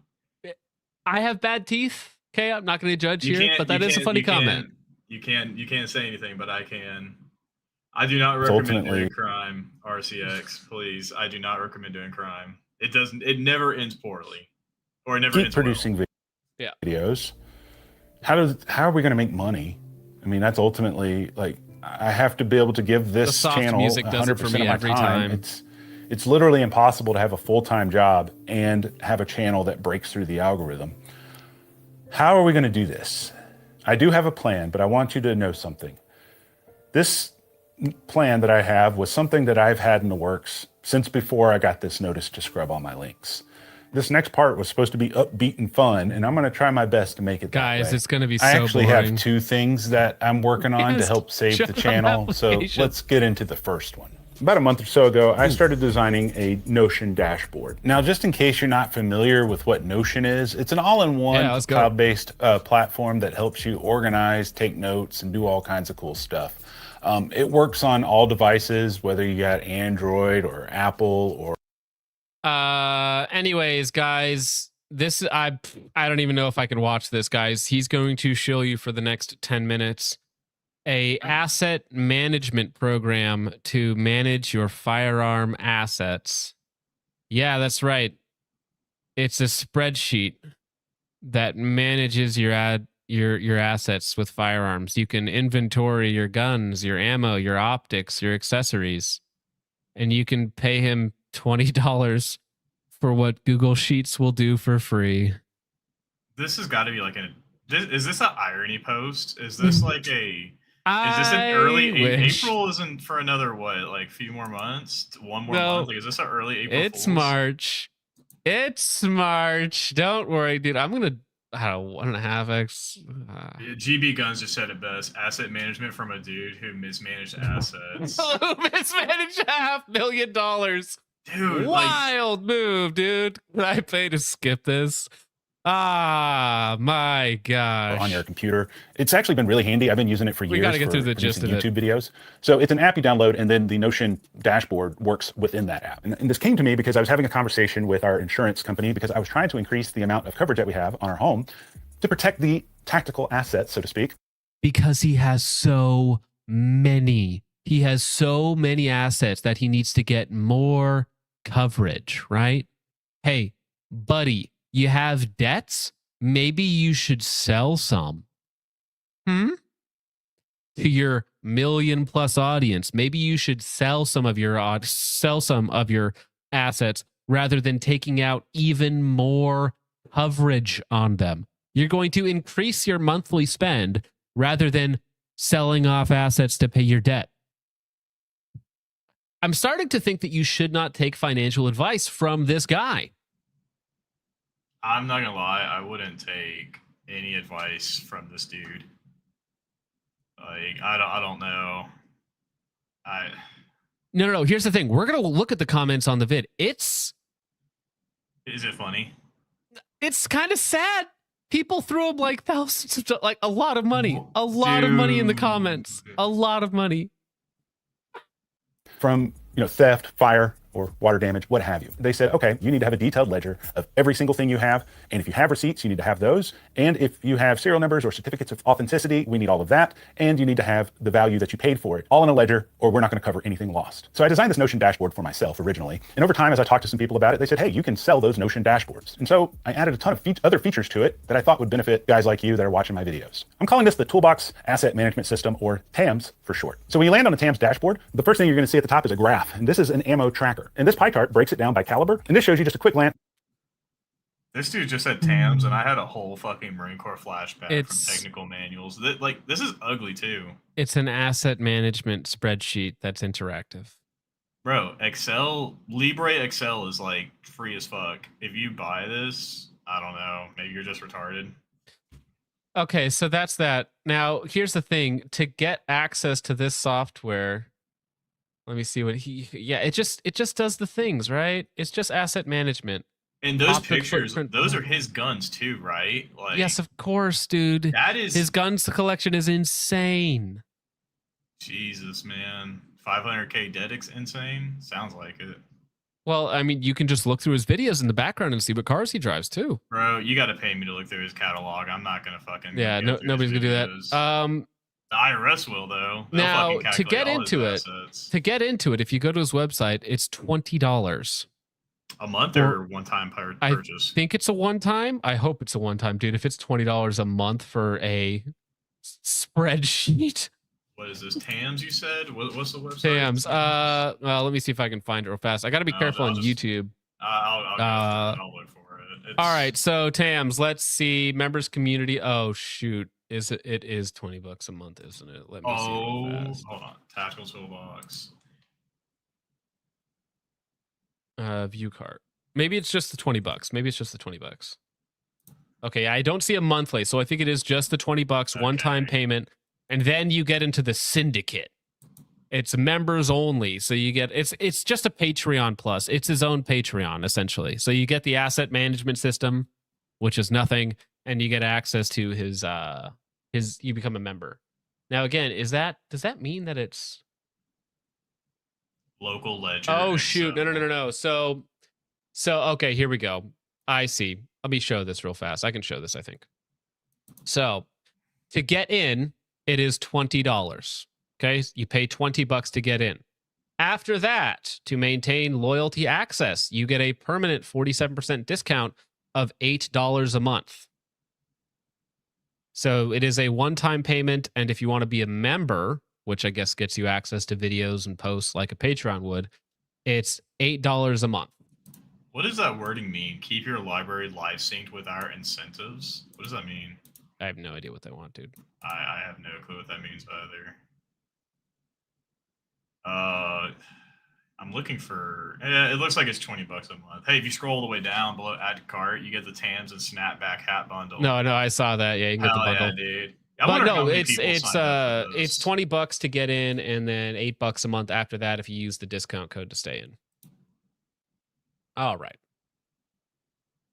I have bad teeth. Okay, I'm not going to judge here, but that is a funny comment. You can't say anything, but I can. I do not recommend doing crime, RCX. Please, I do not recommend doing crime. It never ends poorly, or it never ends producing well. videos. How are we going to make money? I mean, that's ultimately like I have to be able to give this channel 100% of my time. It's literally impossible to have a full-time job and have a channel that breaks through the algorithm. How are we going to do this? I do have a plan, but I want you to know something. This plan that I have was something that I've had in the works since before I got this notice to scrub all my links. This next part was supposed to be upbeat and fun, and I'm going to try my best to make it that way. Guys, it's going to be so I actually boring. have 2 things that I'm working on to help save the channel, so let's get into the first one. About a month or so ago, I started designing a Notion dashboard. Now, just in case you're not familiar with what Notion is, it's an all-in-one cloud-based platform that helps you organize, take notes, and do all kinds of cool stuff. It works on all devices, whether you got Android or Apple or... Anyways, guys, this, I don't even know if I can watch this, guys. He's going to show you for the next 10 minutes a asset management program to manage your firearm assets. Yeah, that's right. It's a spreadsheet that manages your assets with firearms. You can inventory your guns, your ammo, your optics, your accessories, and you can pay him $20 for what Google Sheets will do for free. This has got to be like is this an irony post? Is this like a... Is this an early April? Isn't for another like a few more months? One more month? Like, is this an early April? It's Fools? March. It's March. Don't worry, dude. I'm gonna 1.5x. GB Guns just said it best. Asset management from a dude who mismanaged assets. Who mismanaged $500,000? Dude, wild move, dude. Can I pay to skip this? Ah, my gosh. on your computer. It's actually been really handy. I've been using it for years. We got to get for through the gist of producing it. YouTube videos. So it's an app you download, and then the Notion dashboard works within that app. And this came to me because I was having a conversation with our insurance company because I was trying to increase the amount of coverage that we have on our home to protect the tactical assets, so to speak. Because he has so many. He has so many assets that he needs to get more coverage, right? Hey, buddy, you have debts? Maybe you should sell some. To your million-plus audience, maybe you should sell some of your assets rather than taking out even more coverage on them. You're going to increase your monthly spend rather than selling off assets to pay your debt. I'm starting to think that you should not take financial advice from this guy. I'm not gonna lie, I wouldn't take any advice from this dude. Like, I don't know. No. Here's the thing. We're gonna look at the comments on the vid. Is it funny? It's kind of sad. People threw him like thousands of, like a lot of money of money in the comments, a lot of money. From theft, fire, or water damage, what have you. They said, okay, you need to have a detailed ledger of every single thing you have. And if you have receipts, you need to have those. And if you have serial numbers or certificates of authenticity, we need all of that. And you need to have the value that you paid for it all in a ledger, or we're not going to cover anything lost. So I designed this Notion dashboard for myself originally. And over time, as I talked to some people about it, they said, hey, you can sell those Notion dashboards. And so I added a ton of other features to it that I thought would benefit guys like you that are watching my videos. I'm calling this the Toolbox Asset Management System, or TAMS for short. So when you land on the TAMS dashboard, the first thing you're going to see at the top is a graph. And this is an ammo tracker. And this pie chart breaks it down by caliber. And this shows you just a quick glance. This dude just said TAMS, and I had a whole fucking Marine Corps flashback It's- from technical manuals. This is ugly too. It's an asset management spreadsheet that's interactive. Bro, Libre Excel is like free as fuck. If you buy this, I don't know, maybe you're just retarded. Okay, so that's that. Now, here's the thing. To get access to this software, let me see what it just does the things, right? It's just asset management. And those Optic pictures, footprint. those are his guns too, right? Like, Yes, of course, dude. that is His guns collection is insane. Jesus, man. 500K dedic's insane. Sounds like it. Well, I mean, you can just look through his videos in the background and see what cars he drives too. Bro, you got to pay me to look through his catalog. I'm not gonna fucking. Yeah, go through nobody's his gonna do that. videos. The IRS will though. They'll Now, fucking to calculate get all his into it, assets. if you go to his website, it's $20. A month or one time purchase. I think it's a one-time. I hope it's a one-time, dude. If it's $20 a month for a spreadsheet. What is this? TAMS, you said? What's the website? TAMS. Well, let me see if I can find it real fast. I got to be careful on YouTube. I'll look for it. All right, so TAMS. Let's see. Members community. Oh shoot, is it? It is $20 a month, isn't it? Let me see. Real fast. Hold on. Tactical Toolbox. View cart. Maybe it's just the $20. Maybe it's just the $20. Okay, I don't see a monthly, so I think it is just the $20 one-time payment, and then you get into the syndicate. It's members only, so you get it's just a Patreon plus. It's his own Patreon essentially. So you get the asset management system, which is nothing, and you get access to his you become a member. Now again, does that mean that it's Local ledger. Oh shoot! No. So okay, here we go. I see. Let me show this real fast. I can show this, I think. So to get in, it is $20. Okay, you pay $20 to get in. After that, to maintain loyalty access, you get a permanent 47% discount of $8 a month. So it is a one-time payment, and if you want to be a member, which I guess gets you access to videos and posts like a Patreon would, it's $8 a month. What does that wording mean? Keep your library live synced with our incentives? What does that mean? I have no idea what they want, dude. I have no clue what that means either. I'm looking for. It looks like it's $20 a month. Hey, if you scroll all the way down below add to cart, you get the TAMS and snapback hat bundle. No, I saw that. Yeah, you can get the bundle. Yeah, dude. But no, it's $20 to get in, and then $8 a month after that if you use the discount code to stay in. All right.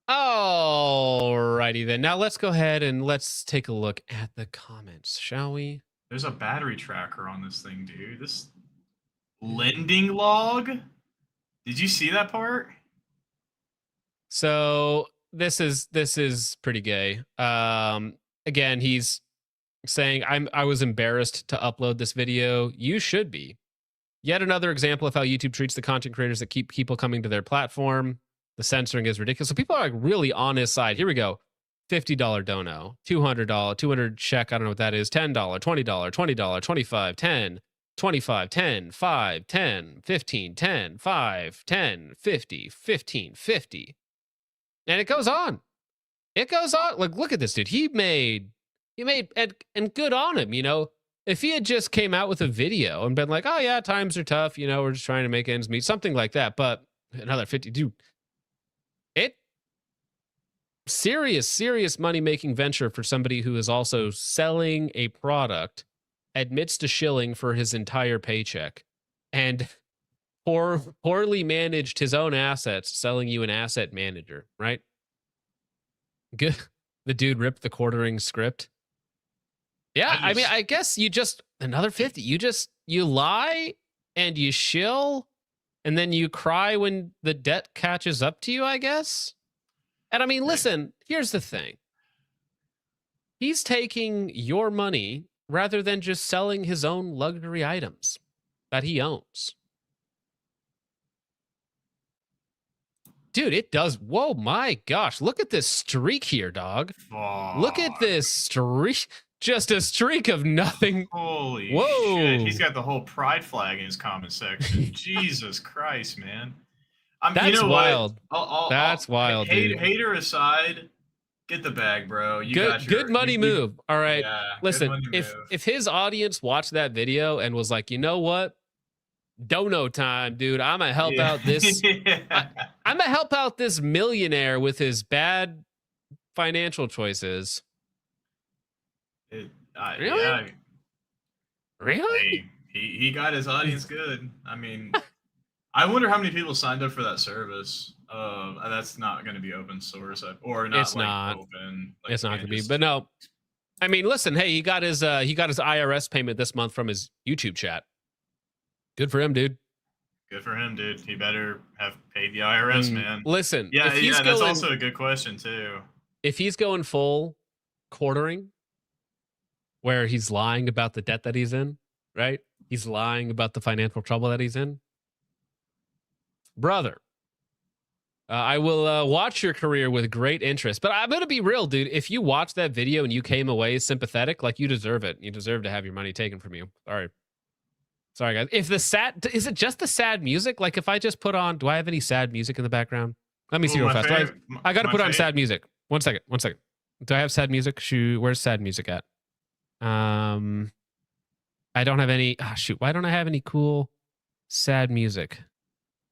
Alrighty then. Now let's go ahead and let's take a look at the comments, shall we? There's a battery tracker on this thing, dude. This lending log. Did you see that part? So this is pretty gay. Again, he's saying I was embarrassed to upload this video. You should be. Yet another example of how YouTube treats the content creators that keep people coming to their platform. The censoring is ridiculous. So people are like really on his side. Here we go. $50 dono, $200, 200 check. I don't know what that is. $10, $20, $20, 25, 10, 25, 10, 5, 10, 15, 10, 5, 10, 50, 15, 50. And it goes on. It goes on. Like, look at this dude. He made, and good on him, you know. If he had just came out with a video and been like, oh yeah, times are tough, you know, we're just trying to make ends meet, something like that. But another 50, dude, serious money-making venture for somebody who is also selling a product, admits to shilling for his entire paycheck, and poorly managed his own assets, selling you an asset manager, right? Good. The dude ripped the quartering script. Yeah, I mean, I guess you just, another 50. You lie and you shill, and then you cry when the debt catches up to you, I guess. And I mean, listen, here's the thing. He's taking your money rather than just selling his own luxury items that he owns. Dude, it does. Whoa, my gosh. Look at this streak here, dog. Fuck. Look at this streak. Just a streak of nothing. Holy Whoa. shit. He's got the whole pride flag in his comment section. Jesus Christ, man. That's you know wild. What? That's wild, dude. Hater aside, get the bag, bro. You got your, good money move. All right. Yeah, listen, if his audience watched that video and was like, you know what? Dono time, dude. I'm gonna help out this. I'm gonna help out this millionaire with his bad financial choices. Really? Really? Hey, he got his audience good. I mean, I wonder how many people signed up for that service. That's not going to be open source, or not. It's like not open. Like, it's not going to be. But no, I mean, listen. Hey, he got his IRS payment this month from his YouTube chat. Good for him, dude. Good for him, dude. He better have paid the IRS, man. Listen, yeah, that's also a good question too. If he's going full quartering, where he's lying about the debt that he's in, right? He's lying about the financial trouble that he's in. Brother, I will watch your career with great interest. But I'm going to be real, dude. If you watched that video and you came away sympathetic, like, you deserve it. You deserve to have your money taken from you. Sorry, guys. If the sad, is it just the sad music? Like, if I just put on, do I have any sad music in the background? Let me see real fast. I got to put on sad music. One second. Do I have sad music? Shoot, where's sad music at? I don't have any. Oh, shoot, why don't I have any cool sad music?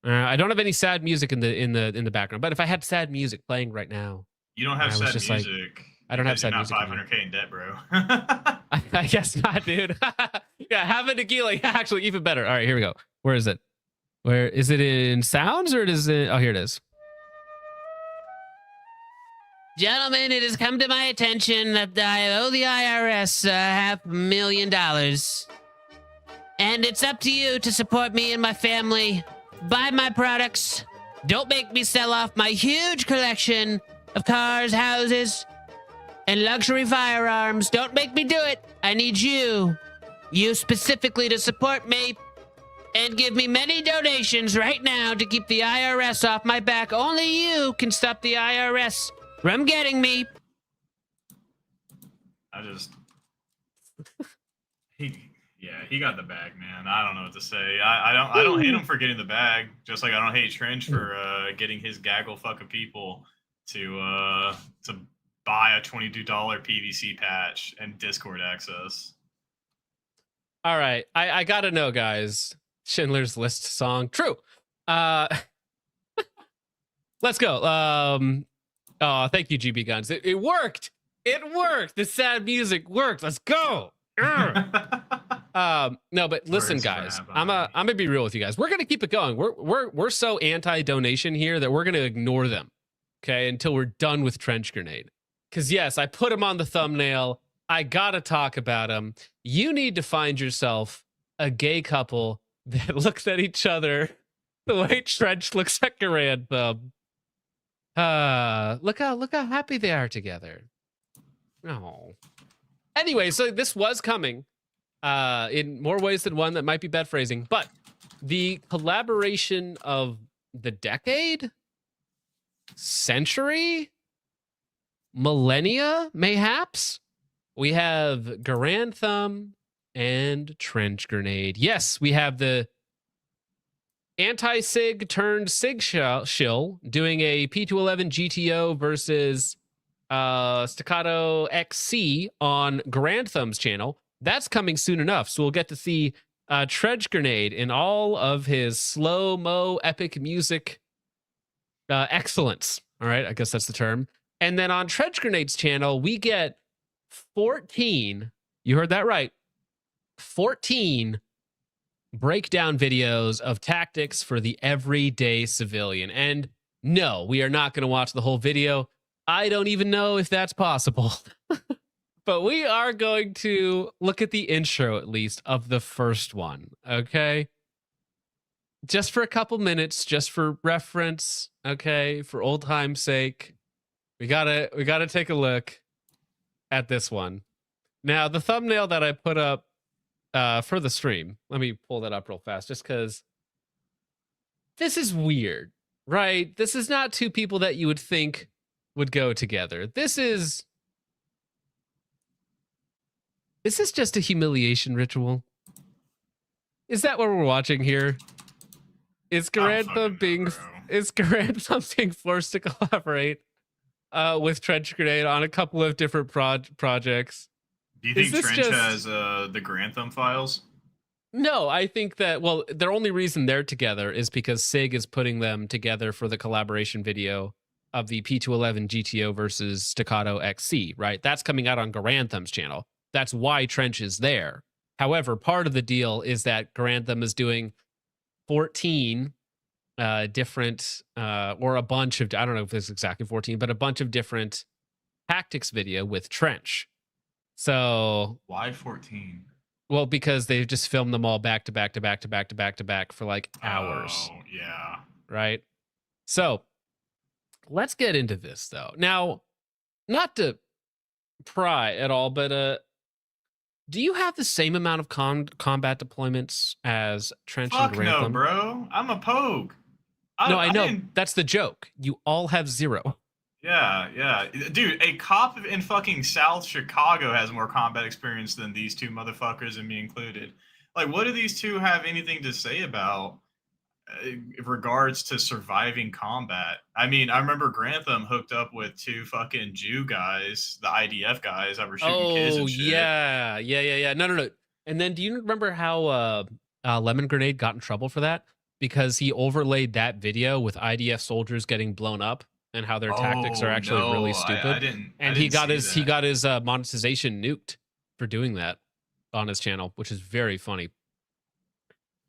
I don't have any sad music in the background. But if I had sad music playing right now, you don't have sad music. Like, I don't have sad music. You're not 500K in debt, bro. I guess not, dude. Yeah, have a tequila. Actually, even better. All right, here we go. Where is it? Where is it in sounds, or is it? Oh, here it is. Gentlemen, it has come to my attention that I owe the IRS $500,000. And it's up to you to support me and my family. Buy my products. Don't make me sell off my huge collection of cars, houses, and luxury firearms. Don't make me do it. I need you specifically, to support me and give me many donations right now to keep the IRS off my back. Only you can stop the IRS from getting me. He got the bag, man. I don't know what to say. I don't hate him for getting the bag, just like I don't hate Trench for getting his gaggle fuck of people to buy a $22 PVC patch and Discord access. All right, I gotta know, guys. Schindler's List song, true. Let's go. Oh, thank you, GB Guns. It worked. It worked. The sad music worked. Let's go. No, but listen, guys. I'm gonna be real with you guys. We're gonna keep it going. We're so anti-donation here that we're gonna ignore them. okay, until we're done with Trench Grenade. Because, yes, I put him on the thumbnail. I got to talk about him. You need to find yourself a gay couple that looks at each other the way Trench looks at Garand Thumb. Look how happy they are together. Oh. Anyway, so this was coming in more ways than one. That might be bad phrasing, but the collaboration of the decade, century, millennia, mayhaps. We have Garand Thumb and Trench Grenade. Yes, we have the anti-sig turned sig shill doing a P211 GTO versus Staccato XC on Garand Thumb's channel. That's coming soon enough, so we'll get to see Trench Grenade in all of his slow-mo epic music excellence. All right, I guess that's the term. And then on Trench Grenade's channel, we get 14, you heard that right, 14 breakdown videos of tactics for the everyday civilian. And no, we are not going to watch the whole video. I don't even know if that's possible. But we are going to look at the intro, at least, of the first one, okay? Just for a couple minutes, just for reference, okay? For old time's sake. We gotta take a look at this one. Now, the thumbnail that I put up for the stream, let me pull that up real fast, just because this is weird, right? This is not two people that you would think would go together. This is just a humiliation ritual. Is that what we're watching here? Is Garand Thumb being forced to collaborate with Trench Grenade on a couple of different projects? Do you think Trench has the Garand Thumb files? No, I think that, well, the only reason they're together is because SIG is putting them together for the collaboration video of the P211 GTO versus Staccato XC, right? That's coming out on Garand Thumb's channel. That's why Trench is there. However, part of the deal is that Garand Thumb is doing 14 different, or a bunch of, I don't know if it's exactly 14, but a bunch of different tactics video with Trench. So why 14? Well, because they've just filmed them all back to back to back to back to back to back for like hours. Oh, yeah. Right? So let's get into this though. Now, not to pry at all, but do you have the same amount of combat deployments as Trench and Fuck Garand no, Thumb? bro. I'm a Pogue. No, I know. That's the joke. You all have 0. Yeah. Dude, a cop in fucking South Chicago has more combat experience than these two motherfuckers, and me included. Like, what do these two have anything to say about in regards to surviving combat? I mean, I remember Garand Thumb hooked up with 2 fucking Jew guys, the IDF guys that were shooting kids and shit. Yeah. No. And then do you remember how Lemon Grenade got in trouble for that? Because he overlaid that video with IDF soldiers getting blown up and how their tactics are actually really stupid. He got his monetization nuked for doing that on his channel, which is very funny.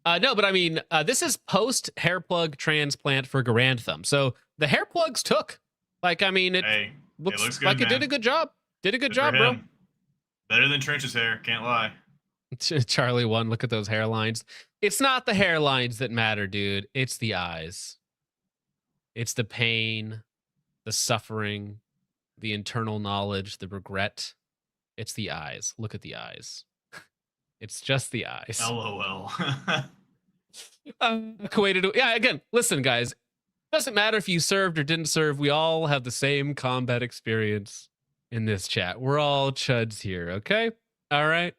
No, but I mean, this is post hair plug transplant for Garand Thumb. So the hair plugs took. Like, I mean, it looks good, like it did a good job. Did a good job, bro. Better than Trench's hair, can't lie. Charlie 1, look at those hairlines. It's not the hairlines that matter, dude. It's the eyes. It's the pain, the suffering, the internal knowledge, the regret. It's the eyes. Look at the eyes. It's just the eyes. LOL. Yeah, again, listen, guys. Doesn't matter if you served or didn't serve. We all have the same combat experience in this chat. We're all chuds here, okay? All right?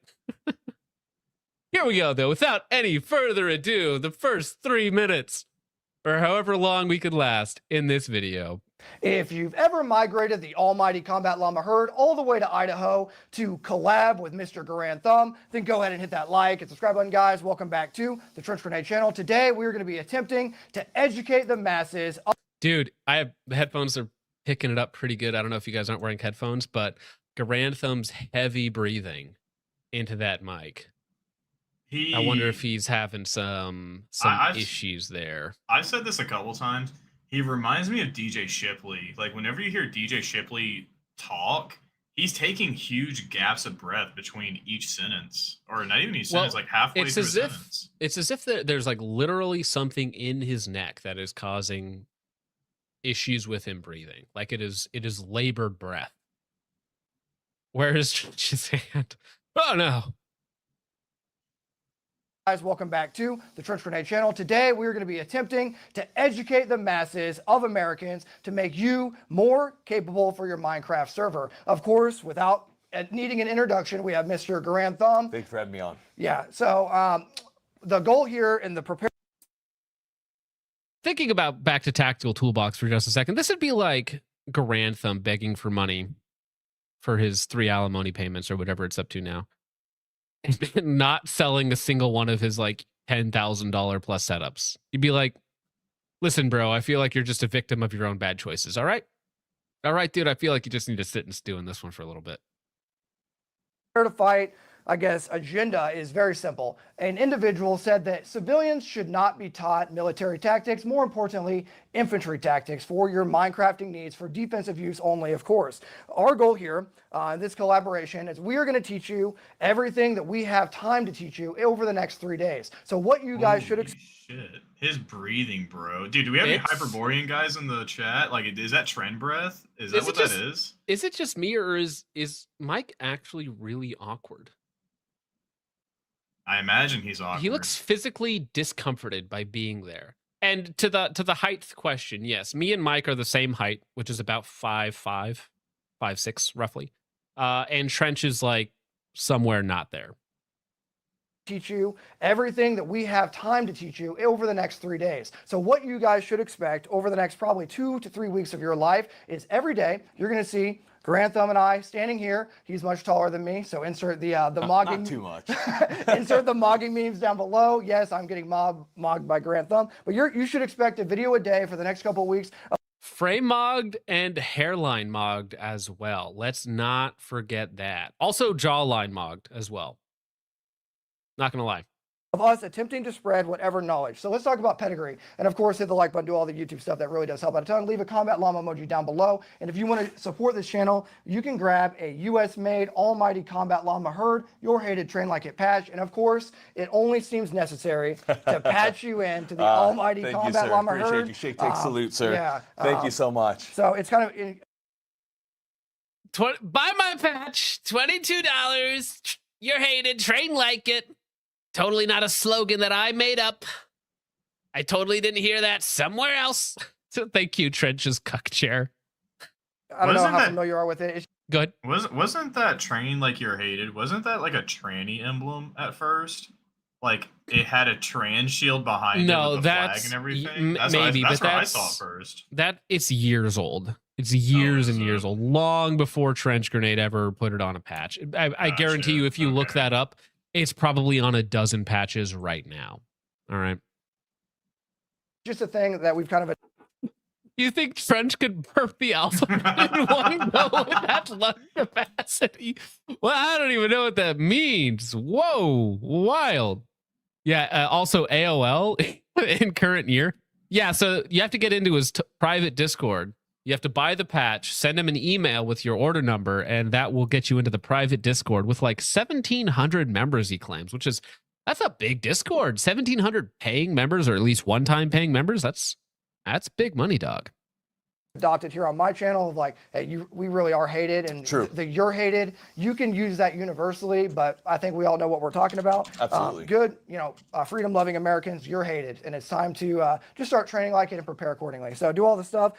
Here we go, though. Without any further ado, the first 3 minutes, or however long we could last in this video. If you've ever migrated the almighty Combat Llama herd all the way to Idaho to collab with Mr. Garand Thumb, then go ahead and hit that like and subscribe button, guys. Welcome back to the Trench Grenade channel. Today, we're going to be attempting to educate the masses. Dude, the headphones are picking it up pretty good. I don't know if you guys aren't wearing headphones, but Garand Thumb's heavy breathing into that mic. I wonder if he's having some issues there. I've said this a couple times. He reminds me of DJ Shipley. Like whenever you hear DJ Shipley talk, he's taking huge gaps of breath between each sentence, or not even each sentence, like halfway it's through a as if sentence. it's as if there's like literally something in his neck that is causing issues with him breathing. Like it is labored breath. Where is Trench's hand? Oh no. Guys, welcome back to the Trench Grenade channel. Today, we're going to be attempting to educate the masses of Americans to make you more capable for your Minecraft server. Of course, without needing an introduction, we have Mr. Garand Thumb. Thanks for having me on. Yeah, so the goal here in the prepare. Thinking about back to Tactical Toolbox for just a second, this would be like Garand Thumb begging for money for his 3 alimony payments or whatever it's up to now. Not selling a single one of his like $10,000 plus setups. You'd be like, listen, bro, I feel like you're just a victim of your own bad choices. All right, dude, I feel like you just need to sit and stew in this one for a little bit. To fight, I guess, agenda is very simple. An individual said that civilians should not be taught military tactics, more importantly, infantry tactics for your Minecrafting needs for defensive use only, of course. Our goal here in this collaboration is we are going to teach you everything that we have time to teach you over the next 3 days. So what you guys should expect. Shit. His breathing, bro. Dude, do we have any Hyperborean guys in the chat? Like, is that trend breath? Is that what that is? Is it just me, or is Mike actually really awkward? I imagine he's awkward. He looks physically discomforted by being there. And to the height question, yes, me and Mike are the same height, which is about 5'5", 5'6", roughly. And Trench is like somewhere not there. Teach you everything that we have time to teach you over the next 3 days. So what you guys should expect over the next probably 2 to 3 weeks of your life is every day you're going to see Garand Thumb and I standing here. He's much taller than me, so insert the mogging. Not too much. Insert the mogging memes down below. Yes, I'm getting mogged by Garand Thumb, but you should expect a video a day for the next couple of weeks. Frame mogged and hairline mogged as well. Let's not forget that. Also jawline mogged as well. Not gonna lie. Of us attempting to spread whatever knowledge. So let's talk about pedigree. And of course, hit the like button, do all the YouTube stuff. That really does help out a ton. Leave a Combat Llama emoji down below. And if you want to support this channel, you can grab a US-made Almighty Combat Llama Herd, your hated Train Like It patch. And of course, it only seems necessary to patch you into the Almighty Combat Llama Herd. Appreciate you. Shake, take, salute, sir. Yeah. Thank you so much. So it's kind of... Buy my patch, $22. You're hated, Train Like It. Totally not a slogan that I made up. I totally didn't hear that somewhere else. So thank you, Trench's cuck chair. I don't know how familiar you are with it. Good. Wasn't that Train Like You're Hated? Wasn't that like a tranny emblem at first? Like it had a trans shield behind it with the flag and everything. That's maybe, that's but what I saw first. That it's years old. It's years and years old. Long before Trench Grenade ever put it on a patch. I guarantee you, if you look that up, it's probably on a dozen patches right now. All right. Just a thing that we've kind of... You think Trench could burp the alpha in one go with that lung capacity? Well, I don't even know what that means. Whoa, wild. Yeah, also AOL in current year. Yeah, so you have to get into his private Discord. You have to buy the patch, send him an email with your order number, and that will get you into the private Discord with like 1,700 members, he claims, that's a big Discord. 1,700 paying members, or at least one-time paying members. That's big money, dog. Adopted here on my channel of like, hey, we really are hated, and you're hated. You can use that universally, but I think we all know what we're talking about. Absolutely. Good, freedom-loving Americans, you're hated, and it's time to just start training like it and prepare accordingly. So do all the stuff.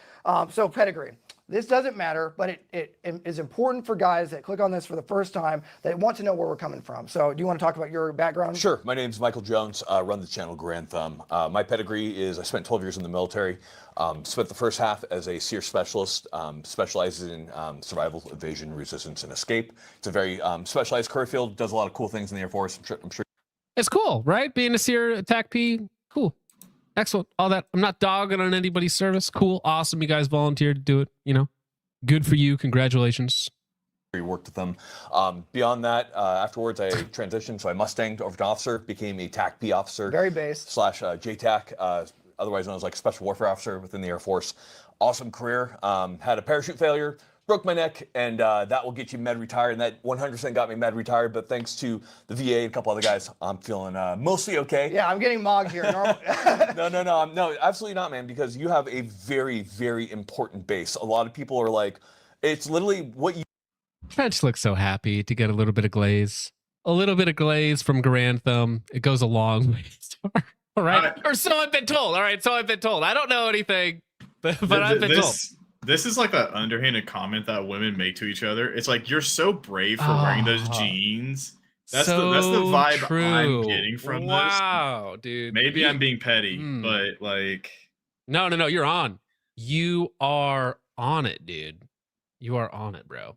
So pedigree. This doesn't matter, but it is important for guys that click on this for the first time that want to know where we're coming from. So do you want to talk about your background? Sure. My name's Michael Jones. Run the channel Garand Thumb. My pedigree is I spent 12 years in the military. Spent the first half as a SEER specialist, specializes in survival, evasion, resistance, and escape. It's a very specialized career field. Does a lot of cool things in the Air Force. I'm sure. It's cool, right? Being a SEER attack P, cool. Excellent. All that. I'm not dogging on anybody's service. Cool. Awesome. You guys volunteered to do it. Good for you. Congratulations. We worked with them. Beyond that, afterwards, I transitioned. So I Mustanged over to officer, became a TAC P officer. Very based. / JTAC. otherwise known as like Special Warfare Officer within the Air Force. Awesome career. Had a parachute failure, broke my neck, and that will get you med retired. And that 100% got me med retired. But thanks to the VA and a couple other guys, I'm feeling mostly okay. Yeah, I'm getting mogged here. No, absolutely not, man. Because you have a very, very important base. A lot of people are like, it's literally what you. Trench looks so happy to get a little bit of glaze. A little bit of glaze from Grantham. It goes a long way. All right. Or so I've been told. All right. So I've been told. I don't know anything, but I've been told. This is like that underhanded comment that women make to each other. It's like, you're so brave for wearing those jeans. That's the vibe true. I'm getting from this. Wow, dude. Maybe I'm being petty, but like. No. You're on. You are on it, dude. You are on it, bro.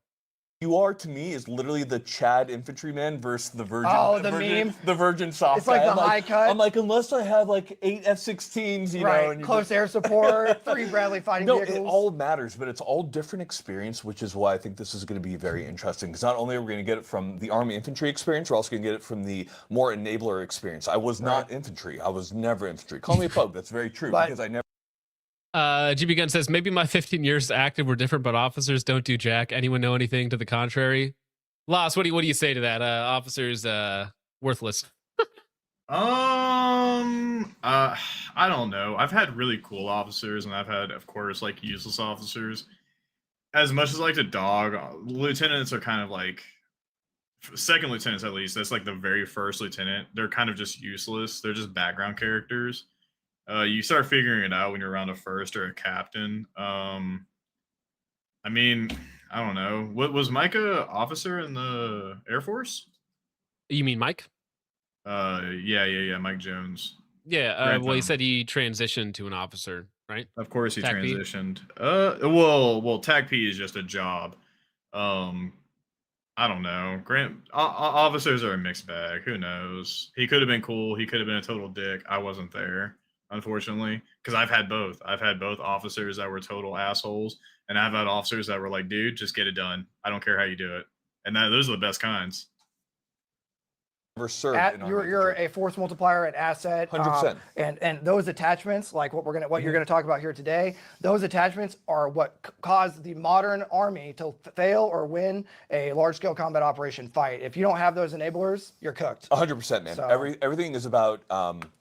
You are, to me, is literally the Chad infantryman versus the Virgin. Oh, the meme? The Virgin soft It's like guy. the high cut. I'm like, unless I have like 8 F-16s, you know. And Close air support, 3 Bradley fighting vehicles. It all matters, but it's all different experience, which is why I think this is going to be very interesting. Because not only are we going to get it from the Army infantry experience, we're also going to get it from the more enabler experience. I was not infantry. I was never infantry. Call me a pug. That's very true, because I never. GB Gun says, maybe my 15 years active were different, but officers don't do jack. Anyone know anything to the contrary? Loss, what do you say to that? Officers worthless. I don't know. I've had really cool officers, and I've had, of course, like useless officers. As much as I like to dog, lieutenants are kind of like, second lieutenants at least, that's like the very first lieutenant. They're kind of just useless. They're just background characters. You start figuring it out when you're around a first or a captain. I mean, I don't know. What was Mike a officer in the Air Force? You mean Mike? Yeah. Mike Jones. Yeah. Well, he said he transitioned to an officer, right? Of course, he TAC P? transitioned. Well, TAC P is just a job. I don't know. Officers are a mixed bag. Who knows? He could have been cool. He could have been a total dick. I wasn't there, unfortunately, because I've had both. I've had both officers that were total assholes, and I've had officers that were like, dude, just get it done. I don't care how you do it. And those are the best kinds. You're a force multiplier at asset. 100%. And those attachments, like what you're gonna talk about here today, those attachments are what caused the modern army to fail or win a large scale combat operation fight. If you don't have those enablers, you're cooked. 100%, man. So- Everything is about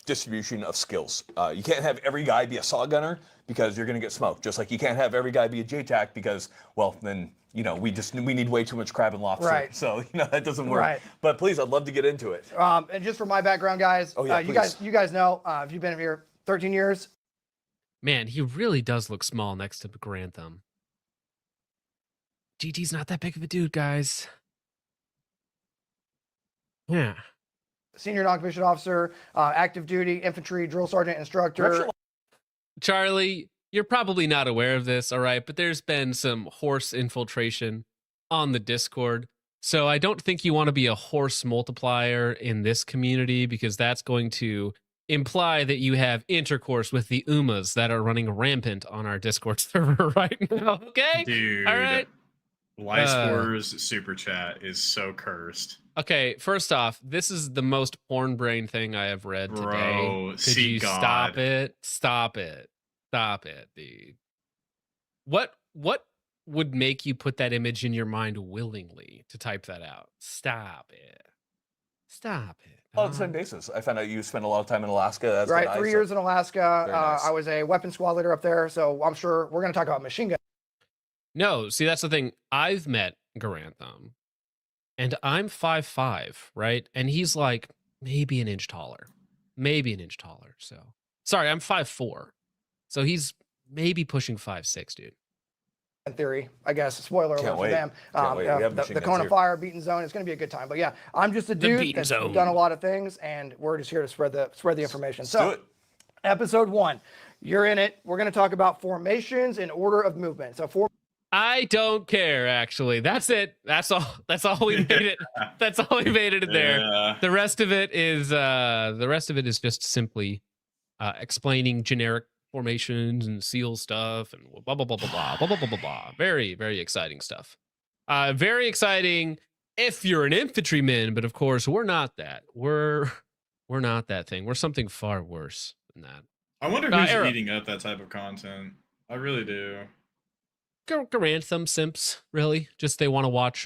distribution of skills. You can't have every guy be a saw gunner because you're going to get smoked. Just like you can't have every guy be a JTAC because, well, then, you know, we need way too much crab and lobster. Right. So, you know, that doesn't work. Right. But please, I'd love to get into it. And just for my background, guys, Oh, yeah, you please. guys know, if you've been here 13 years, Man, he really does look small next to Grantham. GT's not that big of a dude, guys. Yeah. senior non-commissioned officer, active duty, infantry, drill sergeant, instructor. Charlie, you're probably not aware of this, all right, but there's been some horse infiltration on the Discord. So I don't think you want to be a horse multiplier in this community because that's going to imply that you have intercourse with the Umas that are running rampant on our Discord server right now. Okay? Dude. All right. Lyspor's super chat is so cursed. Okay, first off, this is the most porn brain thing I have read today. Bro, Could see you God. stop it? Stop it. Stop it, dude. What would make you put that image in your mind willingly to type that out? Stop it. Stop it. On the same basis. I found out you spent a lot of time in Alaska. That's Right, nice. 3 years in Alaska. Very nice. I was a weapons squad leader up there, so I'm sure we're going to talk about machine gun. No, see, that's the thing. I've met Garantham, and I'm 5'5", right? And he's like maybe an inch taller. So, sorry, I'm 5'4". So he's maybe pushing 5'6", dude. In theory, I guess. Spoiler alert for them. Can't wait. We have The machine guns Kona here. Fire, Beaten Zone. It's going to be a good time. But yeah, I'm just a dude Beaten that's Zone. done a lot of things, and we're just here to spread the information. Let's So, do it. episode 1, you're in it. We're going to talk about formations in order of movement. So I don't care, actually. That's it. That's all we made it. That's all we made it in there. Yeah. The rest of it is just simply explaining generic formations and SEAL stuff and blah blah blah blah blah blah blah blah blah blah. Very, very exciting stuff. Very exciting if you're an infantryman, but of course we're not that. We're not that thing. We're something far worse than that. I wonder who's Arrow. eating up that type of content. I really do. Garantham simps, really. Just they want to watch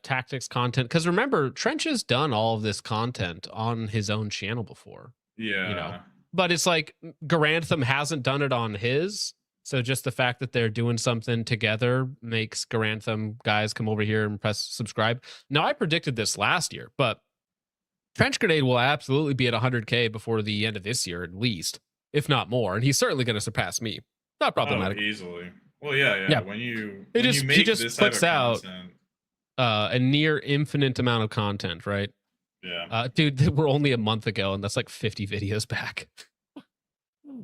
tactics content. Because remember, Trench has done all of this content on his own channel before. Yeah. But it's like Garantham hasn't done it on his. So just the fact that they're doing something together makes Garantham guys come over here and press subscribe. Now, I predicted this last year, but Trench Grenade will absolutely be at 100K before the end of this year, at least, if not more. And he's certainly going to surpass me. Not problematic. Oh, easily. Well, yeah. When you he make just this type puts of out content, a near infinite amount of content, right? yeah. Dude, we're only a month ago, and that's like 50 videos back.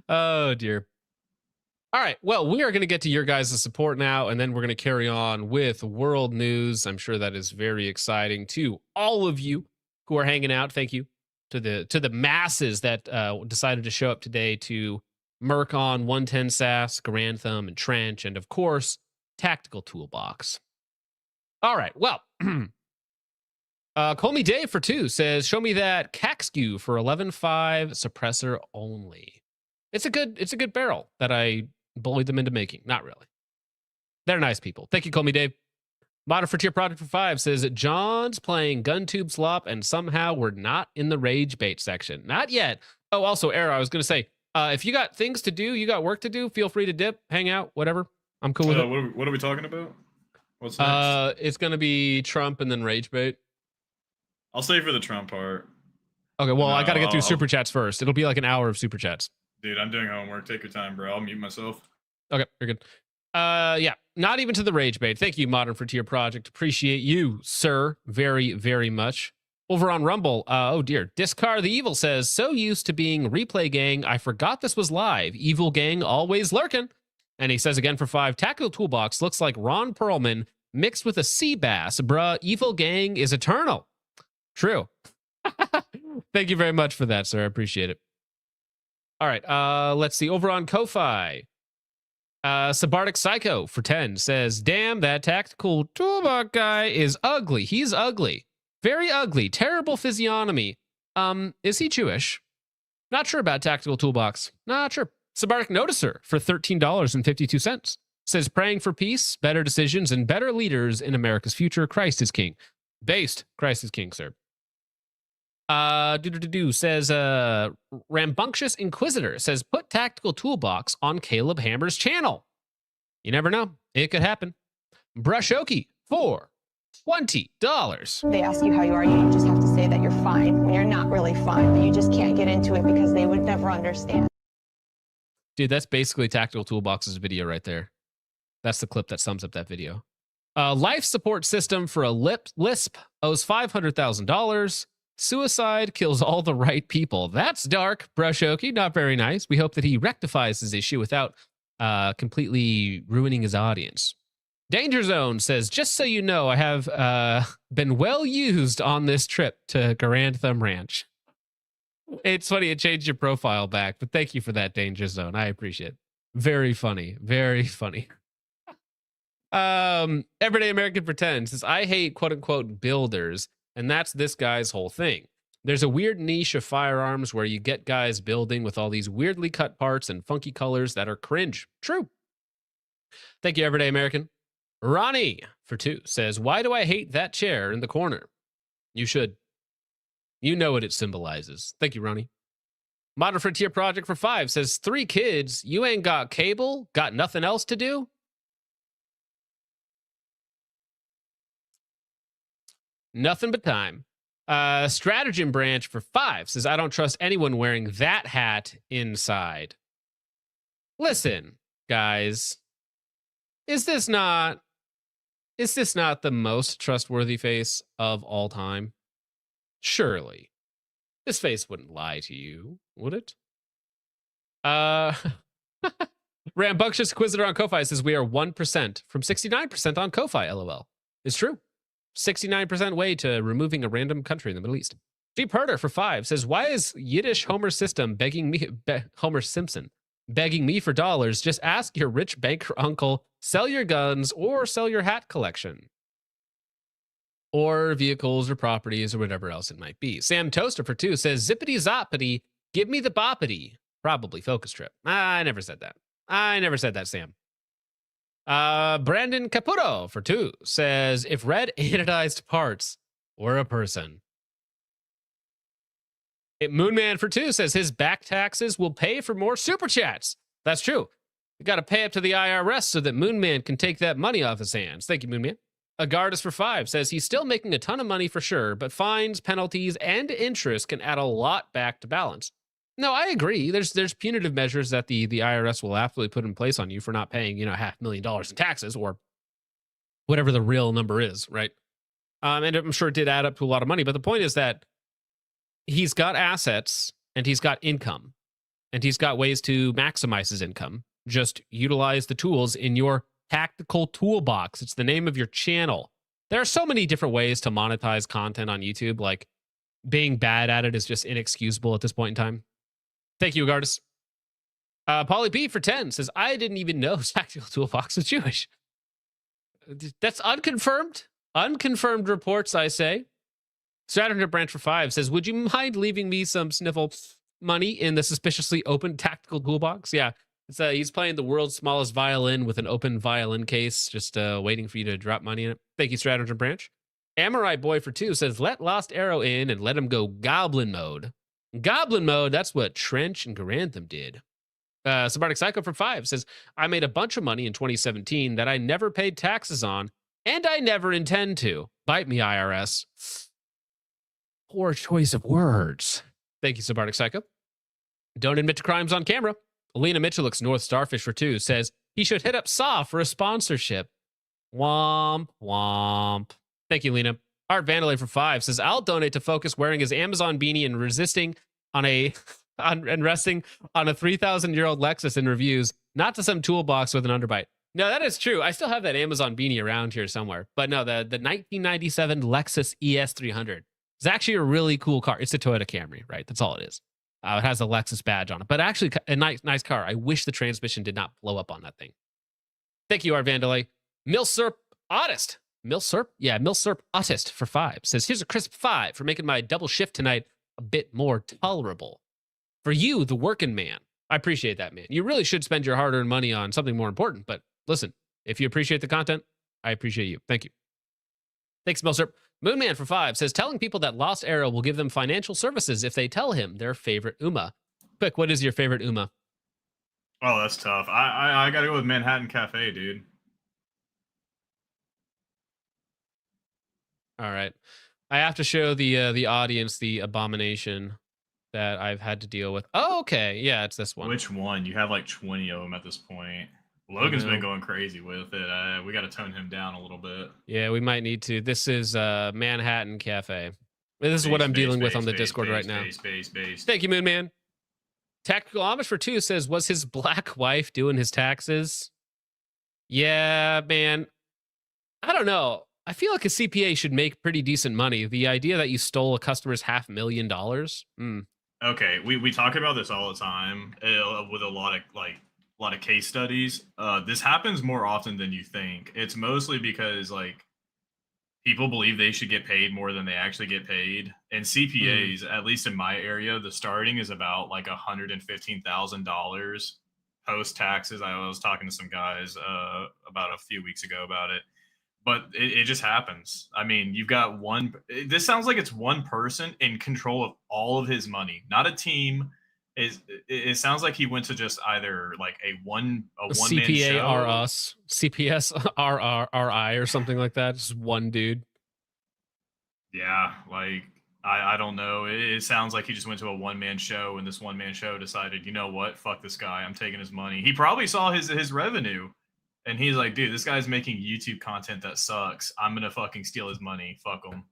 Oh dear. All right. Well, we are going to get to your guys' support now, and then we're going to carry on with world news. I'm sure that is very exciting to all of you who are hanging out. Thank you to the masses that decided to show up today to Mercon, 110 SAS, Garantham, and Trench, and of course, Tactical Toolbox. All right. Well, Call Me Dave for 2 says, show me that Caxcu for 11.5 suppressor only. It's a good barrel that I bullied them into making. Not really. They're nice people. Thank you, Call Me Dave. Modern Frontier Project for 5 says, John's playing GunTube Slop, and somehow we're not in the rage bait section. Not yet. Oh, also, Arrow, I was going to say, if you got things to do, you got work to do, feel free to dip, hang out, whatever. I'm cool with it. What are we talking about? What's next? It's going to be Trump and then rage bait. I'll stay for the Trump part. Okay, well, I got to get through I'll- super chats first. It'll be like an hour of super chats. Dude, I'm doing homework. Take your time, bro. I'll mute myself. Okay, you're good. Yeah, not even to the rage bait. Thank you, Modern Frontier Project. Appreciate you, sir, very, very much. Over on Rumble, oh dear, Discar the Evil says, so used to being replay gang, I forgot this was live. Evil gang always lurking. And he says again for 5, Tactical Toolbox looks like Ron Perlman mixed with a sea bass. Bruh, evil gang is eternal. True. Thank you very much for that, sir. I appreciate it. All right, let's see. Over on Ko-Fi, Sabardic Psycho for 10 says, damn, that Tactical Toolbox guy is ugly. He's ugly. Very ugly. Terrible physiognomy. Is he Jewish? Not sure about Tactical Toolbox. Not sure. Sabardic Noticer for $13.52 says, praying for peace, better decisions, and better leaders in America's future. Christ is king. Based. Christ is king, sir. Says Rambunctious Inquisitor says, put Tactical Toolbox on Caleb Hammer's channel. You never know. It could happen. Brushoki for $20. They ask you how you are, you just have to say that you're fine when you're not really fine, but you just can't get into it because they would never understand. Dude, that's basically Tactical Toolbox's video right there. That's the clip that sums up that video. Life support system for a lisp owes $500,000. Suicide kills all the right people. That's dark, Brushoki. Not very nice. We hope that he rectifies his issue without completely ruining his audience. Danger Zone says, just so you know, I have been well used on this trip to Garantham Ranch. It's funny, it changed your profile back, but thank you for that, Danger Zone. I appreciate it. Very funny. Very funny. Everyday American Pretend says, I hate quote unquote builders, and that's this guy's whole thing. There's a weird niche of firearms where you get guys building with all these weirdly cut parts and funky colors that are cringe. True. Thank you, Everyday American. Ronnie for 2 says, why do I hate that chair in the corner? You should. You know what it symbolizes. Thank you, Ronnie. Modern Frontier Project for 5 says, 3 kids, you ain't got cable? Got nothing else to do? Nothing but time. Stratagem Branch for 5 says, I don't trust anyone wearing that hat inside. Listen, guys. Is this not the most trustworthy face of all time? Surely. This face wouldn't lie to you, would it? Rambunctious Inquisitor on Ko-Fi says, we are 1% from 69% on Ko-Fi, LOL. It's true. 69% way to removing a random country in the Middle East. Deep Herder for 5 says, why is Yiddish Homer System begging me, Homer Simpson, begging me for dollars? Just ask your rich banker uncle, sell your guns, or sell your hat collection. Or vehicles or properties or whatever else it might be. Sam Toaster for 2 says, zippity zoppity, give me the boppity. Probably Focus Trip. I never said that. I never said that, Sam. Brandon Caputo for 2 says, if red anodized parts were a person. Moonman for 2 says his back taxes will pay for more super chats. That's true. You got to pay up to the IRS so that Moonman can take that money off his hands. Thank you, Moonman. Agardis for 5 says he's still making a ton of money for sure, but fines, penalties, and interest can add a lot back to balance. No, I agree. There's punitive measures that the IRS will absolutely put in place on you for not paying, $500,000 in taxes or whatever the real number is, right? And I'm sure it did add up to a lot of money. But the point is that he's got assets and he's got income and he's got ways to maximize his income. Just utilize the tools in your tactical toolbox. It's the name of your channel. There are so many different ways to monetize content on YouTube. Like being bad at it is just inexcusable at this point in time. Thank you, Agardis. Polly B for 10 says, I didn't even know Tactical Toolbox was Jewish. That's unconfirmed. Unconfirmed reports, I say. Strategy Branch for 5 says, would you mind leaving me some sniffle money in the suspiciously open Tactical Toolbox? Yeah. He's playing the world's smallest violin with an open violin case, just waiting for you to drop money in it. Thank you, Strategy Branch. Amorite Boy for 2 says, let Lost Arrow in and let him go Goblin mode. Goblin mode, that's what Trench and Garantham did. Subarctic Psycho for 5 says, I made a bunch of money in 2017 that I never paid taxes on, and I never intend to. Bite me, IRS. Poor choice of words. Thank you, Subarctic Psycho. Don't admit to crimes on camera. Alina Mitchellix North Starfish for 2 says, he should hit up Saw for a sponsorship. Womp, womp. Thank you, Lena. Art Vandalay for 5 says, I'll donate to Focus wearing his Amazon beanie and resting on a 3,000-year-old Lexus in reviews, not to some toolbox with an underbite. No, that is true. I still have that Amazon beanie around here somewhere. But no, the 1997 Lexus ES300 is actually a really cool car. It's a Toyota Camry, right? That's all it is. It has a Lexus badge on it, but actually a nice car. I wish the transmission did not blow up on that thing. Thank you, Art Vandalay. Milsurp Ottist. Milsurp? Yeah, Milsurp Ottist for 5 says, here's a crisp 5 for making my double shift tonight a bit more tolerable. For you, the working man. I appreciate that, man. You really should spend your hard-earned money on something more important, but listen, if you appreciate the content, I appreciate you. Thank you. Thanks, Milsurp. Moonman for 5 says, telling people that Lost Arrow will give them financial services if they tell him their favorite Uma. Quick, what is your favorite Uma? Oh, that's tough. I gotta go with Manhattan Cafe, dude. All right. I have to show the audience the abomination that I've had to deal with. Oh, okay. Yeah, it's this one. Which one? You have like 20 of them at this point. Logan's been going crazy with it. We got to tone him down a little bit. Yeah, we might need to. This is Manhattan Cafe. This is what I'm dealing with on the Discord right now. Thank you, Moonman. Tactical Amish for 2 says, was his black wife doing his taxes? Yeah, man. I don't know. I feel like a CPA should make pretty decent money. The idea that you stole a customer's $500,000. Okay, we talk about this all the time with a lot of case studies. This happens more often than you think. It's mostly because people believe they should get paid more than they actually get paid. And CPAs, at least in my area, the starting is about like $115,000 post taxes. I was talking to some guys about a few weeks ago about it. But it just happens. I mean, you've got this sounds like it's one person in control of all of his money, not a team. It sounds like he went to just either like a one-man CPA show. or us, CPS RI or something like that. Just one dude. Yeah, I don't know. It sounds like he just went to a one-man show, and this one-man show decided, you know what, fuck this guy, I'm taking his money. He probably saw his revenue. And he's like, dude, this guy's making YouTube content that sucks. I'm going to fucking steal his money. Fuck him.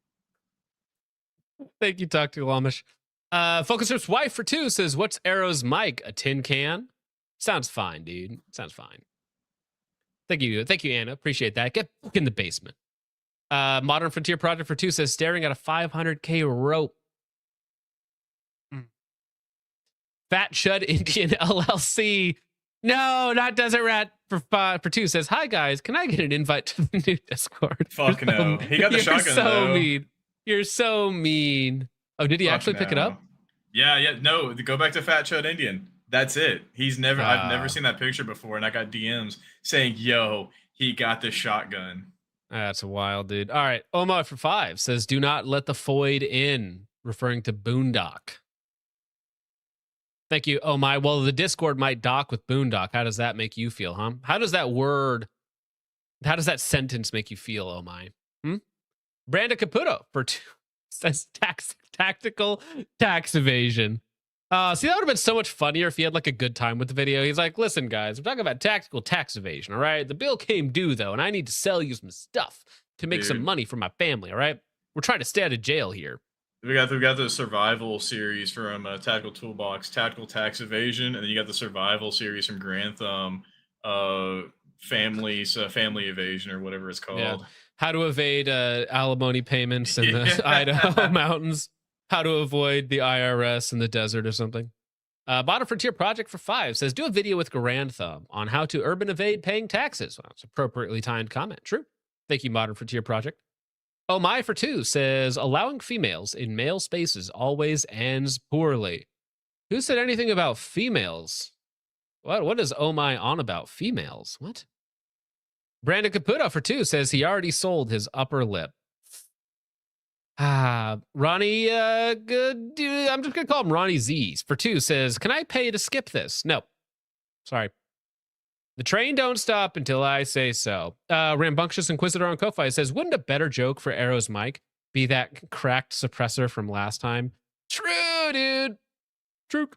Thank you, Dr. Lamish. Focuser's wife for 2 says, what's Arrow's mic? A tin can? Sounds fine, dude. Sounds fine. Thank you, Anna. Appreciate that. Get back in the basement. Modern Frontier Project for 2 says, staring at a 500K rope. Fat Shud Indian LLC. No, not Desert Rat for 2 says, hi guys, can I get an invite to the new Discord? Fuck no. He got the shotgun so though. Mean. You're so mean. Oh, did he actually pick it up? Yeah. No, go back to Fat Chud Indian. That's it. He's never. I've never seen that picture before, and I got DMs saying, "Yo, he got the shotgun." That's wild, dude. All right. Omar for 5 says, do not let the Foyd in, referring to Boondock. Thank you. Oh my. Well, the Discord might dock with Boondock. How does that make you feel, huh? How does that sentence make you oh my? Branda Caputo for 2 says tactical tax evasion. See, that would have been so much funnier if he had like a good time with the video. He's like, listen, guys, we're talking about tactical tax evasion, all right? The bill came due, though, and I need to sell you some stuff to make some money for my family, all right? We're trying to stay out of jail here. We got the survival series from Tactical Toolbox, Tactical Tax Evasion, and then you got the survival series from Grantham, Family Evasion, or whatever it's called. Yeah. How to evade alimony payments in the Idaho mountains. How to avoid the IRS in the desert or something. Bottom Frontier Project for 5 says, do a video with Grand Thumb on how to urban evade paying taxes. Well, it's appropriately timed comment. True. Thank you, Modern Frontier Project. Oh my for 2 says, allowing females in male spaces always ends poorly. Who said anything about females? What is Oh my on about? Females? What? Brandon Caputo for 2 says he already sold his upper lip. Ronnie, good dude. I'm just gonna call him Ronnie Z's for 2 says, can I pay to skip this? No. Sorry. The train don't stop until I say so. Rambunctious Inquisitor on Ko-Fi says, wouldn't a better joke for Arrow's mic be that cracked suppressor from last time? True, dude. True.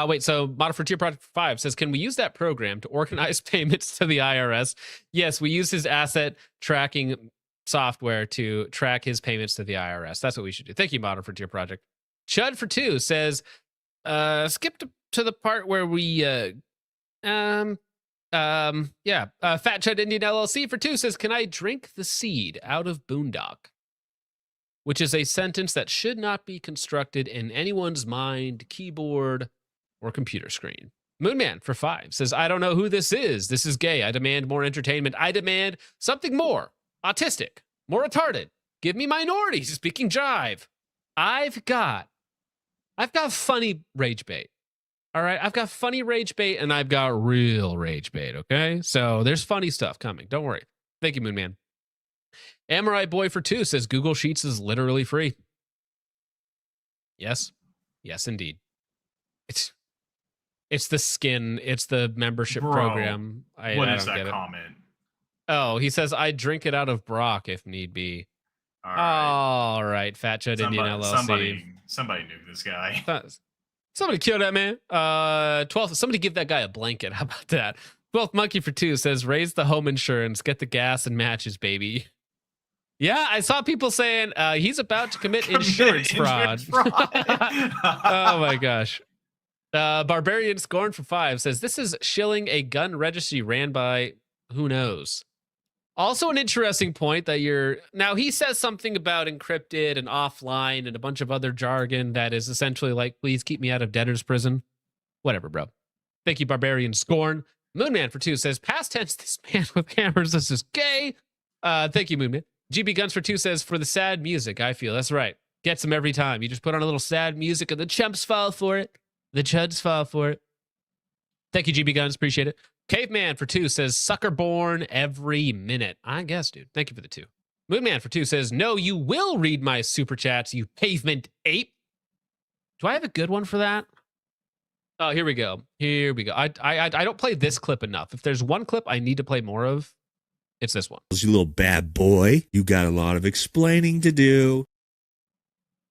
Wait, so Modern Frontier Project 5 says, can we use that program to organize payments to the IRS? Yes, we use his asset tracking software to track his payments to the IRS. That's what we should do. Thank you, Modern Frontier Project. Chud for 2 says, skip to the part where we, Fat Chud Indian LLC for 2 says, can I drink the seed out of Boondock? Which is a sentence that should not be constructed in anyone's mind, keyboard, or computer screen. Moonman for 5 says, I don't know who this is. This is gay. I demand more entertainment. I demand something more autistic, more retarded. Give me minorities speaking jive. I've got funny rage bait. All right, I've got funny rage bait and I've got real rage bait, okay? So there's funny stuff coming. Don't worry. Thank you, Moonman. Amorai Boy for 2 says Google Sheets is literally free. Yes. Yes, indeed. It's the skin. It's the membership program. I What don't is that get it. comment? Oh, he says, I drink it out of Brock if need be. All right, Fat Chud Indian LLC. Somebody knew this guy. Somebody kill that man. 12th, somebody give that guy a blanket. How about that? 12th Monkey for 2 says, raise the home insurance, get the gas and matches, baby. Yeah, I saw people saying he's about to commit insurance fraud. Oh my gosh. Barbarian Scorn for 5 says, this is shilling a gun registry ran by who knows. Also an interesting point that now he says something about encrypted and offline and a bunch of other jargon that is essentially like, please keep me out of debtor's prison. Whatever, bro. Thank you, Barbarian Scorn. Moonman for 2 says, past tense, this man with hammers, this is gay. Thank you, Moonman. GB Guns for 2 says, for the sad music, I feel. That's right. Gets them every time. You just put on a little sad music and the chumps fall for it. The chuds fall for it. Thank you, GB Guns. Appreciate it. Caveman for 2 says, sucker born every minute. I guess, dude. Thank you for the 2. Moonman for 2 says, no, you will read my super chats, you pavement ape. Do I have a good one for that? Oh, here we go. Here we go. I don't play this clip enough. If there's one clip I need to play more of, it's this one. You little bad boy. You got a lot of explaining to do.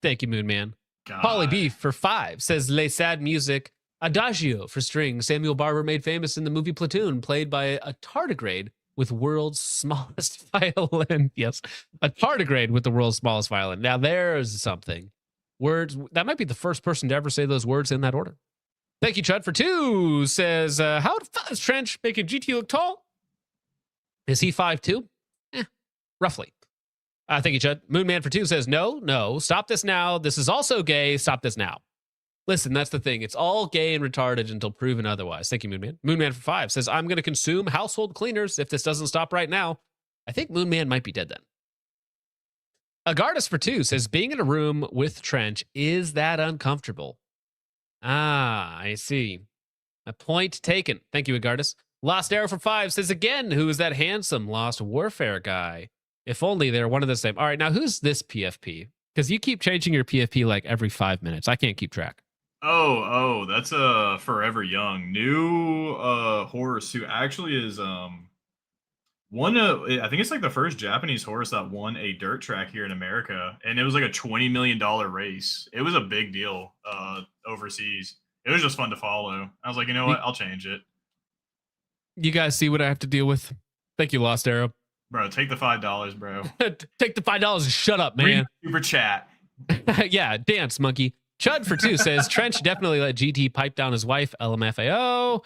Thank you, Moonman. Polly Beef for 5 says, lay sad music. Adagio for strings. Samuel Barber made famous in the movie Platoon, played by a tardigrade with world's smallest violin. Yes, a tardigrade with the world's smallest violin. Now there's something. Words, that might be the first person to ever say those words in that order. Thank you, Chud for 2 says, how is Trench making GT look tall? Is he 5'2"? Roughly. Thank you, Chud. Moonman for 2 says, no, stop this now. This is also gay. Stop this now. Listen, that's the thing. It's all gay and retarded until proven otherwise. Thank you, Moonman. Moonman for 5 says, I'm going to consume household cleaners if this doesn't stop right now. I think Moonman might be dead then. Agardus for 2 says, being in a room with Trench, is that uncomfortable? Ah, I see. A point taken. Thank you, Agardis. Lost Arrow for 5 says again, who is that handsome Lost Warfare guy? If only they're one of the same. All right, now who's this PFP? Because you keep changing your PFP like every 5 minutes. I can't keep track. Oh, that's a Forever Young new horse who actually is won I think it's like the first Japanese horse that won a dirt track here in America, and it was like a $20 million race. It was a big deal overseas. It was just fun to follow. I was like, you know what? I'll change it. You guys see what I have to deal with? Thank you, Lost Arrow. Bro, take the $5, bro. Take the $5 and shut up, man. Super chat. Yeah, dance, monkey. Chud for 2 says, Trench definitely let GT pipe down his wife, LMFAO.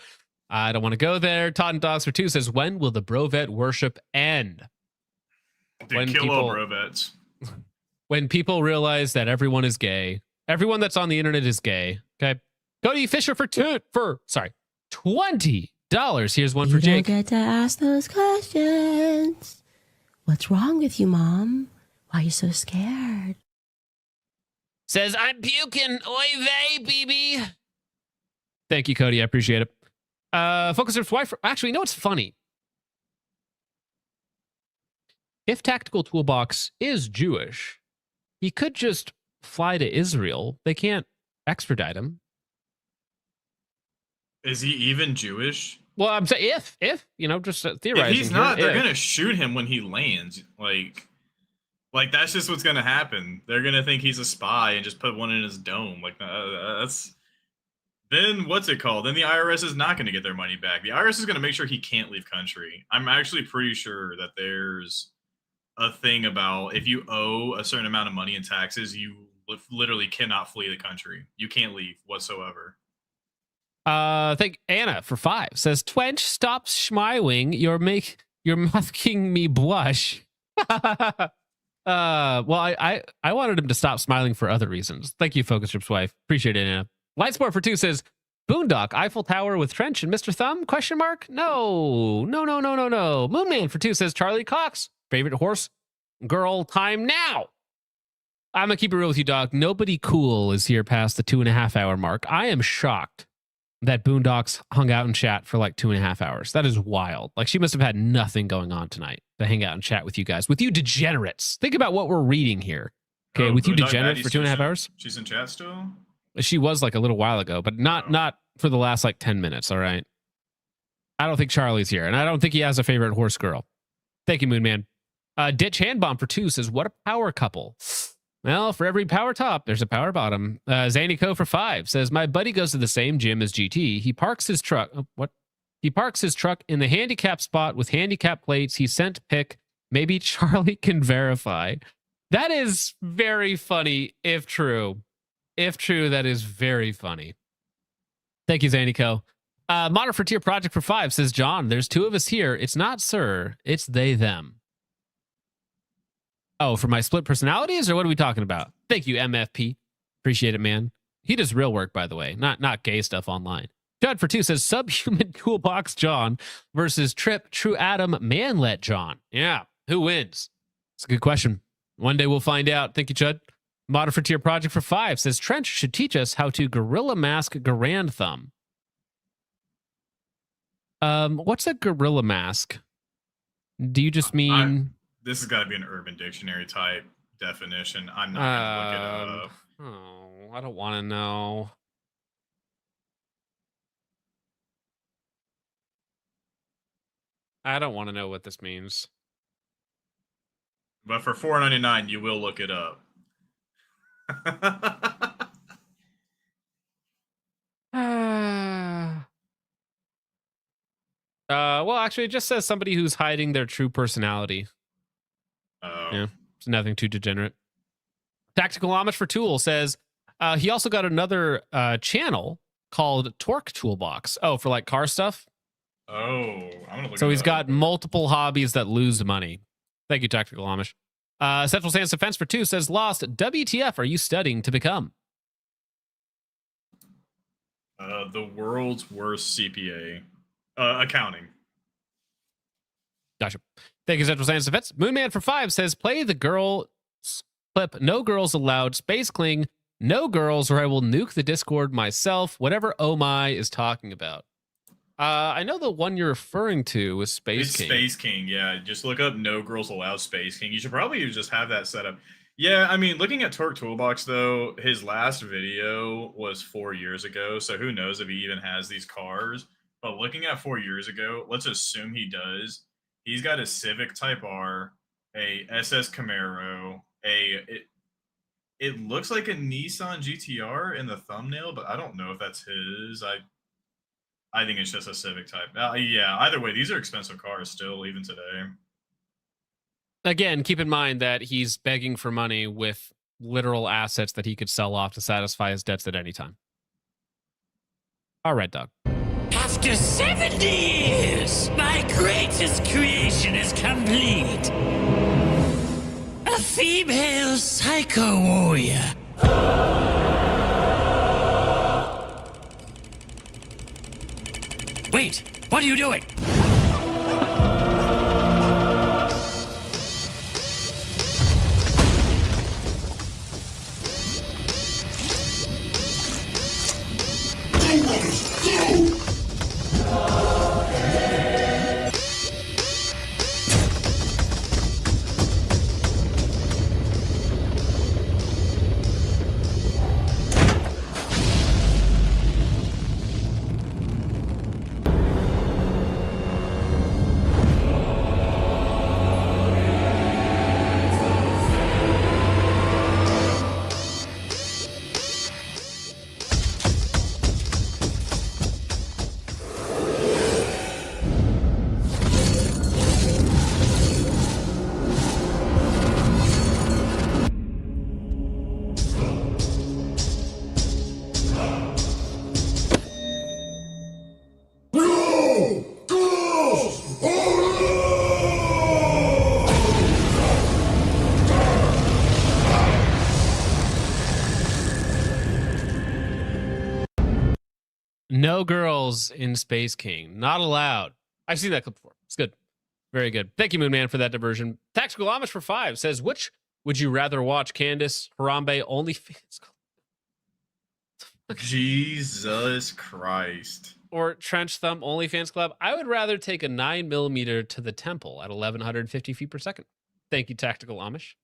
I don't want to go there. Todd and Dogs for 2 says, when will the Brovet worship end? Dude, kill all Brovets. When people realize that everyone is gay. Everyone that's on the internet is gay. Okay. Cody Fisher for $20. Here's one for Jake. You don't get to ask those questions. What's wrong with you, Mom? Why are you so scared? Says, I'm puking. Oy vey, BB. Thank you, Cody. I appreciate it. Focusers wife. Actually, you know what's funny? If Tactical Toolbox is Jewish, he could just fly to Israel. They can't extradite him. Is he even Jewish? Well, I'm saying if just theorizing. If he's not, here, they're gonna shoot him when he lands. Like that's just what's gonna happen. They're gonna think he's a spy and just put one in his dome. Like that's. Then what's it called? Then the IRS is not gonna get their money back. The IRS is gonna make sure he can't leave country. I'm actually pretty sure that there's a thing about if you owe a certain amount of money in taxes, you literally cannot flee the country. You can't leave whatsoever. I think Anna for 5 says, Twench, stop schmiling. You're making me blush. Well, I wanted him to stop smiling for other reasons. Thank you, Focus Trip's wife. Appreciate it, Anna. Lightsport for 2 says, Boondock, Eiffel Tower with Trench and Mr. Thumb? Question mark? No. Moonman for 2 says, Charlie Cox, favorite horse girl time now. I'm gonna keep it real with you, dog. Nobody cool is here past the 2.5 hour mark. I am shocked that Boondocks hung out and chat for like 2.5 hours. That is wild. Like, she must have had nothing going on tonight to hang out and chat with you guys. With you degenerates. Think about what we're reading here. Okay, with you degenerates for 2.5 hours? She's in chat still? She was like a little while ago, but not for the last like 10 minutes, all right? I don't think Charlie's here, and I don't think he has a favorite horse girl. Thank you, Moonman. Ditch Handbomb for 2 says, what a power couple. Well, for every power top, there's a power bottom. Zanico for 5 says, my buddy goes to the same gym as GT. He parks his truck. He parks his truck in the handicap spot with handicap plates. He sent pic. Maybe Charlie can verify. That is very funny, if true. If true, that is very funny. Thank you, Zanico. Modern Frontier Project for 5 says, John, there's 2 of us here. It's not sir. It's they, them. Oh, for my split personalities, or what are we talking about? Thank you, MFP. Appreciate it, man. He does real work, by the way, not gay stuff online. Judd for 2 says, Subhuman Toolbox John versus Trip True Adam Manlet John. Yeah, who wins? It's a good question. One day we'll find out. Thank you, Judd. Modern Frontier Project for 5 says, Trench should teach us how to gorilla mask Garand Thumb. What's a gorilla mask? Do you just mean... This has got to be an Urban Dictionary type definition. I'm not going to look it up. Oh, I don't want to know. I don't want to know what this means. But for $4.99, you will look it up. Well, actually, it just says somebody who's hiding their true personality. Oh. Yeah, it's nothing too degenerate. Tactical Amish for Tool says he also got another channel called Torque Toolbox. Oh, for like car stuff? Oh, I'm gonna look So it he's up. got multiple hobbies that lose money. Thank you, Tactical Amish. Central Sands Defense for 2 says, Lost, WTF are you studying to become? The world's worst CPA. Accounting. Gotcha. Thank you, Central Sands Defense. Moonman for 5 says, play the girl clip, no girls allowed, Space Cling, No girls, or I will nuke the Discord myself. Whatever Oh My is talking about. I know the one you're referring to was Space King. Space King, yeah. Just look up No Girls Allowed Space King. You should probably just have that set up. Yeah, I mean, looking at Torque Toolbox, though, his last video was 4 years ago, so who knows if he even has these cars. But looking at 4 years ago, let's assume he does. He's got a Civic Type R, a SS Camaro, it looks like a Nissan GTR in the thumbnail, but I don't know if that's his. I think it's just a Civic Type. Yeah, either way, these are expensive cars still, even today. Again, keep in mind that he's begging for money with literal assets that he could sell off to satisfy his debts at any time. All right, Doug. After 70 years, my greatest creation is complete. A female psycho warrior. Wait, what are you doing? No girls in Space King. Not allowed. I've seen that clip before. It's good. Very good. Thank you, Moonman, for that diversion. Tactical Amish for 5 says, which would you rather watch, Candace, Harambe, OnlyFans, Jesus Christ, or Trench Thumb OnlyFans Club? I would rather take a 9mm to the temple at 1,150 feet per second. Thank you, Tactical Amish.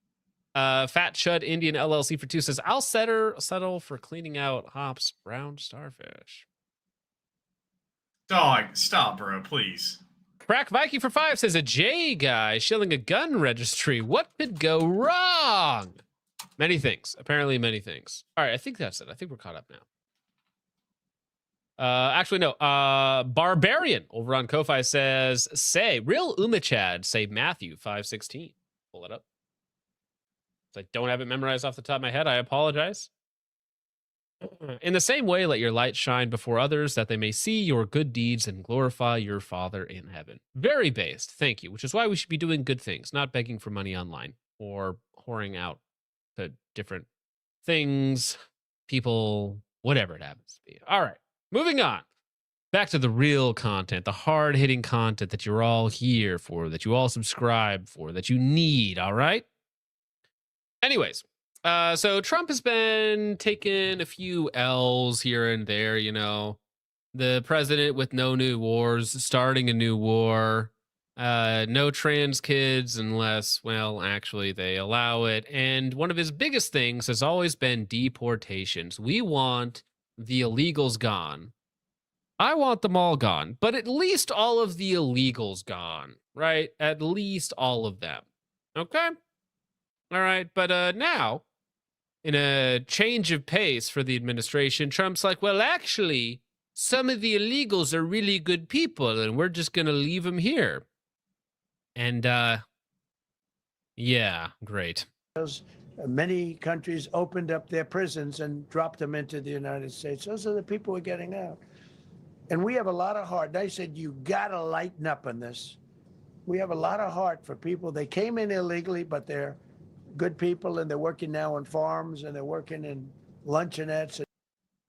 Fat Chud Indian LLC for 2 says, I'll settle for cleaning out Hop's brown starfish. Dog, stop, bro, please. Crack Viking for 5 says, a J guy shilling a gun registry. What could go wrong? Many things. Apparently many things. All right, I think that's it. I think we're caught up now. Actually, no. Barbarian over on Ko-Fi says, say, real Umachad, say Matthew 5:16. Pull it up. I don't have it memorized off the top of my head. I apologize. In the same way, let your light shine before others, that they may see your good deeds and glorify your Father in heaven. Very based. Thank you. Which is why we should be doing good things, not begging for money online or whoring out to different things, people, whatever it happens to be. All right. Moving on. Back to the real content, the hard-hitting content that you're all here for, that you all subscribe for, that you need, all right? Anyways, so Trump has been taking a few L's here and there, you know. The president with no new wars, starting a new war. No trans kids unless, well, actually they allow it. And one of his biggest things has always been deportations. We want the illegals gone. I want them all gone, but at least all of the illegals gone, right? At least all of them. Okay? All right, but now, in a change of pace for the administration, Trump's like, well, actually, some of the illegals are really good people, and we're just going to leave them here. And, yeah, great. Many countries opened up their prisons and dropped them into the United States. Those are the people who are getting out. And we have a lot of heart. They said, you got to lighten up on this. We have a lot of heart for people. They came in illegally, but they're good people, and they're working now on farms, and they're working in luncheonettes.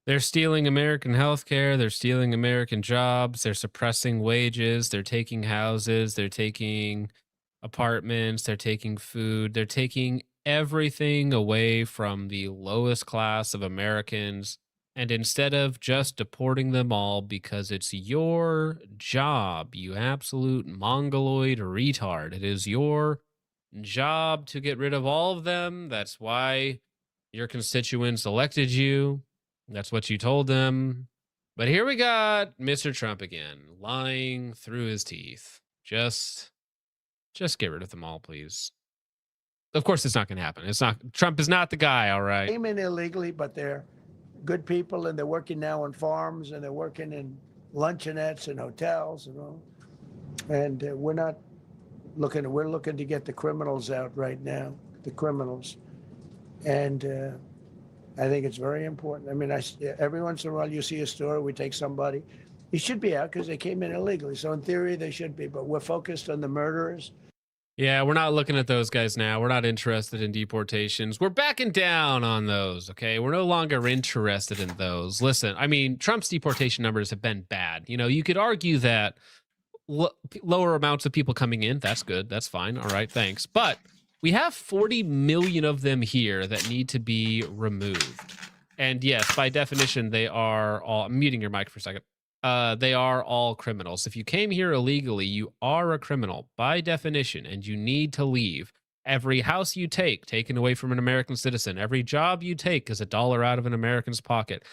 They're stealing American healthcare. They're stealing American jobs. They're suppressing wages. They're taking houses. They're taking apartments. They're taking food. They're taking everything away from the lowest class of Americans. And instead of just deporting them all because it's your job, you absolute mongoloid retard, it is your job to get rid of all of them. That's why your constituents elected you. That's what you told them. But here we got Mr. Trump again, lying through his teeth. Just get rid of them all, please. Of course, it's not going to happen. It's not. Trump is not the guy, all right? Came in illegally, but they're good people, and they're working now on farms, and they're working in luncheonettes and hotels and all. And we're not looking. We're looking to get the criminals out right now, the criminals. And I think it's very important. I mean, every once in a while you see a story, we take somebody. He should be out because they came in illegally. So in theory, they should be. But we're focused on the murderers. Yeah, we're not looking at those guys now. We're not interested in deportations. We're backing down on those, okay? We're no longer interested in those. Listen, I mean, Trump's deportation numbers have been bad. You know, you could argue that lower amounts of people coming in, that's good. That's fine. All right, thanks. But we have 40 million of them here that need to be removed. And yes, by definition, they are all... I'm muting your mic for a second. They are all criminals. If you came here illegally, you are a criminal by definition, and you need to leave. Every house you take, taken away from an American citizen. Every job you take is $1 out of an American's pocket.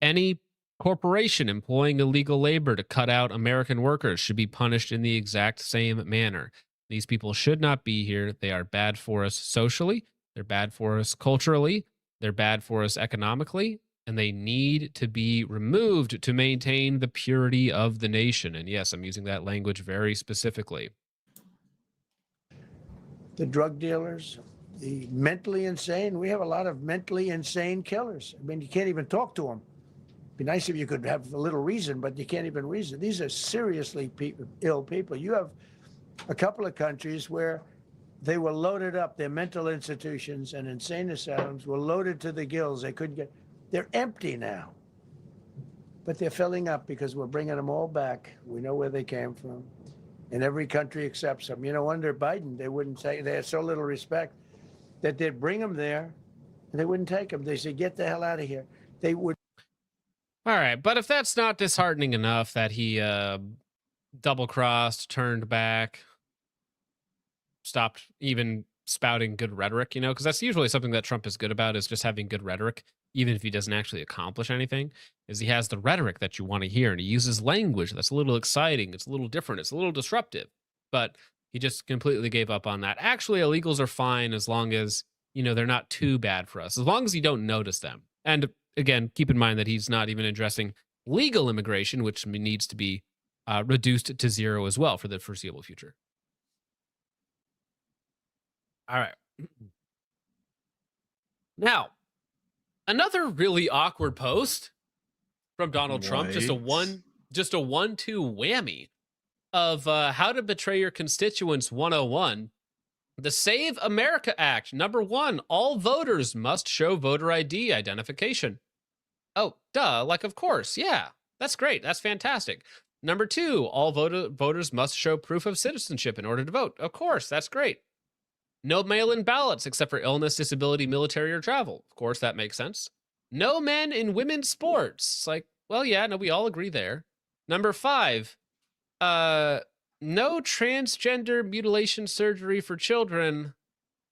Any corporation employing illegal labor to cut out American workers should be punished in the exact same manner. These people should not be here. They are bad for us socially. They're bad for us culturally. They're bad for us economically. And they need to be removed to maintain the purity of the nation. And yes, I'm using that language very specifically. The drug dealers, the mentally insane. We have a lot of mentally insane killers. I mean, you can't even talk to them. It'd be nice if you could have a little reason, but you can't even reason. These are seriously ill people. You have a couple of countries where they were loaded up. Their mental institutions and insane asylums were loaded to the gills. They couldn't get... They're empty now, but they're filling up because we're bringing them all back. We know where they came from, and every country accepts them. You know, under Biden, they wouldn't take. They had so little respect that they'd bring them there, and they wouldn't take them. They said, "Get the hell out of here." They would. All right, but if that's not disheartening enough that he double-crossed, turned back, stopped even spouting good rhetoric, you know, because that's usually something that Trump is good about, is just having good rhetoric. Even if he doesn't actually accomplish anything, is he has the rhetoric that you want to hear, and he uses language that's a little exciting, it's a little different, it's a little disruptive. But he just completely gave up on that. Actually, illegals are fine as long as, you know, they're not too bad for us, as long as you don't notice them. And again, keep in mind that he's not even addressing legal immigration, which needs to be reduced to zero as well for the foreseeable future. All right. Now, another really awkward post from Donald Trump, just a 1-2 whammy of how to betray your constituents 101. The Save America Act. Number 1, all voters must show voter ID identification. Oh, duh, like of course, yeah. That's great. That's fantastic. Number 2, all voters must show proof of citizenship in order to vote. Of course, that's great. No mail-in ballots except for illness, disability, military, or travel. Of course, that makes sense. No men in women's sports. It's like, well, yeah, no, we all agree there. Number 5, no transgender mutilation surgery for children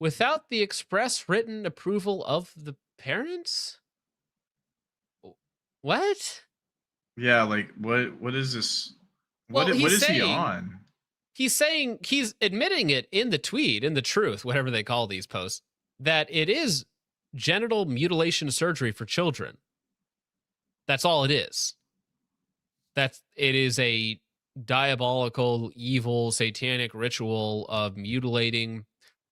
without the express written approval of the parents? What? Yeah, like what is this? Well, What is he saying- on? He's saying, he's admitting it in the tweet, in the truth, whatever they call these posts, that it is genital mutilation surgery for children. That's all it is. It is a diabolical, evil, satanic ritual of mutilating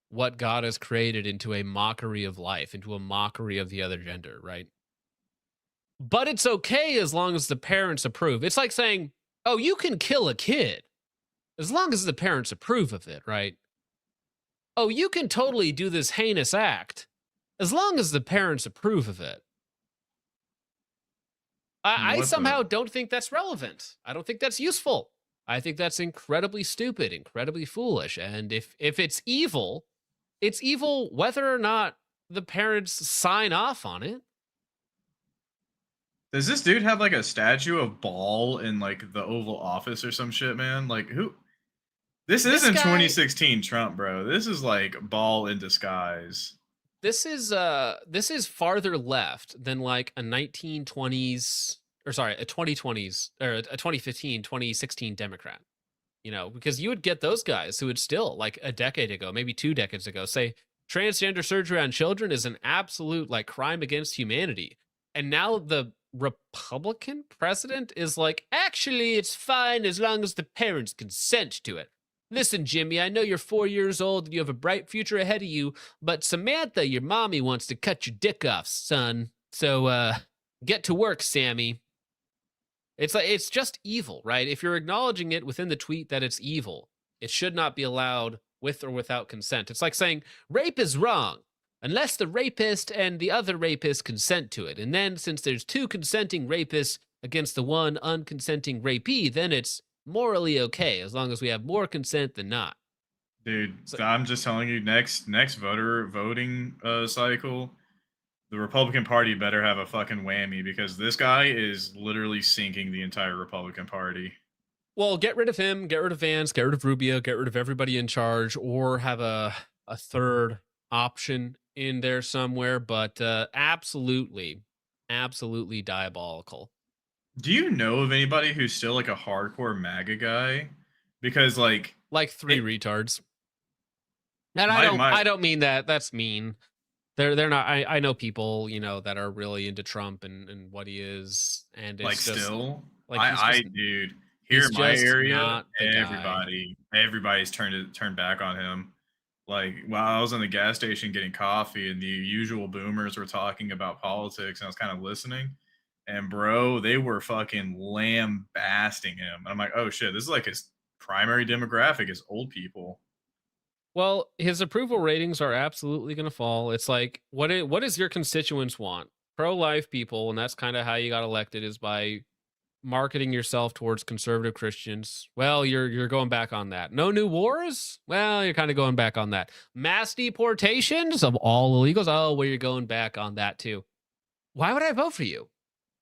what God has created into a mockery of life, into a mockery of the other gender, right? But it's okay as long as the parents approve. It's like saying, oh, you can kill a kid as long as the parents approve of it, right? Oh, you can totally do this heinous act as long as the parents approve of it. I somehow don't think that's relevant. I don't think that's useful. I think that's incredibly stupid, incredibly foolish. And if it's evil, it's evil whether or not the parents sign off on it. Does this dude have like a statue of Ball in like the Oval Office or some shit, man? Like who? This isn't guy- 2016 Trump, bro. This is like Ball in disguise. This is farther left than like a 1920s or sorry, a 2020s or a 2015, 2016 Democrat. You know, because you would get those guys who would still like a decade ago, maybe 2 decades ago, say transgender surgery on children is an absolute like crime against humanity. And now the Republican president is like, actually, it's fine as long as the parents consent to it. Listen, Jimmy, I know you're 4 years old and you have a bright future ahead of you, but Samantha, your mommy, wants to cut your dick off, son. So, get to work, Sammy. It's like, it's just evil, right? If you're acknowledging it within the tweet that it's evil, it should not be allowed with or without consent. It's like saying rape is wrong unless the rapist and the other rapist consent to it. And then since there's 2 consenting rapists against the 1 unconsenting rapee, then it's morally okay as long as we have more consent than not. Dude, I'm just telling you, next voter voting cycle, the Republican Party better have a fucking whammy because this guy is literally sinking the entire Republican Party. Well, get rid of him, get rid of Vance, get rid of Rubio, get rid of everybody in charge, or have a third option in there somewhere. But absolutely diabolical. Do you know of anybody who's still like a hardcore MAGA guy? Because like 3 retards. And I don't mean that. That's mean. They're not. I know people, you know, that are really into Trump and what he is, and it's like just, still, like dude, here in my just area, not the guy. everybody's turned back on him. Like while I was in the gas station getting coffee, and the usual boomers were talking about politics, and I was kind of listening, and bro, they were fucking lambasting him. And I'm like, oh shit, this is like his primary demographic is old people. Well, his approval ratings are absolutely going to fall. It's like, what does your constituents want? Pro-life people, and that's kind of how you got elected, is by marketing yourself towards conservative Christians. Well, you're going back on that. No new wars? Well, you're kind of going back on that. Mass deportations of all illegals? Oh, well, you're going back on that too. Why would I vote for you?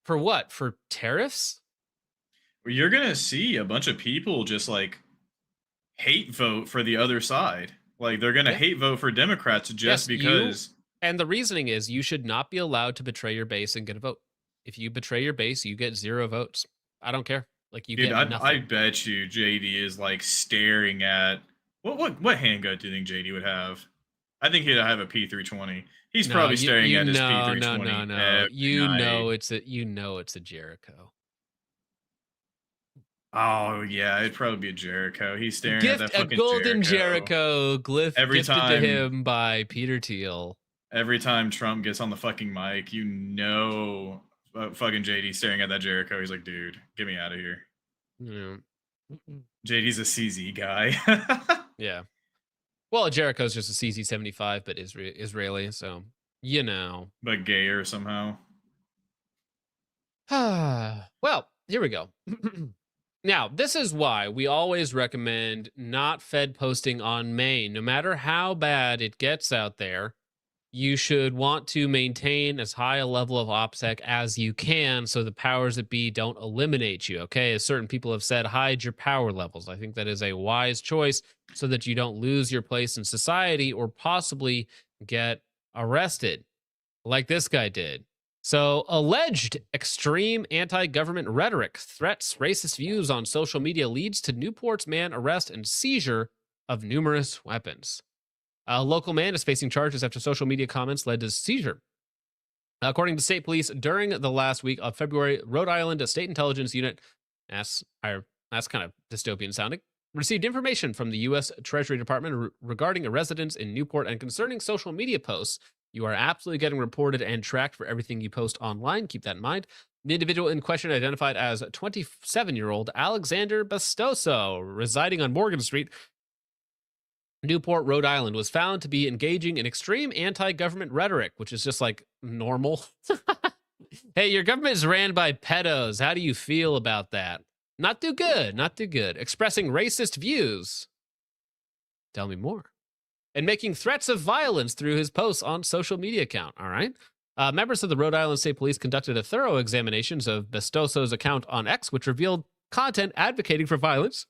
For what? For tariffs? You're gonna see a bunch of people just like hate vote for the other side. Like they're gonna hate vote for Democrats just because. And the reasoning is you should not be allowed to betray your base and get a vote. If you betray your base, you get 0 votes. I don't care. Like you Dude, get nothing. I bet you JD is like staring at what handgun do you think JD would have? I think he'd have a P320. He's probably staring at his P320. No. You know it's a Jericho. Oh yeah, it'd probably be a Jericho. He's staring at that fucking a golden Jericho glyph gifted to him by Peter Thiel. Every time Trump gets on the fucking mic, you know, fucking JD staring at that Jericho. He's like, dude, get me out of here. Yeah. JD's a CZ guy. Yeah. Well, Jericho's just a CZ-75, but Israeli, so you know. But gayer somehow. Well, here we go. Now, this is why we always recommend not Fed posting on main. No matter how bad it gets out there, you should want to maintain as high a level of OPSEC as you can so the powers that be don't eliminate you, okay? As certain people have said, hide your power levels. I think that is a wise choice so that you don't lose your place in society or possibly get arrested like this guy did. So, alleged extreme anti-government rhetoric, threats, racist views on social media leads to Newport's man arrest and seizure of numerous weapons. A local man is facing charges after social media comments led to seizure. According to state police, during the last week of February, Rhode Island State Intelligence Unit, that's kind of dystopian sounding, received information from the U.S. Treasury Department regarding a residence in Newport and concerning social media posts. You are absolutely getting reported and tracked for everything you post online. Keep that in mind. The individual in question, identified as 27-year-old Alexander Bastoso, residing on Morgan Street, Newport, Rhode Island, was found to be engaging in extreme anti-government rhetoric, which is just like normal. Hey, your government is ran by pedos. How do you feel about that? Not too good. Not too good. Expressing racist views. Tell me more. and making threats of violence through his posts on social media account. All right. Members of the Rhode Island State Police conducted a thorough examination of Bestoso's account on X, which revealed content advocating for violence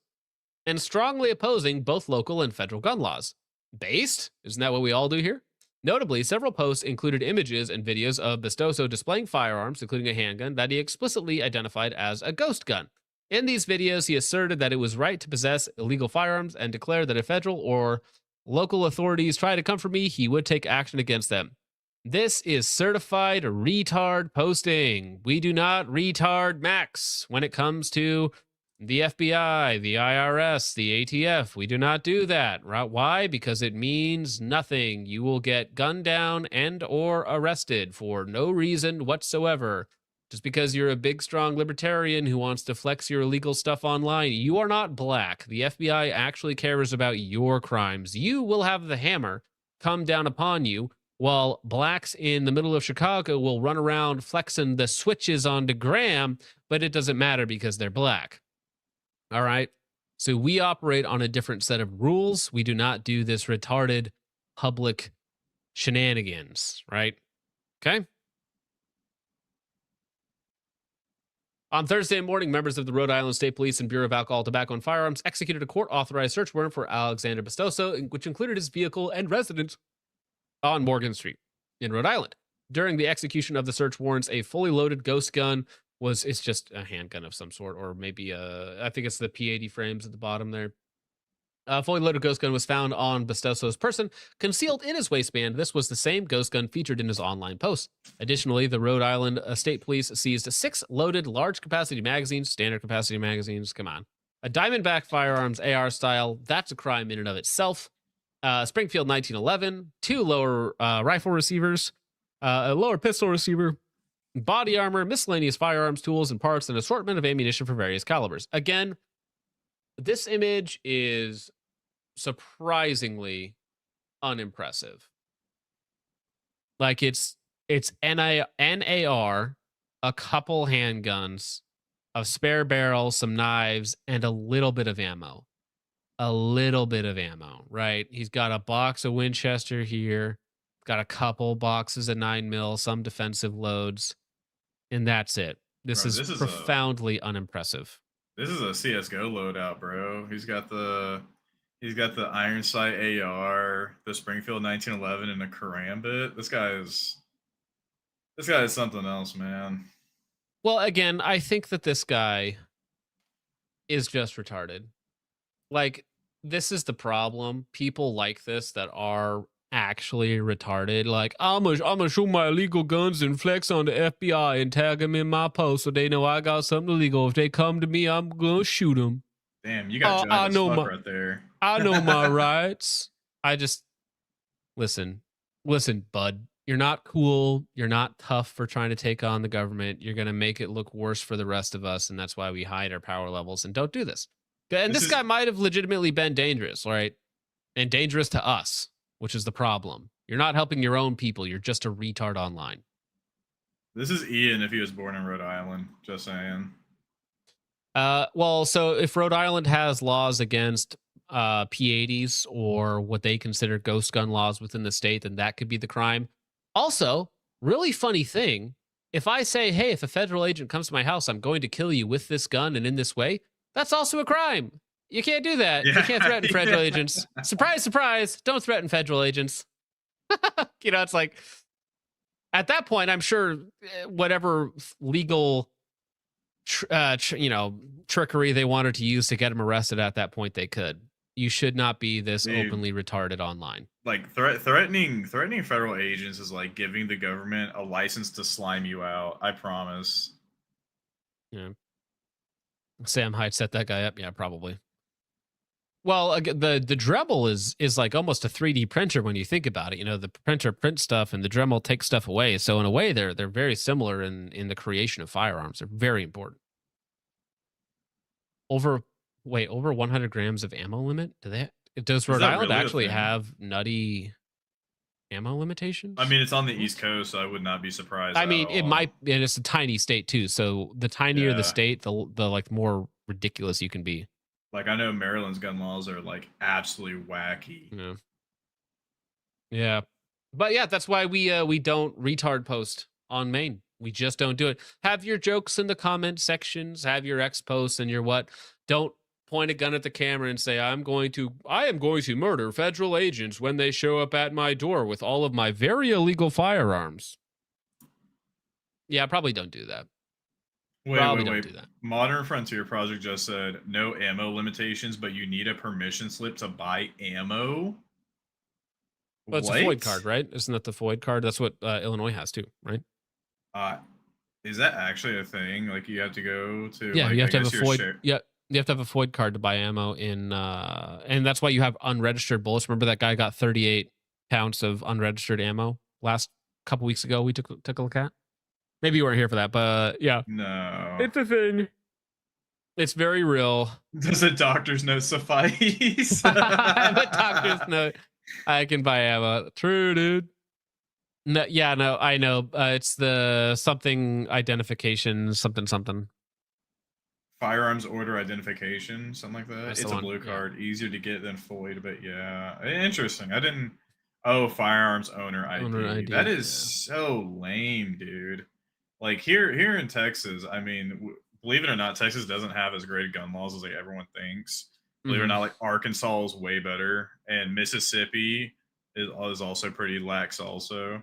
and strongly opposing both local and federal gun laws. Based? Isn't that what we all do here? Notably, several posts included images and videos of Bestoso displaying firearms, including a handgun, that he explicitly identified as a ghost gun. In these videos, he asserted that it was right to possess illegal firearms and declared that if federal or local authorities try to come for me, he would take action against them. This is certified retard posting. We do not retard Max when it comes to the FBI, the IRS, the ATF. We do not do that. Right? Why? Because it means nothing. You will get gunned down and or arrested for no reason whatsoever. Just because you're a big, strong libertarian who wants to flex your illegal stuff online. You are not black. The FBI actually cares about your crimes. You will have the hammer come down upon you, while blacks in the middle of Chicago will run around flexing the switches onto Graham, but it doesn't matter because they're black. All right? So we operate on a different set of rules. We do not do this retarded public shenanigans, right? Okay? On Thursday morning, members of the Rhode Island State Police and Bureau of Alcohol, Tobacco, and Firearms executed a court-authorized search warrant for Alexander Bestoso, which included his vehicle and residence on Morgan Street in Rhode Island. During the execution of the search warrants, a fully loaded ghost gun it's just a handgun of some sort, or maybe I think it's the P80 frames at the bottom there. A fully loaded ghost gun was found on Bestoso's person, concealed in his waistband. This was the same ghost gun featured in his online post. Additionally, the Rhode Island State Police seized 6 loaded large capacity magazines, standard capacity magazines, come on. A Diamondback Firearms AR style, that's a crime in and of itself. Springfield 1911, 2 lower rifle receivers, a lower pistol receiver, body armor, miscellaneous firearms, tools, and parts, and assortment of ammunition for various calibers. Again, this image is surprisingly unimpressive. Like it's NAR, a couple handguns, a spare barrel, some knives, and a little bit of ammo. A little bit of ammo, right? He's got a box of Winchester here, got a couple boxes of 9mm, some defensive loads, and that's it. This is profoundly unimpressive. This is a CS:GO loadout, bro. He's got the iron sight AR, the Springfield 1911, and a Karambit. This guy is something else, man. Well, again, I think that this guy is just retarded. Like, this is the problem. People like this that are actually retarded. Like, I'm gonna show my illegal guns and flex on the FBI and tag them in my post so they know I got something illegal. If they come to me, I'm gonna shoot them. Damn, you got I know right there. I know my rights. I just listen, bud. You're not cool. You're not tough for trying to take on the government. You're gonna make it look worse for the rest of us, and that's why we hide our power levels and don't do this. And this guy might have legitimately been dangerous, right? And dangerous to us, which is the problem. You're not helping your own people. You're just a retard online. This is Ian if he was born in Rhode Island. Just saying. Well, so if Rhode Island has laws against P80s or what they consider ghost gun laws within the state, then that could be the crime. Also, really funny thing, if I say, hey, if a federal agent comes to my house, I'm going to kill you with this gun and in this way, that's also a crime. You can't do that. Yeah. You can't threaten federal agents. Surprise, surprise. Don't threaten federal agents. You know, it's like, at that point, I'm sure whatever legal, trickery they wanted to use to get him arrested at that point, they could. You should not be this openly retarded online. Like threatening federal agents is like giving the government a license to slime you out. I promise. Yeah. Sam Hyde set that guy up. Yeah, probably. Well, the Dremel is like almost a 3D printer when you think about it. You know, the printer prints stuff and the Dremel takes stuff away. So in a way, they're very similar in the creation of firearms. They're very important. Over 100 grams of ammo limit? Does Rhode Island really actually have nutty ammo limitations? I mean, it's on the East Coast, so I would not be surprised. I mean, it might, and it's a tiny state too. So the tinier the state, the like more ridiculous you can be. Like, I know Maryland's gun laws are like absolutely wacky. Yeah. Yeah. But yeah, that's why we don't retard post on main. We just don't do it. Have your jokes in the comment sections, have your X posts and your what. Don't point a gun at the camera and say, I am going to murder federal agents when they show up at my door with all of my very illegal firearms. Yeah, probably don't do that. Wait, Probably wait, don't wait. do that. Modern Frontier Project just said no ammo limitations, but you need a permission slip to buy ammo. Well, it's a FOID card, right? Isn't that the FOID card? That's what Illinois has too, right? Is that actually a thing? Like you have to go to? Yeah, like, you have to have a your FOID. Yeah, you have to have a FOID card to buy ammo in, and that's why you have unregistered bullets. Remember that guy got 38 counts of unregistered ammo last couple weeks ago? We took a look at. Maybe you weren't here for that, but yeah, No. it's a thing. It's very real. Does a doctor's note suffice? I have a doctor's note. I can buy ammo. True, dude. No, yeah, no, I know. It's the something identification, something. Firearms order identification, something like that. That's It's the a one, blue yeah. card, easier to get than FOID, but yeah, interesting. I didn't. Oh, firearms owner ID. Owner ID, That is so lame, dude. Like here in Texas, I mean, believe it or not, Texas doesn't have as great gun laws as like everyone thinks. Believe it or Mhm. not, like Arkansas is way better, and Mississippi is also pretty lax. Also,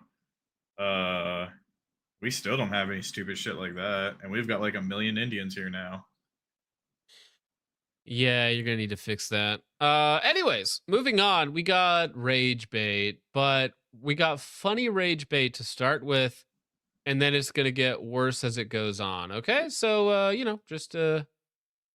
we still don't have any stupid shit like that, and we've got like 1 million Indians here now. Yeah, you're gonna need to fix that. Anyways, moving on. We got rage bait, but we got funny rage bait to start with, and then it's gonna get worse as it goes on. Okay, so just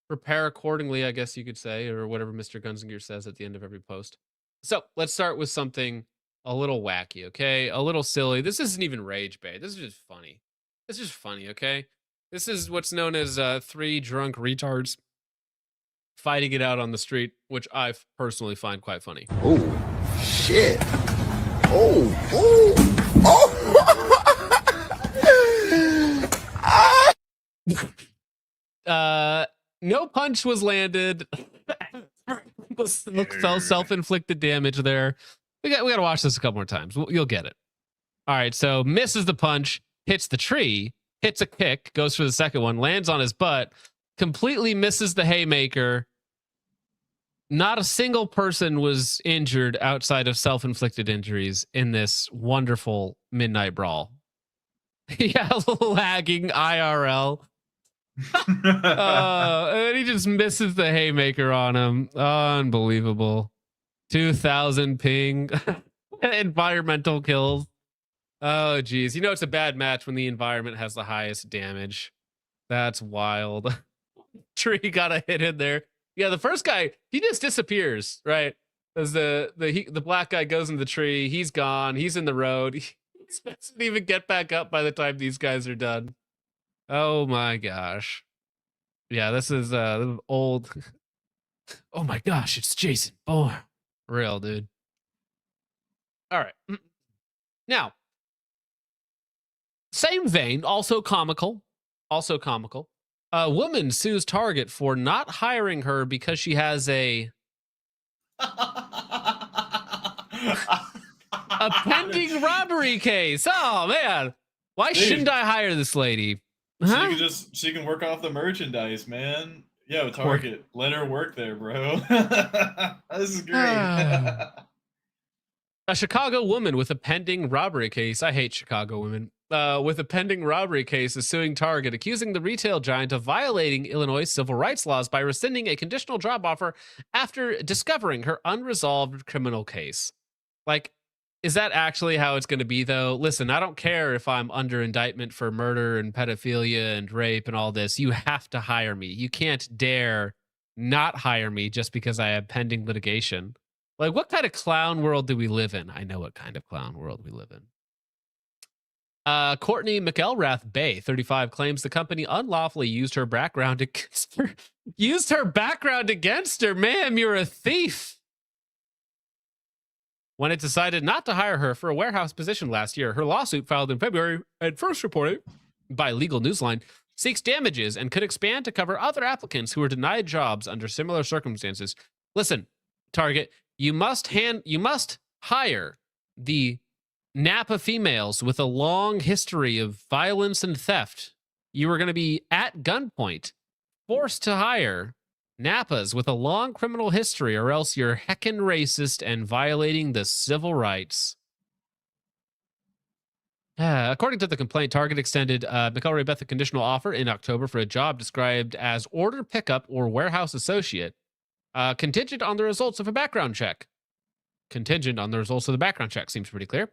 prepare accordingly, I guess you could say, or whatever Mr. Gunzinger says at the end of every post. So let's start with something a little wacky, okay? A little silly. This isn't even rage bait. This is just funny. This is just funny, okay? This is what's known as 3 drunk retards fighting it out on the street, which I personally find quite funny. Oh, shit. Oh. No punch was landed. Felt self-inflicted damage there. We got to watch this a couple more times. You'll get it. All right, so misses the punch, hits the tree, hits a kick, goes for the second one, lands on his butt, completely misses the haymaker. Not a single person was injured outside of self-inflicted injuries in this wonderful midnight brawl. Yeah, lagging IRL. And he just misses the haymaker on him. Unbelievable. 2,000 ping. Environmental kills. Oh, geez. You know it's a bad match when the environment has the highest damage. That's wild. Tree got a hit in there. Yeah, the first guy, he just disappears, right? As the black guy goes in the tree, he's gone. He's in the road. He doesn't even get back up by the time these guys are done. Oh my gosh. Yeah, this is old. Oh my gosh, it's Jason Bourne. Real, dude. All right. Now, same vein, also comical. A woman sues Target for not hiring her because she has a pending robbery case. Oh man, why Dude. shouldn't I hire this lady? She can work off the merchandise, man. Yo, Target, let her work there, bro. This is great. A Chicago woman with a pending robbery case. I hate Chicago women. With a pending robbery case is suing Target, accusing the retail giant of violating Illinois civil rights laws by rescinding a conditional job offer after discovering her unresolved criminal case. Like, is that actually how it's going to be, though? Listen, I don't care if I'm under indictment for murder and pedophilia and rape and all this. You have to hire me. You can't dare not hire me just because I have pending litigation. Like, what kind of clown world do we live in? I know what kind of clown world we live in. Courtney McElrath Bay, 35, claims the company unlawfully used her background against her. Used her background against her. Ma'am, you're a thief. When it decided not to hire her for a warehouse position last year, her lawsuit filed in February and first reported by Legal Newsline seeks damages and could expand to cover other applicants who were denied jobs under similar circumstances. Listen, Target, you must hire the Napa females with a long history of violence and theft. You are going to be at gunpoint, forced to hire Napas with a long criminal history, or else you're heckin' racist and violating the civil rights. According to the complaint, Target extended McElroy Beth a conditional offer in October for a job described as order pickup or warehouse associate, contingent on the results of a background check. Contingent on the results of the background check seems pretty clear.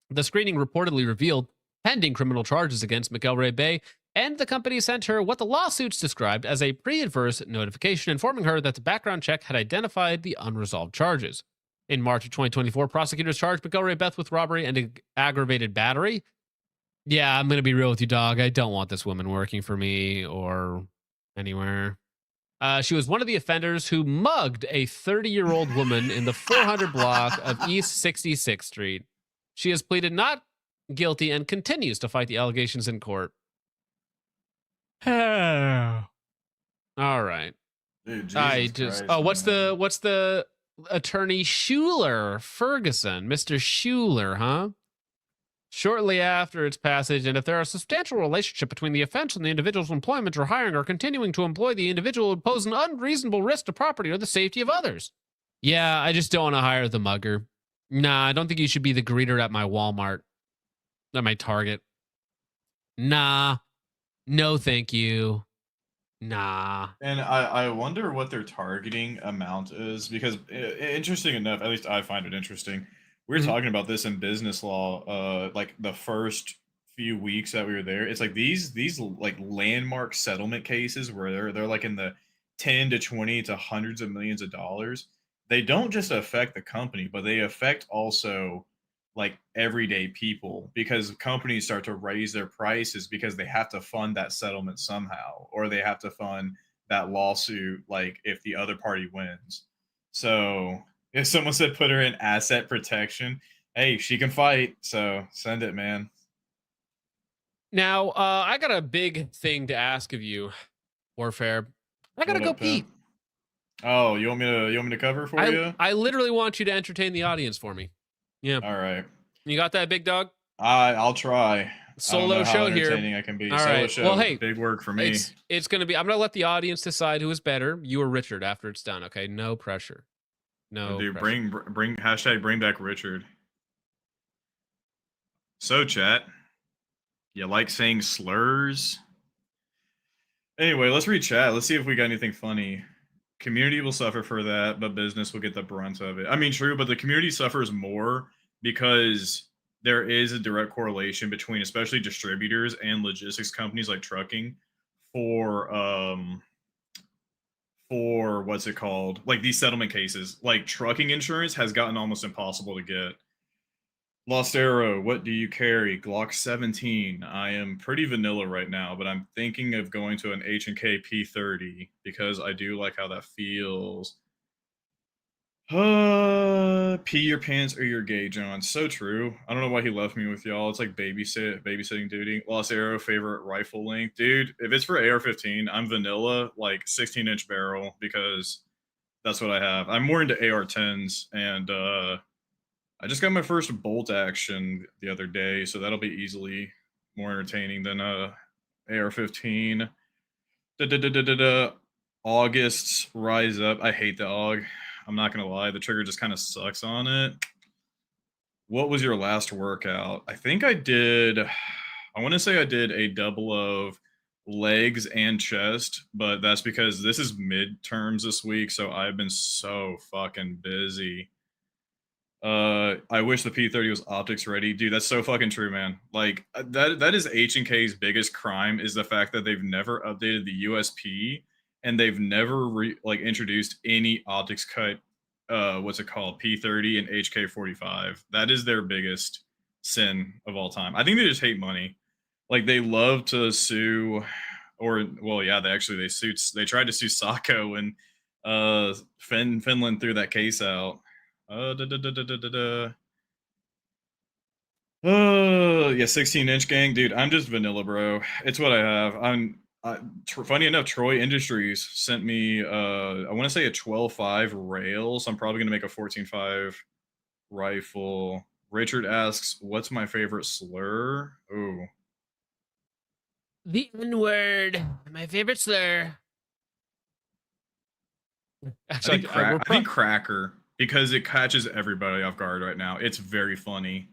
The screening reportedly revealed pending criminal charges against McElroy Bay, and the company sent her what the lawsuits described as a pre-adverse notification informing her that the background check had identified the unresolved charges. In March of 2024, prosecutors charged McElroy Beth with robbery and aggravated battery. Yeah, I'm going to be real with you, dog. I don't want this woman working for me or anywhere. She was one of the offenders who mugged a 30-year-old woman in the 400 block of East 66th Street. She has pleaded not guilty and continues to fight the allegations in court. All right. Dude, Jesus Christ, what's the attorney Schuler Ferguson, Mr. Schuler, huh? Shortly after its passage, and if there are a substantial relationship between the offense and the individual's employment or hiring or continuing to employ the individual would pose an unreasonable risk to property or the safety of others. Yeah, I just don't want to hire the mugger. Nah, I don't think you should be the greeter at my Walmart. At my Target. Nah. No, thank you. Nah. And I wonder what their targeting amount is, because interesting enough, at least I find it interesting. We were talking about this in business law, like the first few weeks that we were there. It's like these like landmark settlement cases where they're like in the 10 to 20 to hundreds of millions of dollars. They don't just affect the company, but they affect also like everyday people, because companies start to raise their prices because they have to fund that settlement somehow, or they have to fund that lawsuit like if the other party wins. So if someone said put her in asset protection, hey, she can fight, so send it, man. Now, I got a big thing to ask of you, Warfare. I gotta go pee. Oh, you want me to cover for you? I literally want you to entertain the audience for me. Yeah. All right. You got that, big dog? I'll try. Solo show here. I can be. All Solo right. show. Well, hey, big work for me. It's gonna be. I'm gonna let the audience decide who is better, you or Richard, after it's done. Okay, no pressure. No. Dude, pressure. bring hashtag bring back Richard. So chat, you like saying slurs? Anyway, let's read chat. Let's see if we got anything funny. Community will suffer for that, but business will get the brunt of it. I mean, true, but the community suffers more because there is a direct correlation between especially distributors and logistics companies like trucking for what's it called? Like these settlement cases. Like trucking insurance has gotten almost impossible to get. Lost Arrow, what do you carry? Glock 17. I am pretty vanilla right now, but I'm thinking of going to an H&K P30 because I do like how that feels. Pee your pants or you're gay, John. So true. I don't know why he left me with y'all. It's like babysitting duty. Lost Arrow, favorite rifle length. Dude, if it's for AR-15, I'm vanilla, like 16-inch barrel, because that's what I have. I'm more into AR-10s, and I just got my first bolt action the other day, so that'll be easily more entertaining than AR-15. August's Rise Up. I hate the AUG. I'm not going to lie. The trigger just kind of sucks on it. What was your last workout? I think I want to say I did a double of legs and chest, but that's because this is midterms this week, so I've been so fucking busy. I wish the P30 was optics ready. Dude, that's so fucking true, man. Like that is H&K's biggest crime, is the fact that they've never updated the USP, and they've never introduced any optics cut what's it called, P30 and HK45. That is their biggest sin of all time. I think they just hate money. Like they love to sue, or well, yeah, they tried to sue Sacco, and Finland threw that case out. Yeah, 16-inch gang, dude. I'm just vanilla, bro. It's what I have. Funny enough, Troy Industries sent me I want to say a 12.5 rail, so I'm probably gonna make a 14.5 rifle. Richard asks, "What's my favorite slur?" Ooh, The N-word, my favorite slur. Actually, I think cracker, because it catches everybody off guard right now. It's very funny.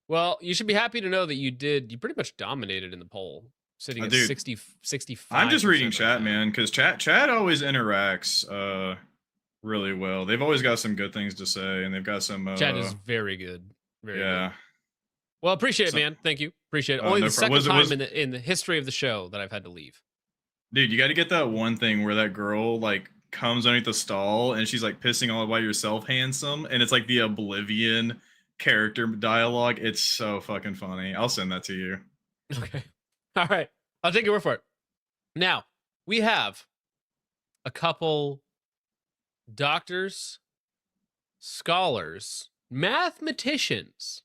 Well, you should be happy to know that you pretty much dominated in the poll, sitting at Dude, 65. I'm just reading right chat, now. man, because chat always interacts really well. They've always got some good things to say, and they've got some Chat is very good. Very yeah. good. Well, appreciate it, man. Thank you. Appreciate it. Only no the problem. second time in the history of the show that I've had to leave. Dude, you got to get that one thing where that girl like comes underneath the stall and she's like pissing all by yourself, handsome, and it's like the Oblivion character dialogue. It's so fucking funny. I'll send that to you. Okay. All right. I'll take your word for it. Now, we have a couple doctors, scholars, mathematicians.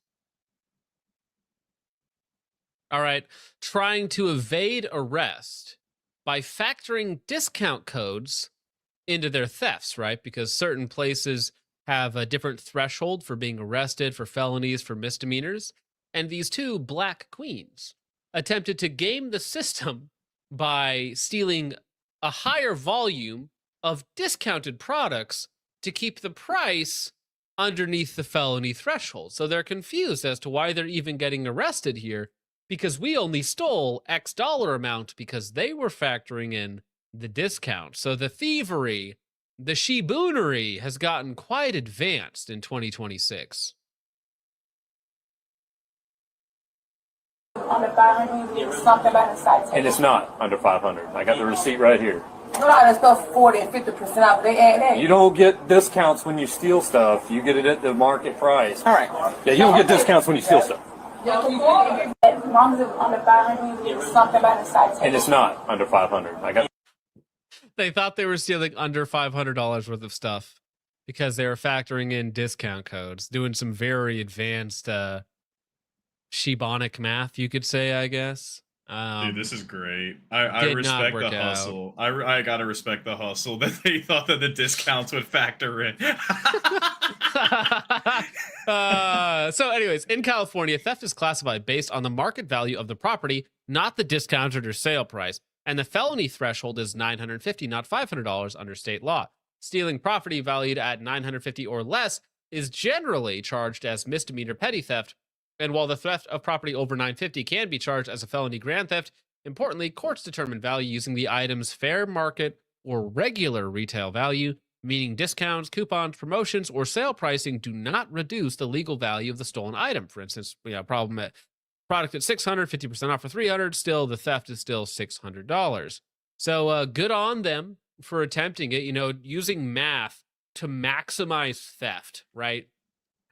All right. Trying to evade arrest by factoring discount codes into their thefts, right? Because certain places have a different threshold for being arrested for felonies, for misdemeanors. And these two black queens attempted to game the system by stealing a higher volume of discounted products to keep the price underneath the felony threshold. So they're confused as to why they're even getting arrested here, because we only stole X dollar amount because they were factoring in the discount. So the thievery, the sheboonery has gotten quite advanced in 2026. Under 500, something about the citation. And it's not under 500. I got the receipt right here. No, that stuff 40 and 50% off. They add that. You don't get discounts when you steal stuff. You get it at the market price. All right. Yeah, you don't get discounts when you steal stuff. As long as it's under 500, something about the citation. And it's not under 500. I got. They thought they were stealing under $500 worth of stuff because they were factoring in discount codes, doing some very advanced shebonic math, you could say, I guess. Dude, this is great. I respect the hustle. I gotta respect the hustle that they thought that the discounts would factor in. So anyways, in California, theft is classified based on the market value of the property, not the discounted or sale price. And the felony threshold is $950, not $500 under state law. Stealing property valued at $950 or less is generally charged as misdemeanor petty theft. And while the theft of property over $950 can be charged as a felony grand theft, importantly, courts determine value using the item's fair market or regular retail value, meaning discounts, coupons, promotions, or sale pricing do not reduce the legal value of the stolen item. For instance, we have a problem at product at $600, 50% off for $300, still the theft is still $600. So good on them for attempting it, using math to maximize theft, right?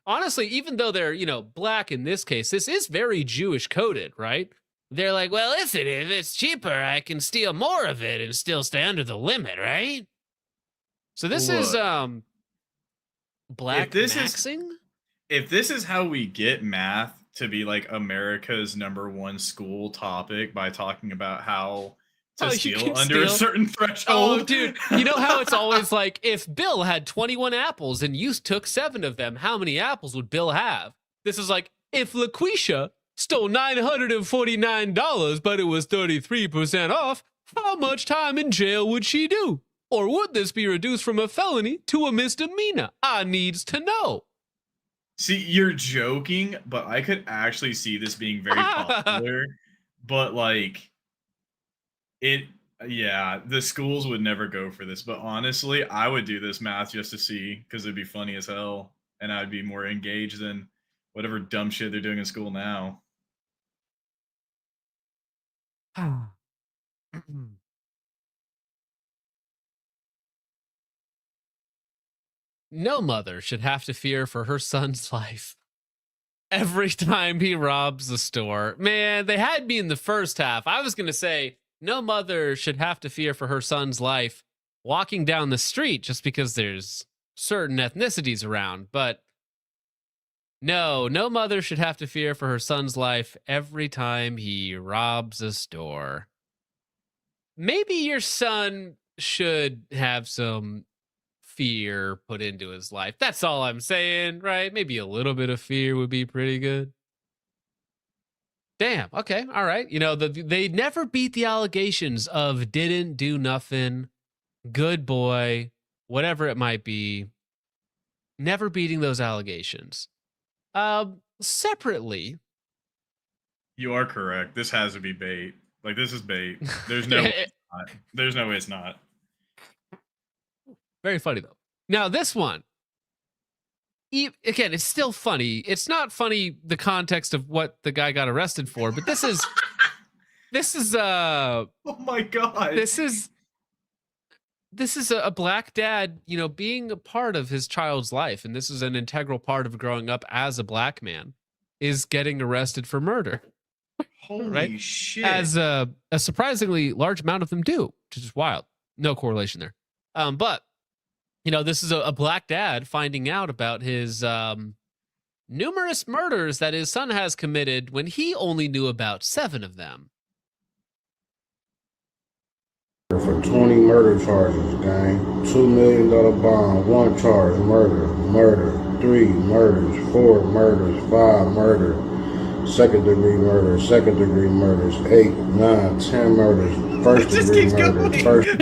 Honestly, even though they're, black in this case, this is very Jewish coded, right? They're like, well, listen, if it's cheaper, I can steal more of it and still stay under the limit, right? So this is black maxing? If this is how we get math to be like America's #1 school topic by talking about how to steal under a certain threshold. Oh, dude, you know how it's always like, if Bill had 21 apples and you took 7 of them, how many apples would Bill have? This is like, if LaQuisha stole $949, but it was 33% off, how much time in jail would she do? Or would this be reduced from a felony to a misdemeanor? I needs to know. See, you're joking, but I could actually see this being very popular. But like, the schools would never go for this. But honestly, I would do this math just to see, because it'd be funny as hell, and I'd be more engaged than whatever dumb shit they're doing in school now. No mother should have to fear for her son's life every time he robs the store. Man, they had me in the first half. I was going to say, no mother should have to fear for her son's life walking down the street just because there's certain ethnicities around. But no mother should have to fear for her son's life every time he robs a store. Maybe your son should have some fear put into his life. That's all I'm saying, right? Maybe a little bit of fear would be pretty good. Damn. Okay. All right. You know, they never beat the allegations of didn't do nothing, good boy, whatever it might be. Never beating those allegations. Separately. You are correct. This has to be bait. Like, this is bait. There's no way it's not. There's no way it's not. Very funny, though. Now, this one. Again, it's still funny. It's not funny the context of what the guy got arrested for, but this is oh my god. This is a black dad, you know, being a part of his child's life, and this is an integral part of growing up as a black man, is getting arrested for murder. Holy right? shit. As a surprisingly large amount of them do, which is wild. No correlation there. But you know, this is a black dad finding out about his numerous murders that his son has committed when he only knew about 7 of them. For 20 murder charges, gang. $2 million bond, 1 charge, murder, 3 murders, 4 murders, 5 murder, second degree murders, 8, 9, 10 murders, first degree murder,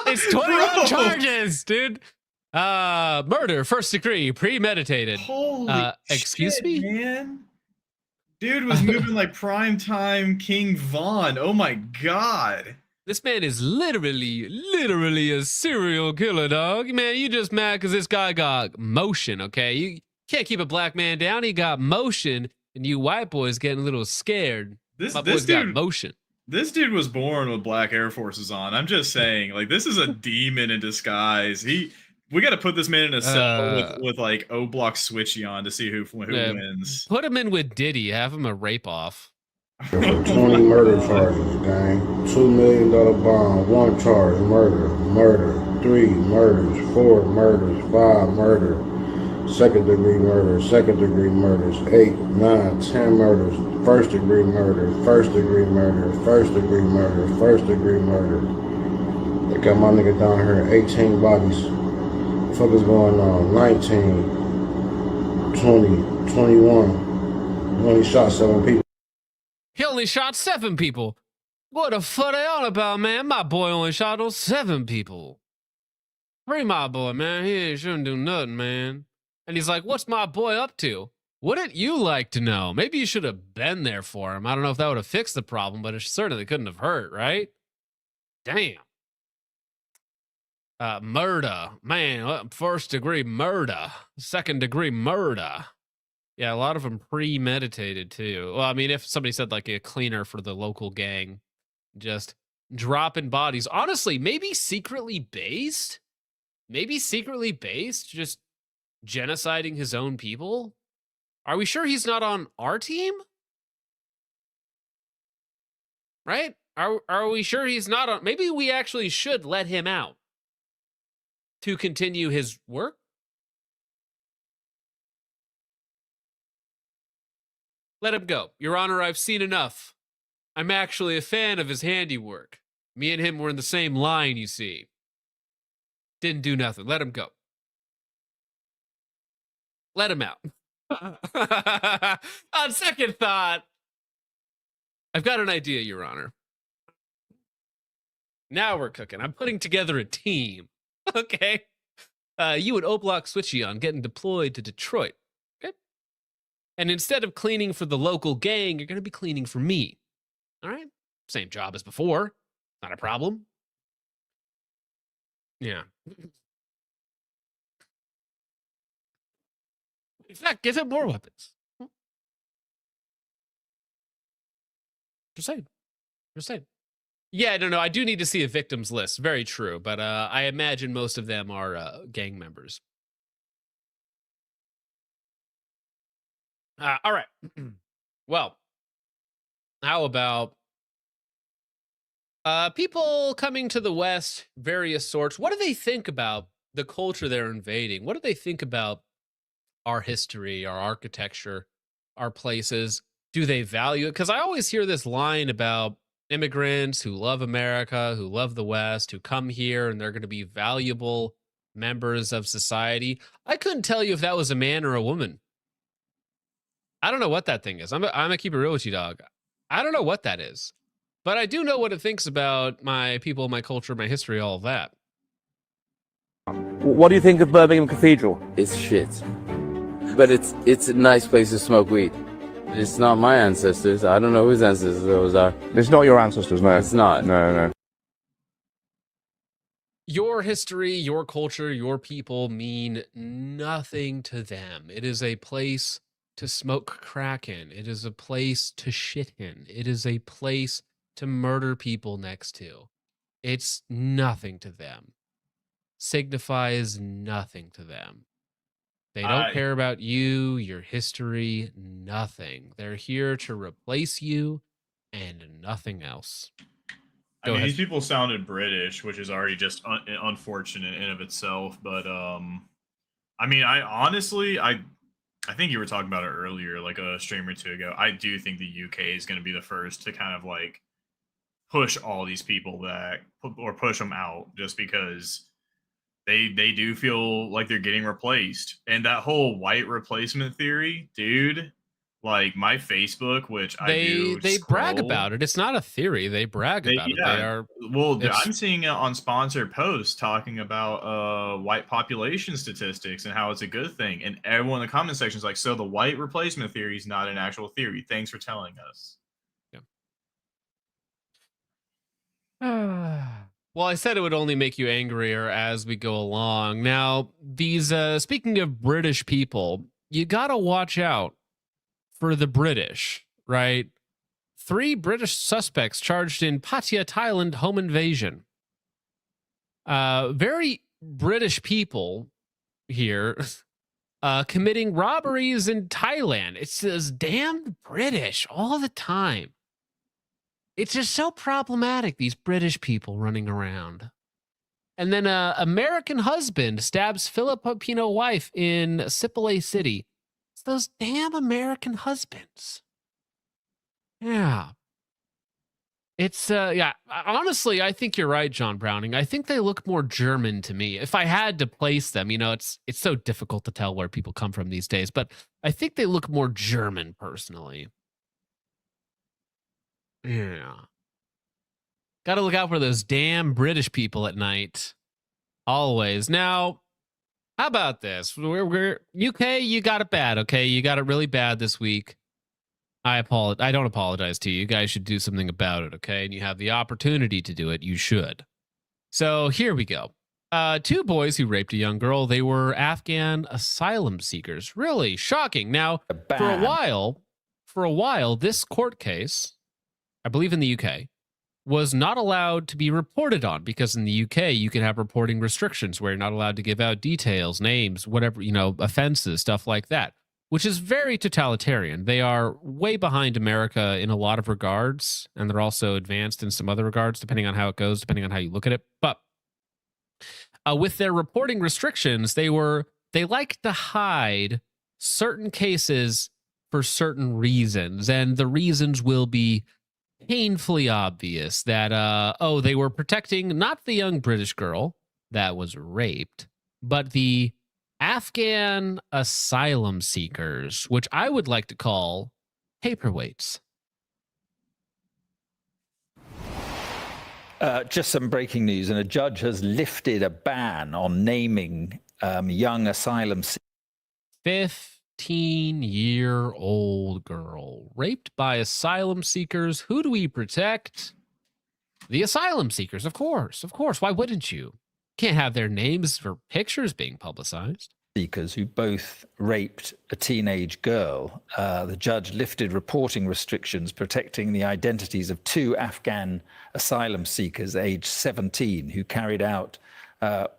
It's 21 charges, dude. Murder, first degree, premeditated. Holy excuse shit, me, man. Dude was moving like primetime King Von. Oh my god. This man is literally a serial killer, dog. Man, you just mad because this guy got motion, okay? You can't keep a black man down. He got motion, and you white boys getting a little scared. My boys got motion. This dude was born with black Air Forces on. I'm just saying, like, this is a demon in disguise. We got to put this man in a cell with like O-Block Switchy on to see who wins. Put him in with Diddy. Have him a rape off. For 20 murder charges, gang. $2 million bond, 1 charge, murder, 3 murders, 4 murders, 5 murder, second degree murders, 8, 9, 10 murders, first degree murder, first degree murder. They got my nigga down here, 18 bodies. What the fuck is going on? 19, 20, 21. He only shot 7 people. He only shot 7 people. What the fuck they all about, man? My boy only shot those 7 people. Free my boy, man. He shouldn't do nothing, man. And he's like, what's my boy up to? Wouldn't you like to know? Maybe you should have been there for him. I don't know if that would have fixed the problem, but it certainly couldn't have hurt, right? Damn. Murder. Man, first degree murder. Second degree murder. Yeah, a lot of them premeditated too. Well, I mean, if somebody said like a cleaner for the local gang, just dropping bodies. Honestly, maybe secretly based. Just genociding his own people. Are we sure he's not on our team? Right? Are we sure he's not on? Maybe we actually should let him out to continue his work. Let him go. Your Honor, I've seen enough. I'm actually a fan of his handiwork. Me and him were in the same line, you see. Didn't do nothing. Let him go. Let him out. On second thought, I've got an idea, Your Honor. Now we're cooking. I'm putting together a team. Okay. You and O-Block Switchy on getting deployed to Detroit. Okay. And instead of cleaning for the local gang, you're going to be cleaning for me. All right. Same job as before. Not a problem. Yeah. In fact, give him more weapons. Just saying. Yeah, no, I do need to see a victims list. Very true. But I imagine most of them are gang members. All right. Well, how about people coming to the West, various sorts? What do they think about the culture they're invading? What do they think about our history, our architecture, our places? Do they value it? Because I always hear this line about immigrants who love America, who love the West, who come here and they're going to be valuable members of society. I couldn't tell you if that was a man or a woman. I don't know what that thing is. I'm gonna keep it real with you, dog. I don't know what that is, but I do know what it thinks about my people, my culture, my history, all of that. What do you think of Birmingham Cathedral? It's shit, but it's a nice place to smoke weed. It's not my ancestors. I don't know whose ancestors those are. It's not your ancestors, no. It's not. No. Your history, your culture, your people mean nothing to them. It is a place to smoke crack in. It is a place to shit in. It is a place to murder people next to. It's nothing to them. Signifies nothing to them. They don't care about you, your history, nothing. They're here to replace you and nothing else. I mean, these people sounded British, which is already just unfortunate in of itself. But I mean, I think you were talking about it earlier, like a stream or two ago. I do think the UK is going to be the first to kind of like push all these people back or push them out, just because they do feel like they're getting replaced. And that whole white replacement theory, dude. Like my Facebook, which they brag about it. It's not a theory. They brag about it. They are I'm seeing it on sponsored posts talking about white population statistics and how it's a good thing. And everyone in the comment section is like, so the white replacement theory is not an actual theory. Thanks for telling us. Yeah. Well, I said it would only make you angrier as we go along. Now, these speaking of British people, you gotta watch out for the British, right? 3 British suspects charged in Pattaya, Thailand home invasion. Very British people here committing robberies in Thailand. It's just damn British all the time. It's just so problematic, these British people running around. And then American husband stabs Filipino wife in Sipalay City. Those damn American husbands. Yeah. It's, honestly, I think you're right, John Browning. I think they look more German to me. If I had to place them, it's so difficult to tell where people come from these days, but I think they look more German, personally. Yeah. Got to look out for those damn British people at night. Always. Now, how about this? We're UK, you got it bad, okay? You got it really bad this week. I don't apologize to you. You guys should do something about it, okay? And you have the opportunity to do it. You should. So here we go. 2 boys who raped a young girl. They were Afghan asylum seekers. Really shocking. Now, for a while, this court case, I believe in the UK, was not allowed to be reported on, because in the UK you can have reporting restrictions where you're not allowed to give out details, names, whatever, offenses, stuff like that, which is very totalitarian. They are way behind America in a lot of regards, and they're also advanced in some other regards, depending on how it goes, depending on how you look at it. But with their reporting restrictions, they like to hide certain cases for certain reasons, and the reasons will be painfully obvious that they were protecting not the young British girl that was raped, but the Afghan asylum seekers, which I would like to call paperweights. Just some breaking news, and a judge has lifted a ban on naming young asylum seekers. 15-year-old girl raped by asylum seekers. Who do we protect? The asylum seekers, of course. Why wouldn't you? Can't have their names or pictures being publicized. Seekers who both raped a teenage girl. The judge lifted reporting restrictions protecting the identities of 2 Afghan asylum seekers aged 17 who carried out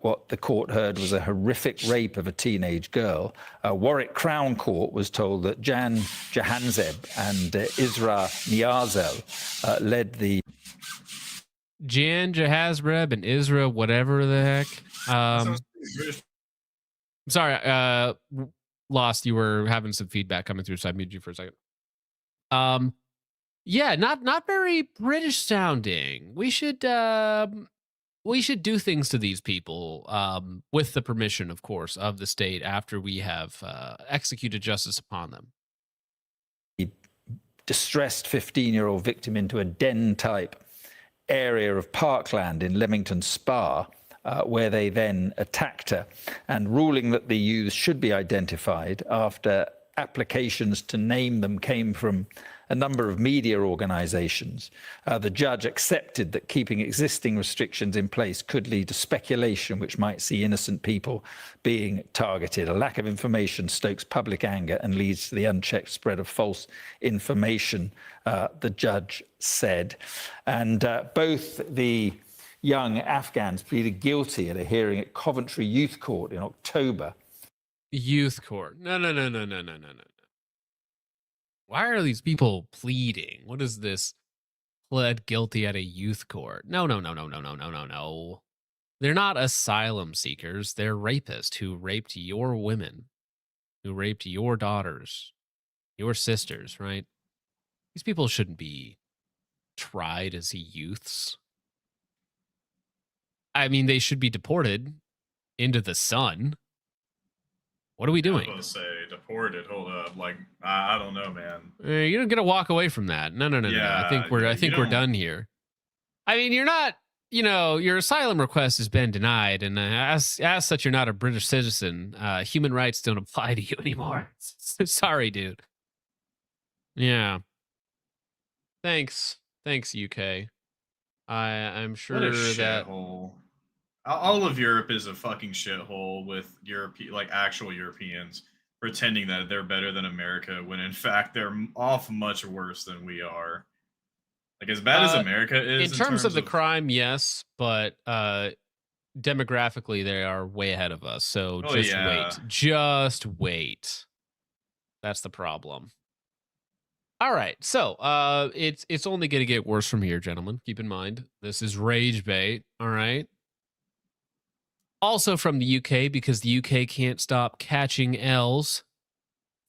what the court heard was a horrific rape of a teenage girl. Warwick Crown Court was told that Jan Jahanzeb and Isra Niazel led the... Jan Jahazreb and Isra, whatever the heck. Sorry, Lost, you were having some feedback coming through, so I muted you for a second. Yeah, not very British sounding. We should we should do things to these people with the permission, of course, of the state after we have executed justice upon them. Distressed 15-year-old victim into a den-type area of parkland in Leamington Spa, where they then attacked her, and ruling that the youths should be identified after applications to name them came from a number of media organizations. The judge accepted that keeping existing restrictions in place could lead to speculation which might see innocent people being targeted. A lack of information stokes public anger and leads to the unchecked spread of false information, the judge said. And both the young Afghans pleaded guilty at a hearing at Coventry Youth Court in October. Youth court. No. Why are these people pleading? What is this? Pled guilty at a youth court. No. They're not asylum seekers. They're rapists who raped your women, who raped your daughters, your sisters, right? These people shouldn't be tried as youths. I mean, they should be deported into the sun. What are we doing? I was going to say deported. Hold up. Like, I don't know, man. You're not gonna walk away from that. No. Yeah, I think we're done here. I mean, you're not. You know, your asylum request has been denied, and as such, you're not a British citizen. Human rights don't apply to you anymore. Sorry, dude. Yeah. Thanks, UK. I'm sure What a that. shithole. All of Europe is a fucking shithole with actual Europeans pretending that they're better than America when in fact they're off much worse than we are. Like as bad as America is In terms of the crime, yes, but demographically they are way ahead of us. So just wait. That's the problem. All right, so it's only going to get worse from here, gentlemen. Keep in mind, this is rage bait. All right. Also from the UK, because the UK can't stop catching L's,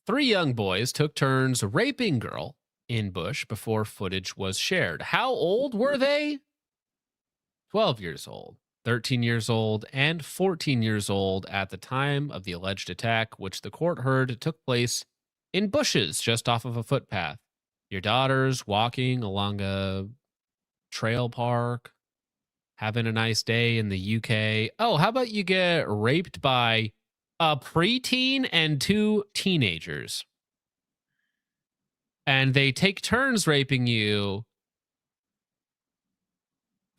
3 young boys took turns raping girl in bush before footage was shared. How old were they? 12 years old, 13 years old, and 14 years old at the time of the alleged attack, which the court heard took place in bushes just off of a footpath. Your daughters walking along a trail park, having a nice day in the UK. Oh, how about you get raped by a preteen and 2 teenagers? And they take turns raping you,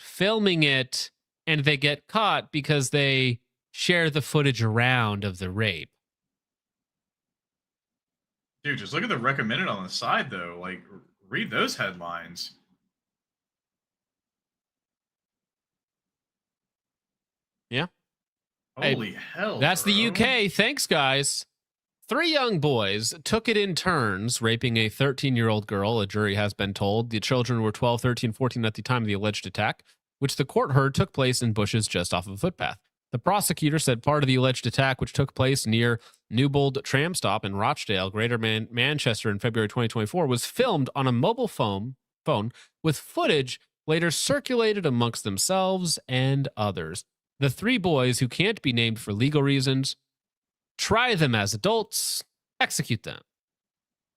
filming it, and they get caught because they share the footage around of the rape. Dude, just look at the recommended on the side, though. Like, read those headlines. Yeah. Holy hell. That's bro. the UK. Thanks, guys. 3 young boys took it in turns raping a 13-year-old girl, a jury has been told. The children were 12, 13, 14 at the time of the alleged attack, which the court heard took place in bushes just off of a footpath. The prosecutor said part of the alleged attack, which took place near Newbold tram stop in Rochdale, Greater Manchester in February 2024, was filmed on a mobile phone with footage later circulated amongst themselves and others. The 3 boys, who can't be named for legal reasons, try them as adults, execute them.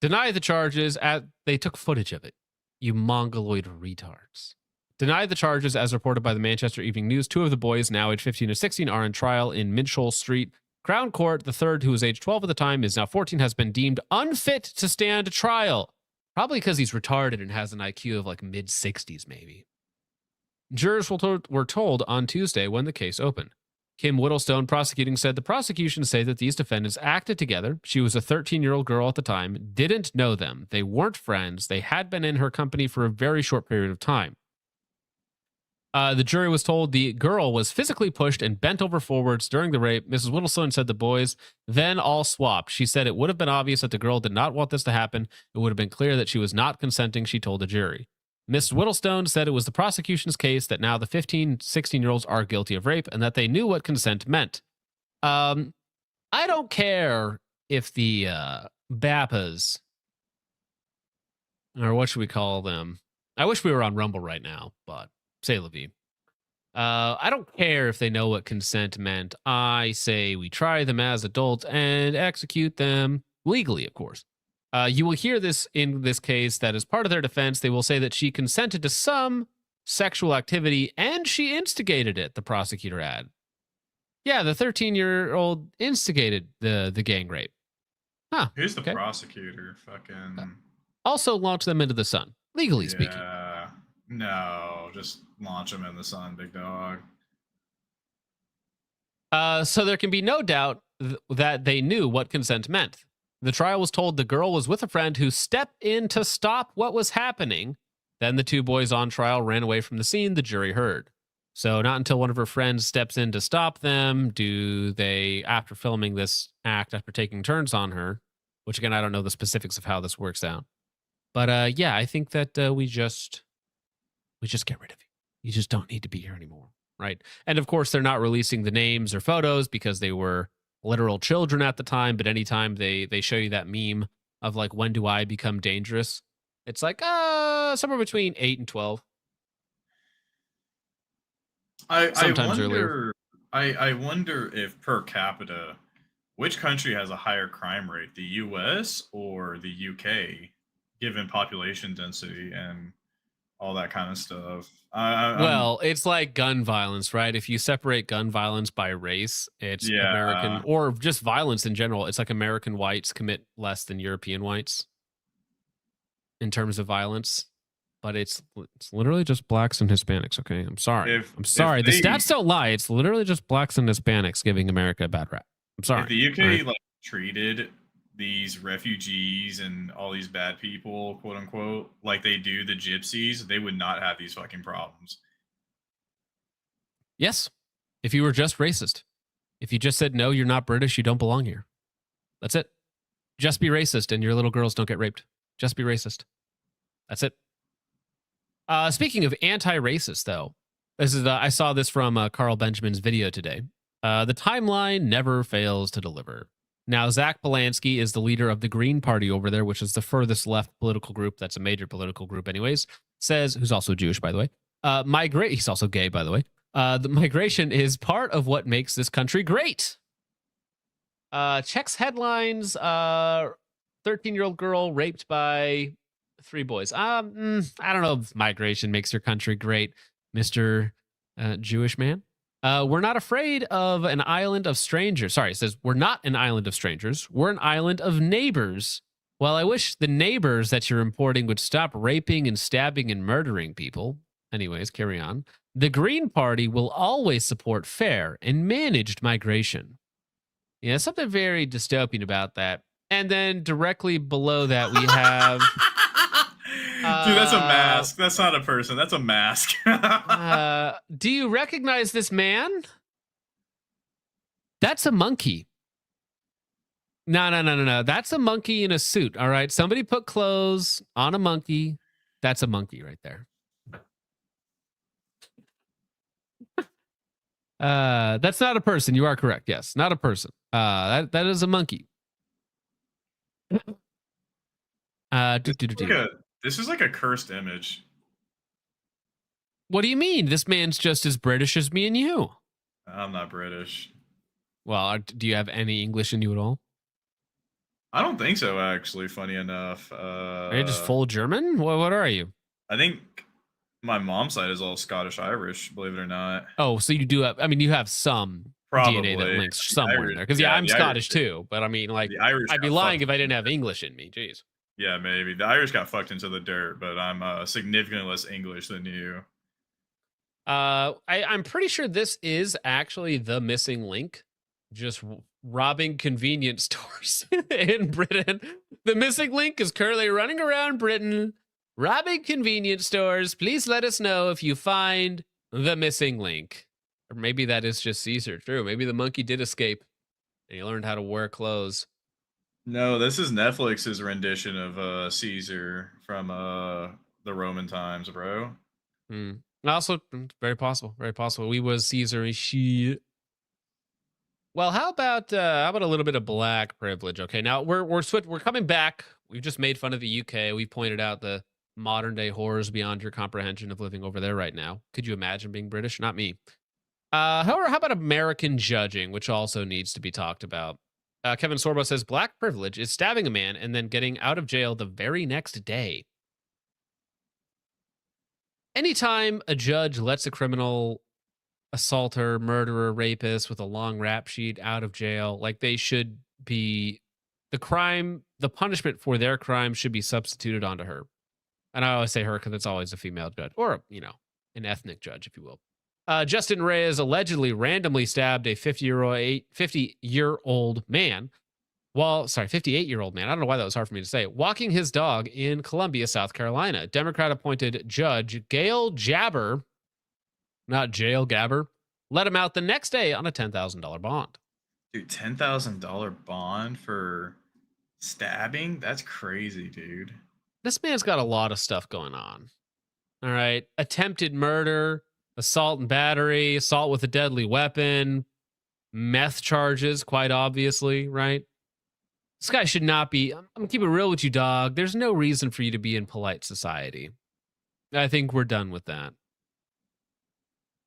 Deny the charges they took footage of it. You mongoloid retards. Deny the charges as reported by the Manchester Evening News. 2 of the boys, now aged 15 and 16, are in trial in Minchell Street, Crown Court. The third, who was age 12 at the time, is now 14, has been deemed unfit to stand trial. Probably because he's retarded and has an IQ of like mid-60s, maybe. Jurors were told on Tuesday when the case opened. Kim Whittlestone, prosecuting, said the prosecution say that these defendants acted together. She was a 13-year-old girl at the time, didn't know them. They weren't friends. They had been in her company for a very short period of time. The jury was told the girl was physically pushed and bent over forwards during the rape. Mrs. Whittlestone said the boys then all swapped. She said it would have been obvious that the girl did not want this to happen. It would have been clear that she was not consenting, she told the jury. Ms. Whittlestone said it was the prosecution's case that now the 15, 16-year-olds are guilty of rape and that they knew what consent meant. I don't care if the BAPAs, or what should we call them? I wish we were on Rumble right now, but say la vie. I don't care if they know what consent meant. I say we try them as adults and execute them legally, of course. You will hear this in this case that as part of their defense, they will say that she consented to some sexual activity and she instigated it, the prosecutor add. Yeah, the 13-year-old instigated the gang rape. Huh. Who's the prosecutor? Fucking. Also launch them into the sun, legally speaking. Yeah. No, just launch them in the sun, big dog. So there can be no doubt that they knew what consent meant. The trial was told the girl was with a friend who stepped in to stop what was happening. Then the two boys on trial ran away from the scene, the jury heard. So not until one of her friends steps in to stop them do they, after filming this act, after taking turns on her, which again, I don't know the specifics of how this works out. But yeah, I think that we just get rid of you. You just don't need to be here anymore, right? And of course, they're not releasing the names or photos because they were literal children at the time. But anytime they show you that meme of like, when do I become dangerous? It's like somewhere between 8 and 12. Sometimes earlier. I wonder if per capita, which country has a higher crime rate, the U.S. or the U.K., given population density and all that kind of stuff. Well, it's like gun violence, right? If you separate gun violence by race, it's American, or just violence in general. It's like American whites commit less than European whites in terms of violence. But it's literally just blacks and Hispanics, okay? I'm sorry. I'm sorry. The stats don't lie. It's literally just blacks and Hispanics giving America a bad rap. I'm sorry. If the UK like treated these refugees and all these bad people, quote unquote, like they do the gypsies, they would not have these fucking problems. Yes. If you were just racist. If you just said, no, you're not British, you don't belong here. That's it. Just be racist and your little girls don't get raped. Just be racist. That's it. Speaking of anti-racist, though, this is I saw this from Carl Benjamin's video today. The timeline never fails to deliver. Now, Zach Polanski is the leader of the Green Party over there, which is the furthest left political group. That's a major political group anyways. Says, who's also Jewish, by the way. He's also gay, by the way. The migration is part of what makes this country great. Checks headlines. 13-year-old girl raped by 3 boys. I don't know if migration makes your country great, Mr. Jewish man. We're not afraid of an island of strangers. Sorry, it says we're not an island of strangers. We're an island of neighbors. Well, I wish the neighbors that you're importing would stop raping and stabbing and murdering people. Anyways, carry on. The Green Party will always support fair and managed migration. Yeah, something very dystopian about that. And then directly below that, we have... Dude, that's a mask. That's not a person. That's a mask. Do you recognize this man? That's a monkey. No. That's a monkey in a suit. All right. Somebody put clothes on a monkey. That's a monkey right there. That's not a person. You are correct. Yes, not a person. That is a monkey. This is like a cursed image. What do you mean? This man's just as British as me and you. I'm not British. Well, do you have any English in you at all? I don't think so, actually, funny enough. Are you just full German? What are you? I think my mom's side is all Scottish-Irish, believe it or not. Oh, so you do have, I mean, you have some DNA that links somewhere in there. Because, I'm Scottish too. But I mean, like, I'd be lying if I didn't have English in me. Jeez. Yeah, maybe. The Irish got fucked into the dirt, but I'm significantly less English than you. I'm pretty sure this is actually the missing link. Just robbing convenience stores in Britain. The missing link is currently running around Britain, robbing convenience stores. Please let us know if you find the missing link. Or maybe that is just Caesar. True. Maybe the monkey did escape and he learned how to wear clothes. No, this is Netflix's rendition of Caesar from the Roman times, bro. Also, very possible. Very possible. We was Caesar and shit. Well, how about a little bit of black privilege? Okay, now we're coming back. We've just made fun of the UK. We pointed out the modern day horrors beyond your comprehension of living over there right now. Could you imagine being British? Not me. However, how about American judging, which also needs to be talked about? Kevin Sorbo says black privilege is stabbing a man and then getting out of jail the very next day. Anytime a judge lets a criminal, assaulter, murderer, rapist with a long rap sheet out of jail, like they should be, the punishment for their crime should be substituted onto her. And I always say her because it's always a female judge, or, an ethnic judge, if you will. Justin Reyes allegedly randomly stabbed a 58-year-old man. 58-year-old man. I don't know why that was hard for me to say. Walking his dog in Columbia, South Carolina. Democrat-appointed Judge Gail Jabber, not Jail Gabber, let him out the next day on a $10,000 bond. Dude, $10,000 bond for stabbing? That's crazy, dude. This man's got a lot of stuff going on. All right. Attempted murder, assault and battery, assault with a deadly weapon, meth charges, quite obviously, right? This guy should not be. I'm going to keep it real with you, dog. There's no reason for you to be in polite society. I think we're done with that.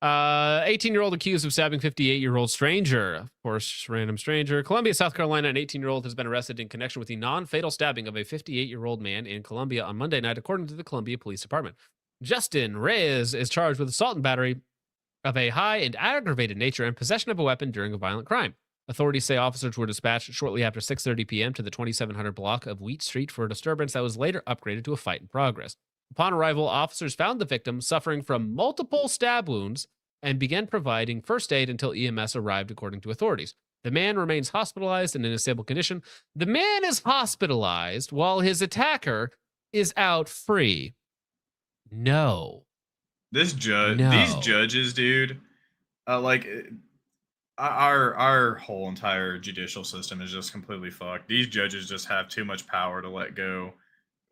18-year-old accused of stabbing 58-year-old stranger. Of course, random stranger. Columbia, South Carolina, an 18-year-old has been arrested in connection with the non-fatal stabbing of a 58-year-old man in Columbia on Monday night, according to the Columbia Police Department. Justin Reyes is charged with assault and battery of a high and aggravated nature and possession of a weapon during a violent crime. Authorities say officers were dispatched shortly after 6:30 p.m. to the 2700 block of Wheat Street for a disturbance that was later upgraded to a fight in progress. Upon arrival, officers found the victim suffering from multiple stab wounds and began providing first aid until EMS arrived, according to authorities. The man remains hospitalized and in a stable condition. The man is hospitalized while his attacker is out free. No. These judges, dude, our whole entire judicial system is just completely fucked. These judges just have too much power to let go,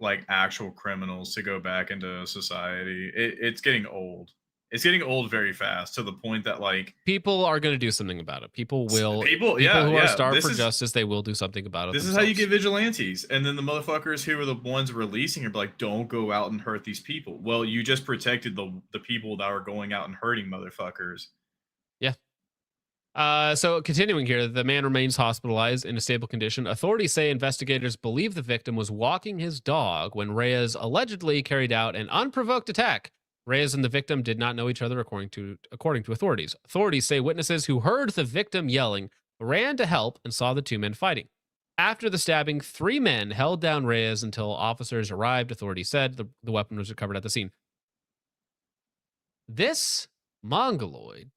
like, actual criminals to go back into society. It's getting old. It's getting old very fast, to the point that, like, people are going to do something about it. People who yeah, are starved for justice, they will do something about it. This is how you get vigilantes. And then the motherfuckers who are the ones releasing are like, don't go out and hurt these people. Well, you just protected the people that are going out and hurting motherfuckers. Yeah. So continuing here, the man remains hospitalized in a stable condition. Authorities say investigators believe the victim was walking his dog when Reyes allegedly carried out an unprovoked attack. Reyes and the victim did not know each other, according to authorities. Authorities say witnesses who heard the victim yelling ran to help and saw the two men fighting. After the stabbing, 3 men held down Reyes until officers arrived. Authorities said the weapon was recovered at the scene. This mongoloid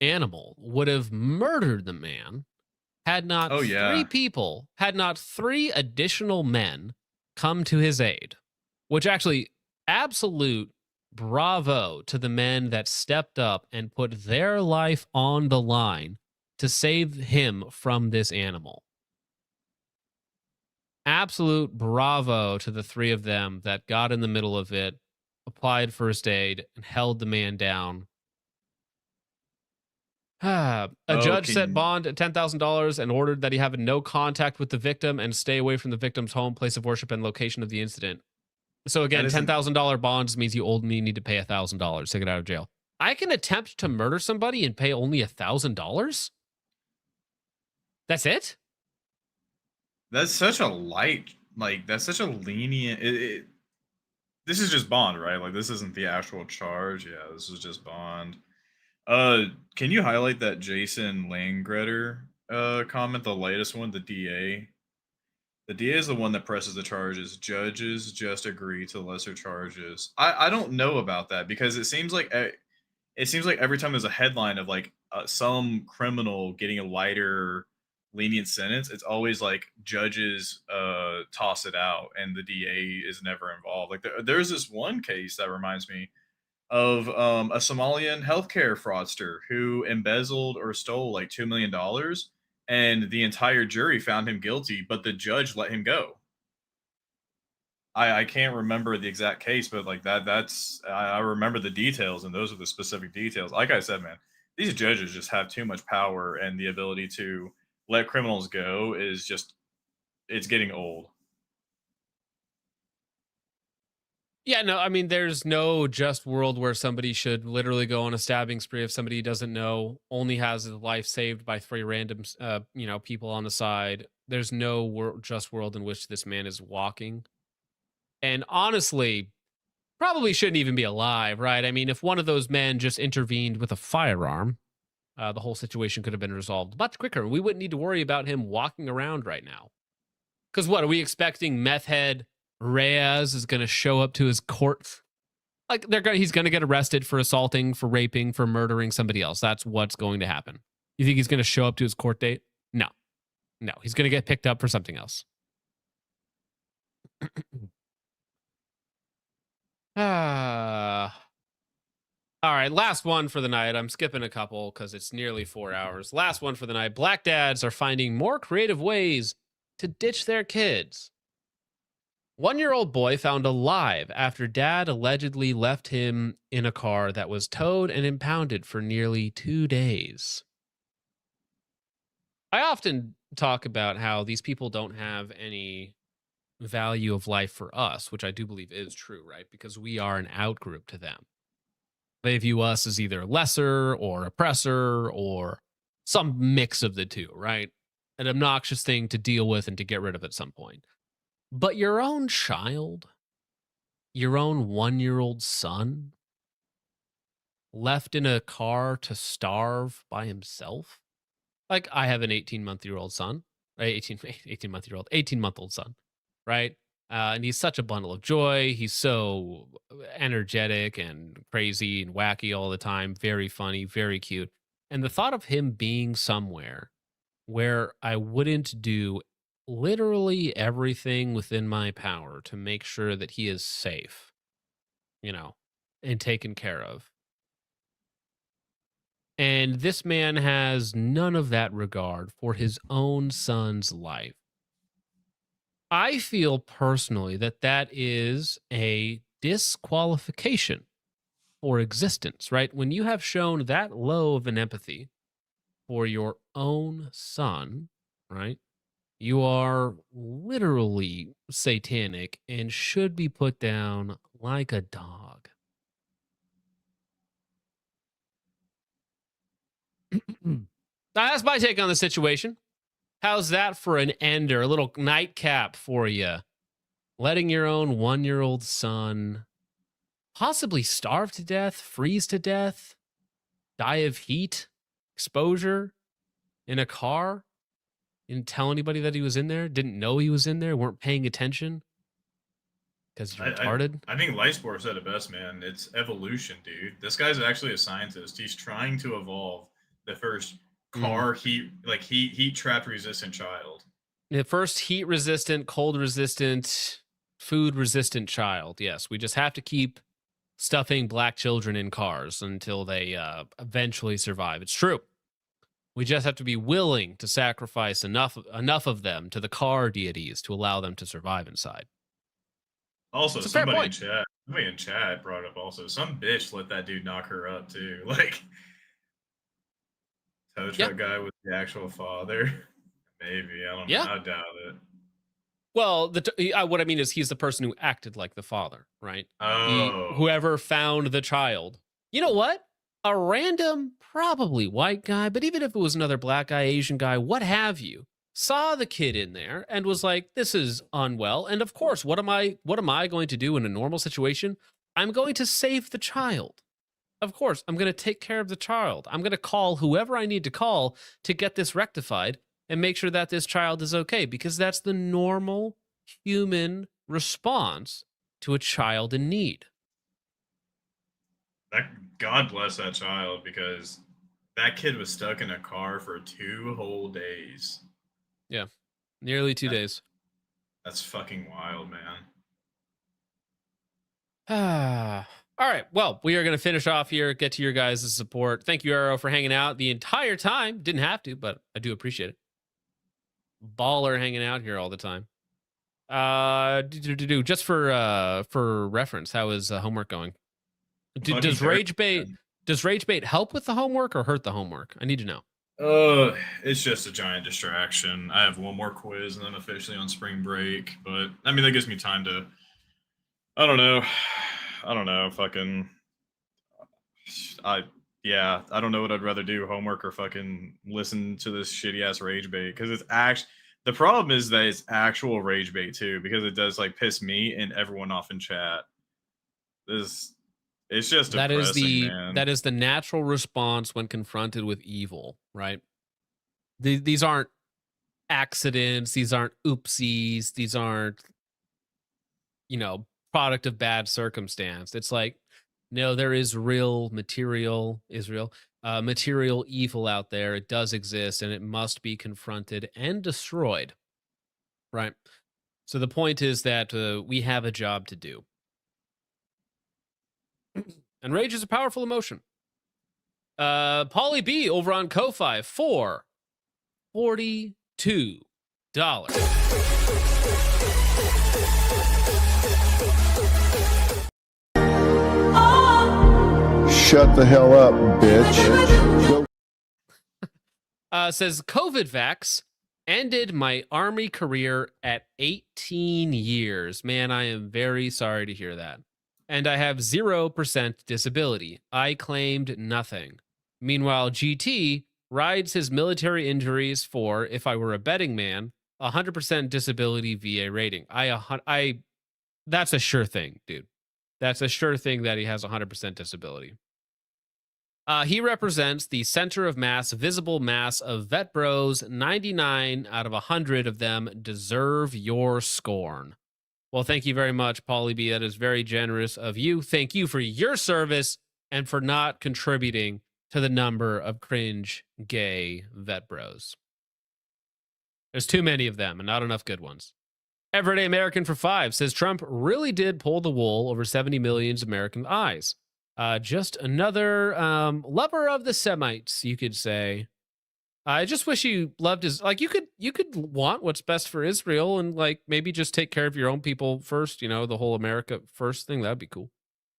animal would have murdered the man had not 3 additional men come to his aid, which actually, absolute bravo to the men that stepped up and put their life on the line to save him from this animal. Absolute bravo to the 3 of them that got in the middle of it, applied first aid, and held the man down. A judge set bond at $10,000 and ordered that he have no contact with the victim and stay away from the victim's home, place of worship, and location of the incident. So again, $10,000 bonds means you only need to pay $1,000 to get out of jail. I can attempt to murder somebody and pay only $1,000? That's it? That's such a that's such a lenient. This is just bond, right? Like, this isn't the actual charge. Yeah, this is just bond. Can you highlight that Jason Langretter comment, the latest one, the DA? The DA is the one that presses the charges. Judges just agree to lesser charges. I don't know about that, because it seems like every time there's a headline of like some criminal getting a lighter, lenient sentence, it's always like judges toss it out and the DA is never involved. Like, there's this one case that reminds me of a Somalian healthcare fraudster who embezzled or stole like $2 million. And the entire jury found him guilty, but the judge let him go. I can't remember the exact case, but like I remember the details, and those are the specific details. Like I said, man, these judges just have too much power, and the ability to let criminals go is just, it's getting old. Yeah, no, I mean, there's no just world where somebody should literally go on a stabbing spree if somebody he doesn't know, only has his life saved by 3 random, people on the side. There's no just world in which this man is walking. And honestly, probably shouldn't even be alive, right? I mean, if one of those men just intervened with a firearm, the whole situation could have been resolved much quicker. We wouldn't need to worry about him walking around right now. Because what, are we expecting meth head Reyes is going to show up to his court? Like, he's going to get arrested for assaulting, for raping, for murdering somebody else. That's what's going to happen. You think he's going to show up to his court date? No. No, he's going to get picked up for something else. All right, last one for the night. I'm skipping a couple because it's nearly 4 hours. Last one for the night. Black dads are finding more creative ways to ditch their kids. 1-year-old boy found alive after dad allegedly left him in a car that was towed and impounded for nearly 2 days. I often talk about how these people don't have any value of life for us, which I do believe is true, right? Because we are an outgroup to them. They view us as either lesser or oppressor or some mix of the two, right? An obnoxious thing to deal with and to get rid of at some point. But your own child, your own 1-year-old son, left in a car to starve by himself? Like, I have an 18-month-old son, right? 18-month-old son, right? And he's such a bundle of joy. He's so energetic and crazy and wacky all the time. Very funny, very cute. And the thought of him being somewhere where I wouldn't do literally everything within my power to make sure that he is safe, and taken care of. And this man has none of that regard for his own son's life. I feel personally that is a disqualification for existence, right? When you have shown that low of an empathy for your own son, right? You are literally satanic and should be put down like a dog. That's my take on the situation. How's that for an ender? A little nightcap for you. Letting your own 1-year-old son possibly starve to death, freeze to death, die of heat, exposure in a car. Didn't tell anybody that he was in there. Didn't know he was in there. Weren't paying attention. Because you're retarded. I think Lightsport said it best, man. It's evolution, dude. This guy's actually a scientist. He's trying to evolve the first car heat trap resistant child. The first heat resistant, cold resistant, food resistant child. Yes, we just have to keep stuffing black children in cars until they eventually survive. It's true. We just have to be willing to sacrifice enough of them to the car deities to allow them to survive inside. Also, somebody in chat brought up also some bitch let that dude knock her up too. Like, tow truck guy was the actual father. Maybe, I don't know. I doubt it. Well, what I mean is he's the person who acted like the father, right? Oh. Whoever found the child. You know what? A random, probably white guy, but even if it was another black guy, Asian guy, what have you, saw the kid in there and was like, this is unwell. And of course, what am I going to do in a normal situation? I'm going to save the child. Of course, I'm going to take care of the child. I'm going to call whoever I need to call to get this rectified and make sure that this child is okay, because that's the normal human response to a child in need. God bless that child, because that kid was stuck in a car for 2 whole days. Yeah, nearly 2 days. That's fucking wild, man. All right, well, we are going to finish off here, get to your guys' support. Thank you, Arrow, for hanging out the entire time. Didn't have to, but I do appreciate it. Baller hanging out here all the time. Just for reference, how is homework going? Does rage bait help with the homework or hurt the homework? I need to know. It's just a giant distraction. I have one more quiz and then officially on spring break, but I mean that gives me time to I don't know. I don't know. Fucking. I yeah. I don't know what I'd rather do: homework or fucking listen to this shitty ass rage bait. Because it's actually the problem is that it's actual rage bait too. Because it does like piss me and everyone off in chat. This it's just That is depressing, the man. that is the natural response when confronted with evil, right? These aren't accidents. These aren't oopsies. These aren't, product of bad circumstance. It's like, no, there is real material material evil out there. It does exist, and it must be confronted and destroyed, right? So the point is that we have a job to do. And rage is a powerful emotion. Pauly B over on Ko-Fi for $42. Shut the hell up, bitch. Says COVID vax ended my army career at 18 years. Man, I am very sorry to hear that. And I have 0% disability. I claimed nothing. Meanwhile, GT rides his military injuries for, if I were a betting man, 100% disability VA rating. That's a sure thing, dude. That's a sure thing that he has 100% disability. He represents the center of mass, visible mass of vet bros. 99 out of 100 of them deserve your scorn. Well, thank you very much, Pauly B. That is very generous of you. Thank you for your service and for not contributing to the number of cringe gay vet bros. There's too many of them and not enough good ones. Everyday American for 5 says Trump really did pull the wool over 70 million American eyes. Just another lover of the Semites, you could say. I just wish you loved his, like, you could want what's best for Israel and like maybe just take care of your own people first, the whole America first thing. That'd be cool.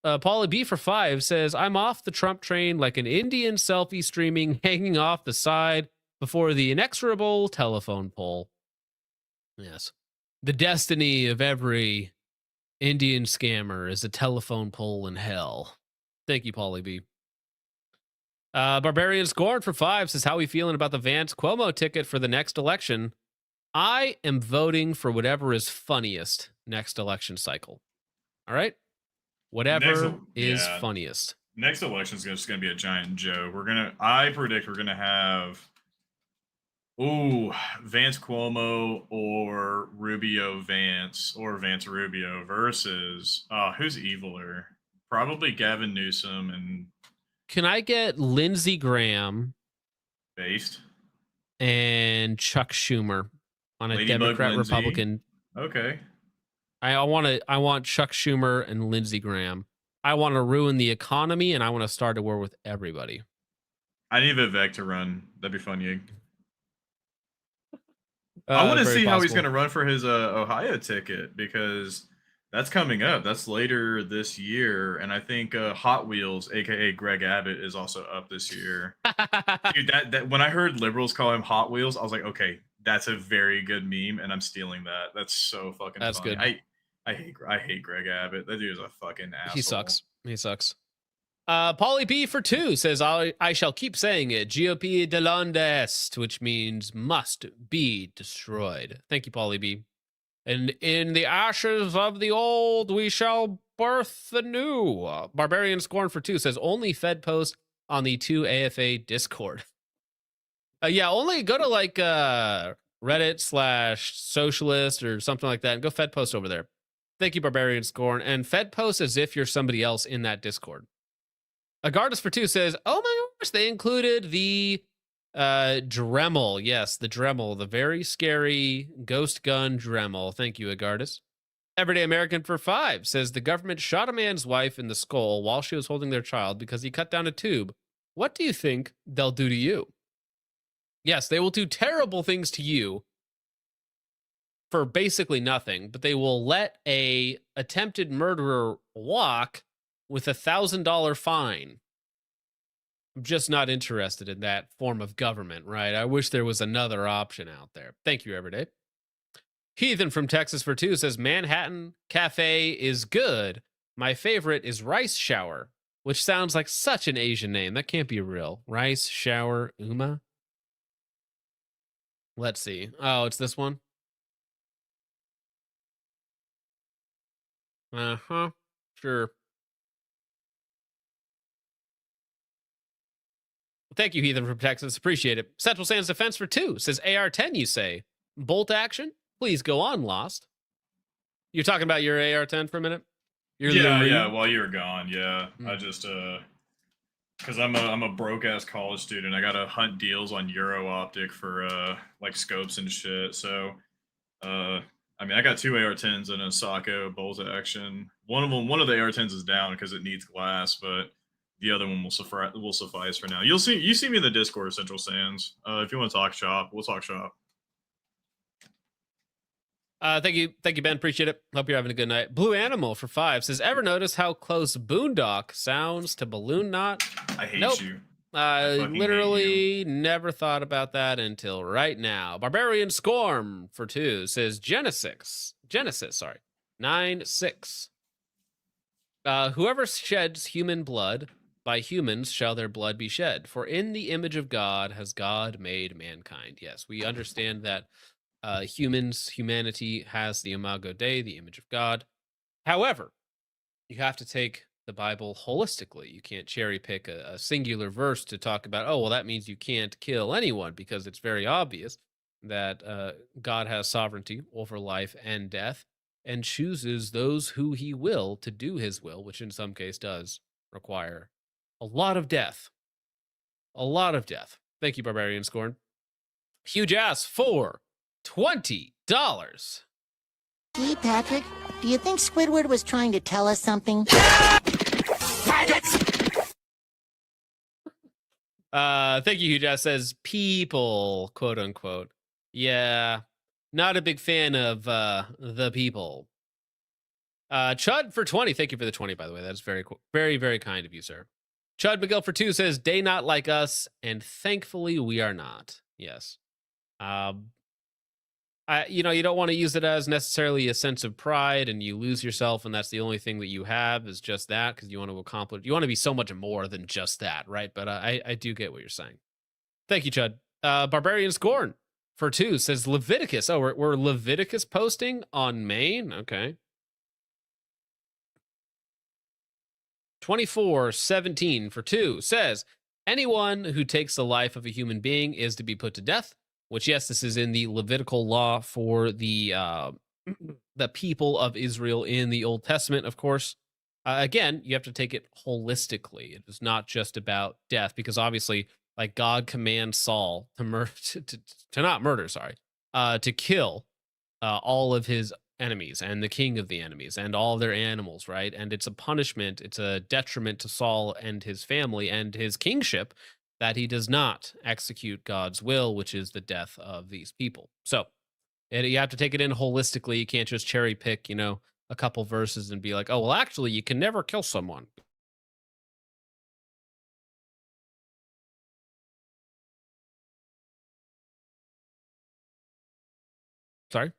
Pauly B for 5 says, I'm off the Trump train like an Indian selfie streaming, hanging off the side before the inexorable telephone pole. Yes. The destiny of every Indian scammer is a telephone pole in hell. Thank you, Pauly B. Barbarian Scorn for 5 says, how are we feeling about the Vance Cuomo ticket for the next election? I am voting for whatever is funniest next election cycle. All right? Whatever is funniest. Next election is just going to be a giant joke. I predict we're going to have, Vance Cuomo or Rubio Vance or Vance Rubio versus, who's eviler? Probably Gavin Newsom and... Can I get Lindsey Graham based and Chuck Schumer on a Democrat Republican? Okay. I want Chuck Schumer and Lindsey Graham. I want to ruin the economy and I want to start a war with everybody. I need Vivek to run. That'd be fun, Yig. I want to see how he's going to run for his Ohio ticket because that's coming up. That's later this year. And I think Hot Wheels, aka Greg Abbott, is also up this year. Dude, that when I heard liberals call him Hot Wheels, I was like, okay, that's a very good meme, and I'm stealing that. That's so fucking That's funny. good. I hate Greg Abbott. That dude is a fucking asshole. He sucks. Pauly B for 2 says, I shall keep saying it. GOP de l'onde est, which means must be destroyed. Thank you, Pauly B. And in the ashes of the old, we shall birth the new. Barbarian Scorn for 2 says, only Fed post on the 2 AFA Discord. Yeah, only go to like Reddit/socialist or something like that and go Fed post over there. Thank you, Barbarian Scorn. And Fed post as if you're somebody else in that Discord. Agardus for 2 says, oh my gosh, they included the Dremel. Yes, the Dremel, the very scary ghost gun Dremel. Thank you, Agardus. Everyday American for 5 says the government shot a man's wife in the skull while she was holding their child because he cut down a tube. What do you think they'll do to you? Yes, they will do terrible things to you for basically nothing, but they will let a attempted murderer walk with $1,000 fine. I'm just not interested in that form of government, right? I wish there was another option out there. Thank you, Everyday. Heathen from Texas for 2 says Manhattan Cafe is good. My favorite is Rice Shower, which sounds like such an Asian name. That can't be real. Rice Shower Uma. Let's see. Oh, it's this one. Uh-huh. Sure. Thank you, Heathen from Texas. Appreciate it. Central Sands Defense for 2 says AR-10, you say. Bolt action? Please go on, Lost. You're talking about your AR-10 for a minute? Yeah, while you were gone, yeah. I just, because I'm a broke-ass college student. I got to hunt deals on Euro Optic for, like, scopes and shit. So, I mean, I got 2 AR-10s and a Sako bolt action. One of the AR-10s is down because it needs glass, but the other one will suffice for now. You see me in the Discord, Central Sands. If you want to talk shop, we'll talk shop. Thank you, Ben. Appreciate it. Hope you're having a good night. Blue Animal for 5 says, ever notice how close Boondock sounds to Balloon Knot? I hate Nope. you. I fucking hate literally never thought about that until right now. Barbarian Scorm for 2 says Genesis, 9-6. Whoever sheds human blood, by humans shall their blood be shed. For in the image of God has God made mankind. Yes, we understand that humanity has the Imago Dei, the image of God. However, you have to take the Bible holistically. You can't cherry pick a singular verse to talk about, oh, well, that means you can't kill anyone, because it's very obvious that God has sovereignty over life and death and chooses those who he will to do his will, which in some case does require a lot of death. A lot of death. Thank you, Barbarian Scorn. Huge ass for $20. Gee, Patrick, do you think Squidward was trying to tell us something? Thank you, Huge ass says people, quote unquote. Yeah, not a big fan of the people. Chud for 20. Thank you for the 20, by the way. That's very, very, very kind of you, sir. Chud Miguel for 2 says, they not like us, and thankfully we are not. Yes. You don't want to use it as necessarily a sense of pride, and you lose yourself, and that's the only thing that you have is just that, because you want to accomplish, you want to be so much more than just that, right? But I do get what you're saying. Thank you, Chud. Barbarian Scorn for 2 says Leviticus. Oh, we're Leviticus posting on Maine? Okay. 24:17 for 2 says, anyone who takes the life of a human being is to be put to death. Which, yes, this is in the Levitical law for the people of Israel in the Old Testament, of course. Again, you have to take it holistically. It is not just about death, because obviously, like, God commands Saul to to kill all of his enemies and the king of the enemies and all their animals, right? And it's a punishment. It's a detriment to Saul and his family and his kingship that he does not execute God's will, which is the death of these people. So you have to take it in holistically. You can't just cherry pick, a couple verses and be like, oh, well, actually, you can never kill someone. Sorry.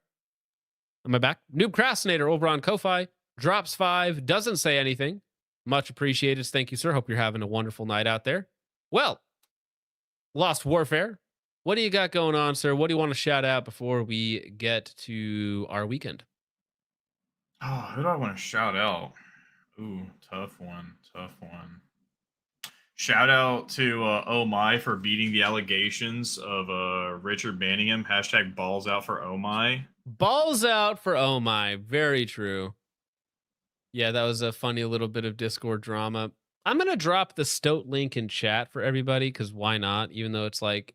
Am I back? Noob Crastinator over on Ko-Fi drops 5, doesn't say anything. Much appreciated. Thank you, sir. Hope you're having a wonderful night out there. Well, Lost Warfare, what do you got going on, sir? What do you want to shout out before we get to our weekend? Oh, who do I want to shout out? Ooh, tough one. Shout out to Oh My for beating the allegations of Richard Banningham. # balls out for Oh My. Balls out for Oh My. Very true. Yeah, that was a funny little bit of Discord drama. I'm going to drop the Stoat link in chat for everybody, because why not? Even though it's like,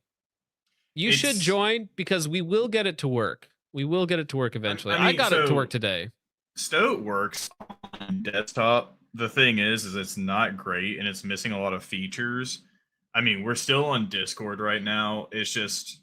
you should join, because we will get it to work. We will get it to work eventually. I got it to work today. Stoat works on desktop. The thing is it's not great, and it's missing a lot of features. I mean, we're still on Discord right now. It's just,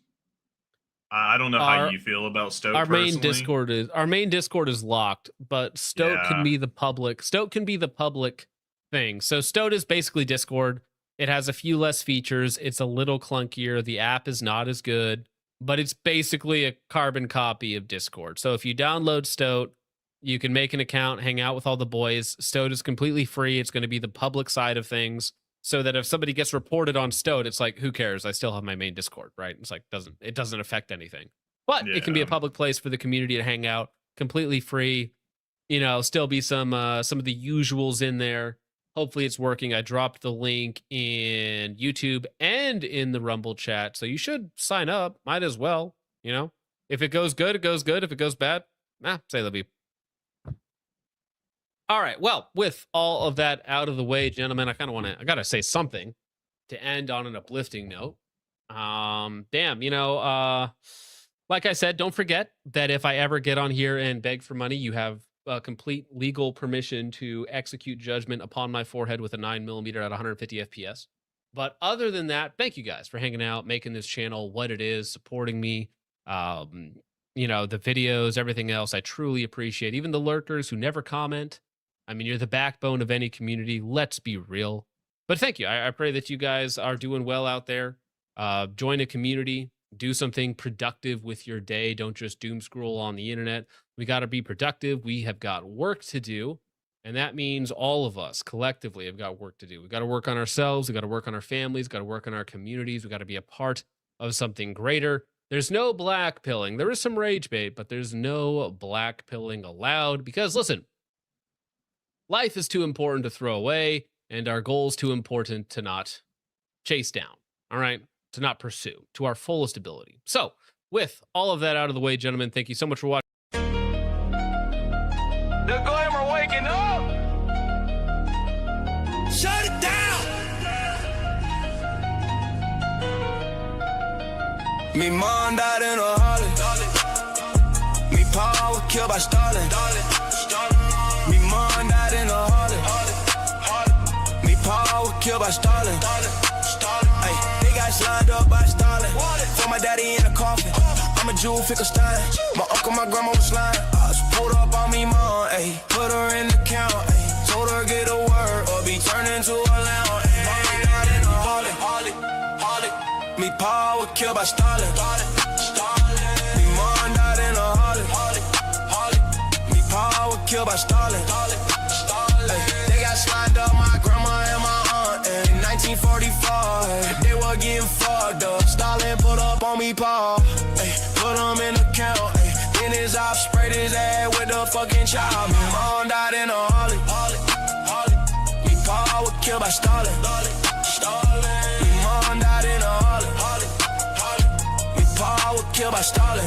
I don't know how you feel about Stoat. Our main Discord is locked, but Stoat can be the public. Stoat can be the public thing. So Stoat is basically Discord. It has a few less features. It's a little clunkier. The app is not as good. but it's basically a carbon copy of Discord. So if you download Stoat, you can make an account, hang out with all the boys. Stoat is completely free. It's going to be the public side of things, so that if somebody gets reported on Stoat, it's like, who cares? I still have my main Discord, right? It's like, it doesn't affect anything. But it can be a public place for the community to hang out, completely free. You know, still be some of the usuals in there. Hopefully it's working. I dropped the link in YouTube and in the Rumble chat, so you should sign up. Might as well, you know. If it goes good, it goes good. If it goes bad, say la vie. All right. Well, with all of that out of the way, gentlemen, I gotta say something to end on an uplifting note. Damn, you know, like I said, don't forget that if I ever get on here and beg for money, you have complete legal permission to execute judgment upon my forehead with a 9mm at 150 FPS. But other than that, thank you guys for hanging out, making this channel what it is, supporting me. You know, the videos, everything else, I truly appreciate. Even the lurkers who never comment. I mean, you're the backbone of any community. Let's be real. But thank you. I pray that you guys are doing well out there. Join a community. Do something productive with your day. Don't just doom scroll on the internet. We got to be productive. We have got work to do. And that means all of us collectively have got work to do. We got to work on ourselves. We got to work on our families. Got to work on our communities. We got to be a part of something greater. There's no black pilling. There is some rage bait, but there's no black pilling allowed because listen, life is too important to throw away and our goals too important to not chase down. All right. To not pursue to our fullest ability. So with all of that out of the way, gentlemen, thank you so much for watching. The glamour waking up. Shut it down. Me mom died in a Harley. Me pa was killed by Stalin. Me mom died in a Harley. Me pa was killed by Stalin. They got lined up by Stalin. For my daddy in a coffin. I'm a Jew, Finkelstein. My uncle, my grandma was lying. Pulled up on me, mom, ayy. Put her in the count, ayy. Told her get a word or be turned into a lamb, ayy. Not in a Harley. Me pa was killed by Stalin. Me mom died in a Harley. Me pa was killed by Stalin. Ay, they got lined up my grandma and my aunt in 1945. They were getting fucked up. Stalin put up on me, pa. Ay, put him in the count. Then his op sprayed his ass with the fucking child. My mom died in a Harley. Me pa was killed by Stalin. Me mom died in a Harley. Me pa was killed by Stalin.